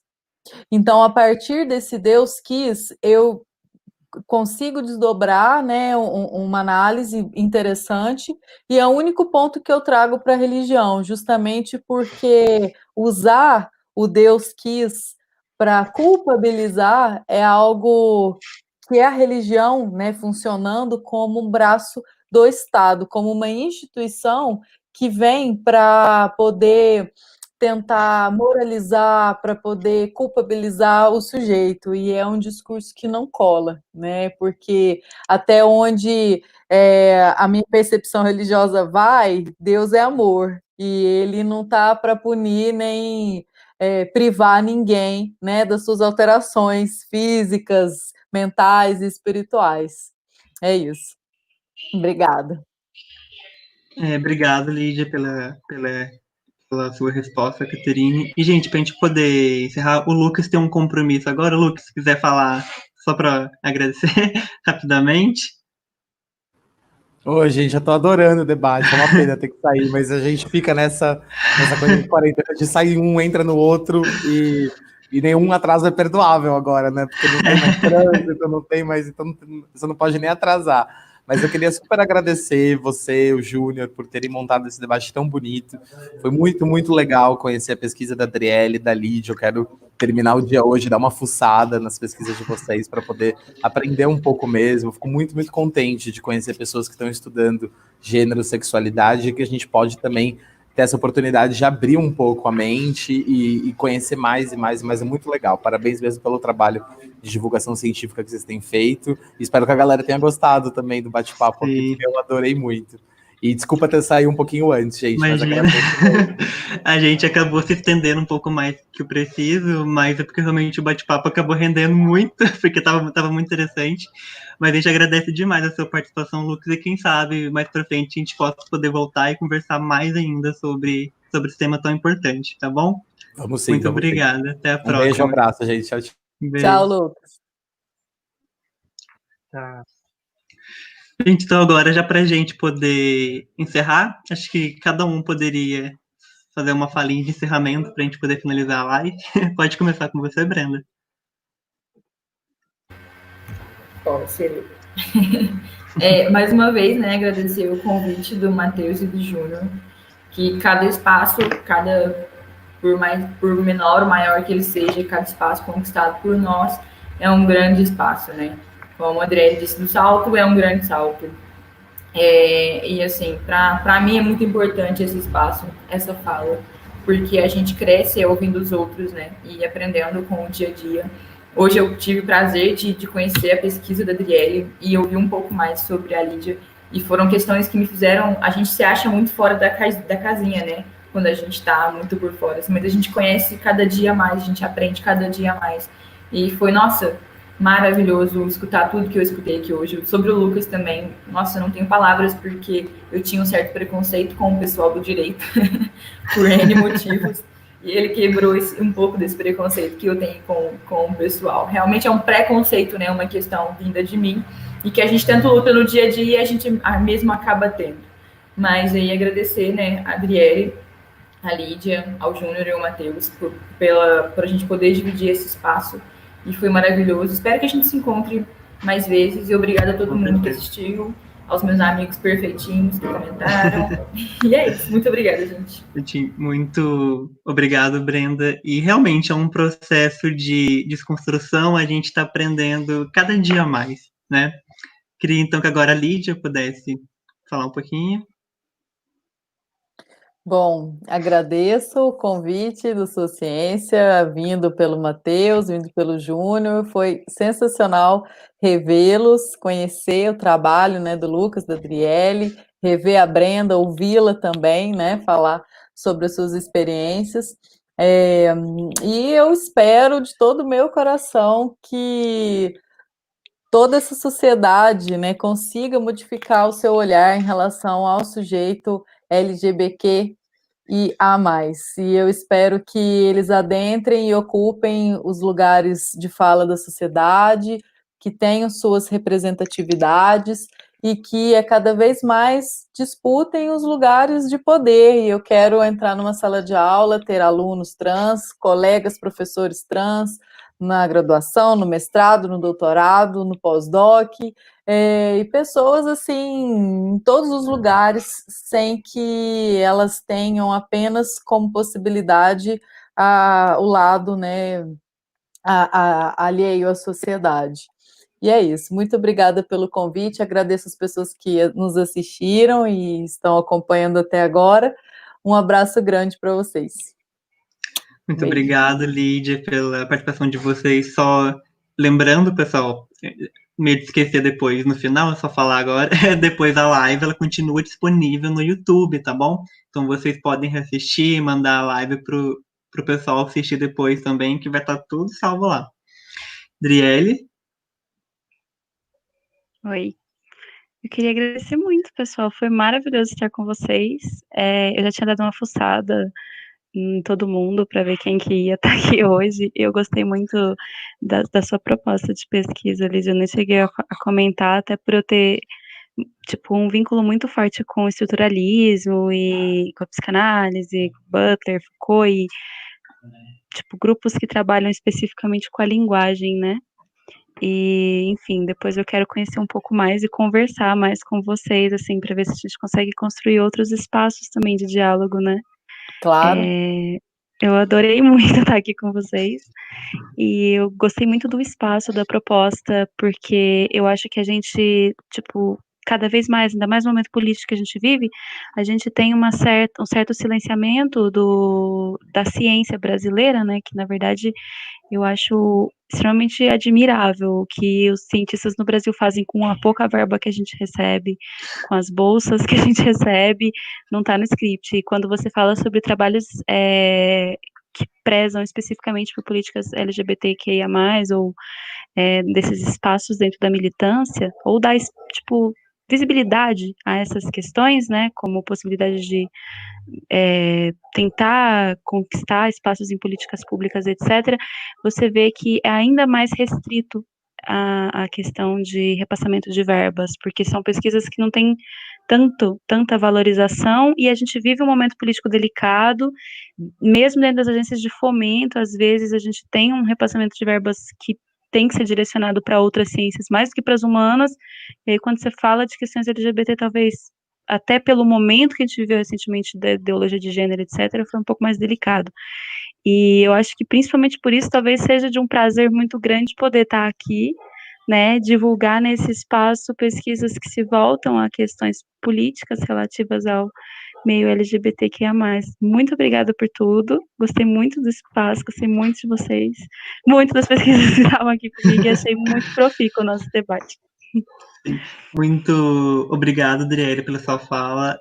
Speaker 5: Então, a partir desse Deus quis, eu consigo desdobrar, né, uma análise interessante, e é o único ponto que eu trago para a religião, justamente porque usar o Deus quis para culpabilizar é algo que é a religião, né, funcionando como um braço do Estado, como uma instituição que vem para poder tentar moralizar, para poder culpabilizar o sujeito, e é um discurso que não cola, né? Porque até onde a minha percepção religiosa vai, Deus é amor, e ele não está para punir nem privar ninguém, né, das suas alterações físicas, mentais e espirituais. É isso. Obrigada.
Speaker 1: Obrigado, Lídia, pela sua resposta, Caterine. E, gente, para a gente poder encerrar, o Lucas tem um compromisso agora. Lucas, se quiser falar só para agradecer rapidamente.
Speaker 6: Ô, gente, eu tô adorando o debate, é uma pena ter que sair, mas a gente fica nessa coisa de quarentena, de sair um, entra no outro, e nenhum atraso é perdoável agora, né? Porque não tem mais trânsito, não tem mais, então você não pode nem atrasar. Mas eu queria super agradecer você, o Júnior, por terem montado esse debate tão bonito. Foi muito, muito legal conhecer a pesquisa da Adriele, da Lídia. Eu quero terminar o dia hoje, dar uma fuçada nas pesquisas de vocês para poder aprender um pouco mesmo. Eu fico muito, muito contente de conhecer pessoas que estão estudando gênero, sexualidade, e que a gente pode também ter essa oportunidade de abrir um pouco a mente e conhecer mais e mais e mais. É muito legal. Parabéns mesmo pelo trabalho de divulgação científica que vocês têm feito. Espero que a galera tenha gostado também do bate-papo aqui, porque eu adorei muito. E desculpa ter saído um pouquinho antes, gente, mas agradeço.
Speaker 1: A gente acabou se estendendo um pouco mais que o preciso, mas é porque realmente o bate-papo acabou rendendo muito, porque estava muito interessante. Mas a gente agradece demais a sua participação, Lucas, e quem sabe mais para frente a gente possa poder voltar e conversar mais ainda sobre esse tema tão importante, tá bom?
Speaker 6: Vamos sim.
Speaker 1: Muito obrigada. Até a próxima.
Speaker 6: Beijo, abraço, gente. Tchau, tchau.
Speaker 5: Tchau, Lucas.
Speaker 4: Tá.
Speaker 1: Gente, então agora já para a gente poder encerrar, acho que cada um poderia fazer uma falinha de encerramento para a gente poder finalizar a live. Pode começar com você, Brenda.
Speaker 2: Pode ser. Mais uma vez, né, agradecer o convite do Matheus e do Júnior, que cada espaço, por menor ou maior que ele seja, cada espaço conquistado por nós é um grande espaço, né? Como a Adriele disse, do salto é um grande salto. E assim, para mim é muito importante esse espaço, essa fala, porque a gente cresce ouvindo os outros, né? E aprendendo com o dia a dia. Hoje eu tive o prazer de conhecer a pesquisa da Adriele e ouvir um pouco mais sobre a Lídia. E foram questões que me fizeram... A gente se acha muito fora da casinha, né? Quando a gente está muito por fora. Mas a gente conhece cada dia mais, a gente aprende cada dia mais. E foi, nossa, maravilhoso escutar tudo que eu escutei aqui hoje. Sobre o Lucas também, nossa, eu não tenho palavras, porque eu tinha um certo preconceito com o pessoal do direito, por N motivos. E ele quebrou um pouco desse preconceito que eu tenho com o pessoal. Realmente é um preconceito, né? Uma questão vinda de mim, e que a gente tenta lutar no dia a dia e a gente mesmo acaba tendo. Mas aí agradecer, né, a Adriele, a Lídia, ao Júnior e ao Matheus por a gente poder dividir esse espaço. E foi maravilhoso. Espero que a gente se encontre mais vezes. E obrigada a todo mundo que assistiu, aos meus amigos perfeitinhos que comentaram. E é isso. Muito obrigada, gente.
Speaker 1: Muito obrigado, Brenda. E realmente é um processo de desconstrução. A gente está aprendendo cada dia mais, né? Queria então que agora a Lídia pudesse falar um pouquinho.
Speaker 5: Bom, agradeço o convite do Sua Ciência, vindo pelo Matheus, vindo pelo Júnior. Foi sensacional revê-los, conhecer o trabalho, né, do Lucas, da Adriele, rever a Brenda, ouvi-la também, né, falar sobre as suas experiências. E eu espero de todo o meu coração que toda essa sociedade, né, consiga modificar o seu olhar em relação ao sujeito LGBT, e A+. E eu espero que eles adentrem e ocupem os lugares de fala da sociedade, que tenham suas representatividades e que cada vez mais disputem os lugares de poder. E eu quero entrar numa sala de aula, ter alunos trans, colegas professores trans, na graduação, no mestrado, no doutorado, no pós-doc, e pessoas assim em todos os lugares, sem que elas tenham apenas como possibilidade o lado, né, alheio à sociedade. E é isso. Muito obrigada pelo convite. Agradeço as pessoas que nos assistiram e estão acompanhando até agora. Um abraço grande para vocês.
Speaker 1: Muito obrigado, Lídia, pela participação de vocês. Só lembrando, pessoal, meio de esquecer depois, no final, é só falar agora, depois a live, ela continua disponível no YouTube, tá bom? Então vocês podem reassistir, mandar a live pro pessoal assistir depois também, que vai estar tudo salvo lá. Driele?
Speaker 3: Oi. Eu queria agradecer muito, pessoal. Foi maravilhoso estar com vocês. Eu já tinha dado uma fuçada em todo mundo para ver quem que ia estar aqui hoje. Eu gostei muito da sua proposta de pesquisa, Lídia. Eu nem cheguei a comentar, até por eu ter tipo, um vínculo muito forte com o estruturalismo e com a psicanálise, Butler, Foucault, e tipo, grupos que trabalham especificamente com a linguagem, né? E, enfim, depois eu quero conhecer um pouco mais e conversar mais com vocês, assim, para ver se a gente consegue construir outros espaços também de diálogo, né?
Speaker 5: Claro.
Speaker 3: Eu adorei muito estar aqui com vocês e eu gostei muito do espaço, da proposta, porque eu acho que a gente, tipo, cada vez mais, ainda mais no momento político que a gente vive, a gente tem um certo silenciamento da ciência brasileira, né, que na verdade eu acho extremamente admirável o que os cientistas no Brasil fazem com a pouca verba que a gente recebe, com as bolsas que a gente recebe, não está no script. E quando você fala sobre trabalhos que prezam especificamente por políticas LGBTQIA+, ou desses espaços dentro da militância, ou dar, tipo, visibilidade a essas questões, né, como possibilidade de tentar conquistar espaços em políticas públicas, etc., você vê que é ainda mais restrito a questão de repassamento de verbas, porque são pesquisas que não têm tanta valorização, e a gente vive um momento político delicado, mesmo dentro das agências de fomento, às vezes a gente tem um repassamento de verbas que tem que ser direcionado para outras ciências, mais do que para as humanas, e aí quando você fala de questões LGBT, talvez até pelo momento que a gente viveu recentemente da ideologia de gênero, etc., foi um pouco mais delicado. E eu acho que principalmente por isso, talvez seja de um prazer muito grande poder estar aqui, né, divulgar nesse espaço pesquisas que se voltam a questões políticas relativas ao meio LGBTQIA+. Muito obrigada por tudo, gostei muito do espaço, gostei muito de vocês, muito das pesquisas que estavam aqui comigo e achei muito profícuo o nosso debate.
Speaker 1: Muito obrigado, Adriele, pela sua fala.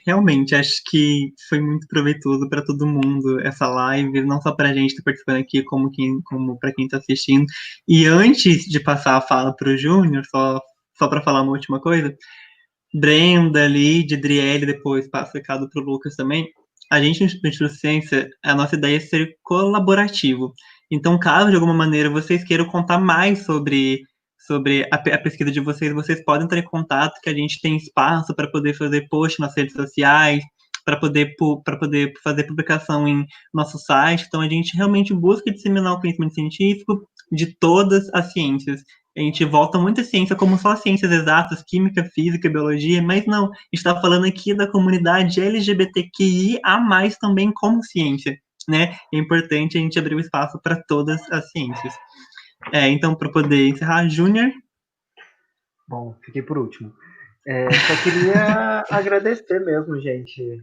Speaker 1: Realmente, acho que foi muito proveitoso para todo mundo essa live, não só para a gente estar participando aqui, como para quem está assistindo. E antes de passar a fala para o Júnior, só para falar uma última coisa, Brenda, Lídia, Adriele, depois passo o recado para o Lucas também. A gente, no Instituto de Ciência, a nossa ideia é ser colaborativo. Então, caso de alguma maneira vocês queiram contar mais sobre a pesquisa de vocês, vocês podem entrar em contato, que a gente tem espaço para poder fazer post nas redes sociais, para poder fazer publicação em nosso site. Então, a gente realmente busca disseminar o conhecimento científico de todas as ciências. A gente volta muito à ciência como só ciências exatas, química, física, biologia, mas não, a gente está falando aqui da comunidade LGBTQIA+, também como ciência, né? É importante a gente abrir o espaço para todas as ciências. Então, para poder encerrar, Júnior?
Speaker 4: Bom, fiquei por último. Só queria agradecer mesmo, gente.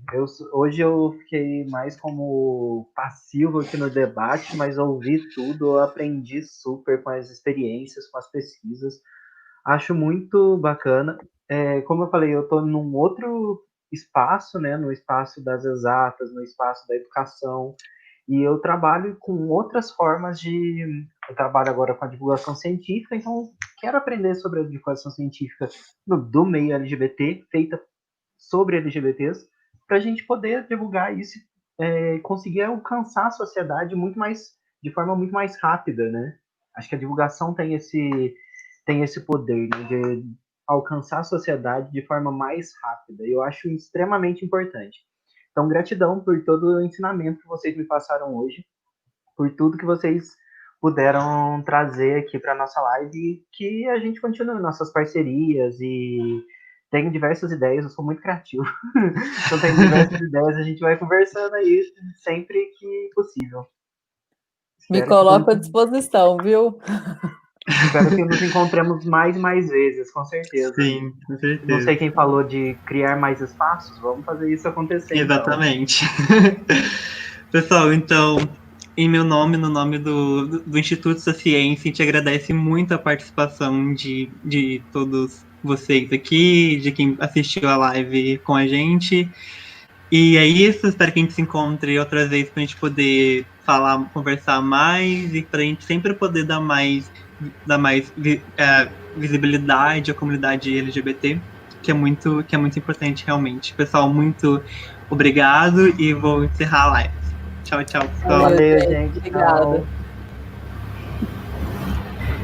Speaker 4: Hoje eu fiquei mais como passivo aqui no debate, mas ouvi tudo, eu aprendi super com as experiências, com as pesquisas. Acho muito bacana. Como eu falei, eu estou num outro espaço, né, no espaço das exatas, no espaço da educação, e eu trabalho com outras formas de... Eu trabalho agora com a divulgação científica, então quero aprender sobre a divulgação científica do meio LGBT, feita sobre LGBTs, para a gente poder divulgar isso, conseguir alcançar a sociedade de forma muito mais rápida, né? Acho que a divulgação tem esse poder, né, de alcançar a sociedade de forma mais rápida. E eu acho extremamente importante. Então, gratidão por todo o ensinamento que vocês me passaram hoje, por tudo que vocês puderam trazer aqui para a nossa live, que a gente continue nossas parcerias e tenho diversas ideias, eu sou muito criativo. Então, tenho diversas ideias, a gente vai conversando aí sempre que possível.
Speaker 5: Me coloco à disposição, viu?
Speaker 4: Espero que nos encontremos mais e mais vezes, com certeza.
Speaker 1: Sim, com certeza.
Speaker 4: Não sei quem falou de criar mais espaços, vamos fazer isso acontecer.
Speaker 1: Exatamente. Então. Pessoal, então, em meu nome, no nome do Instituto Sociência, a gente agradece muito a participação de todos vocês aqui, de quem assistiu a live com a gente. E é isso, espero que a gente se encontre outras vezes para a gente poder falar, conversar mais e para a gente sempre poder dar mais visibilidade à comunidade LGBT, que é muito importante realmente. Pessoal, muito obrigado e vou encerrar a live. Tchau, pessoal.
Speaker 4: Valeu, gente.
Speaker 5: Obrigada.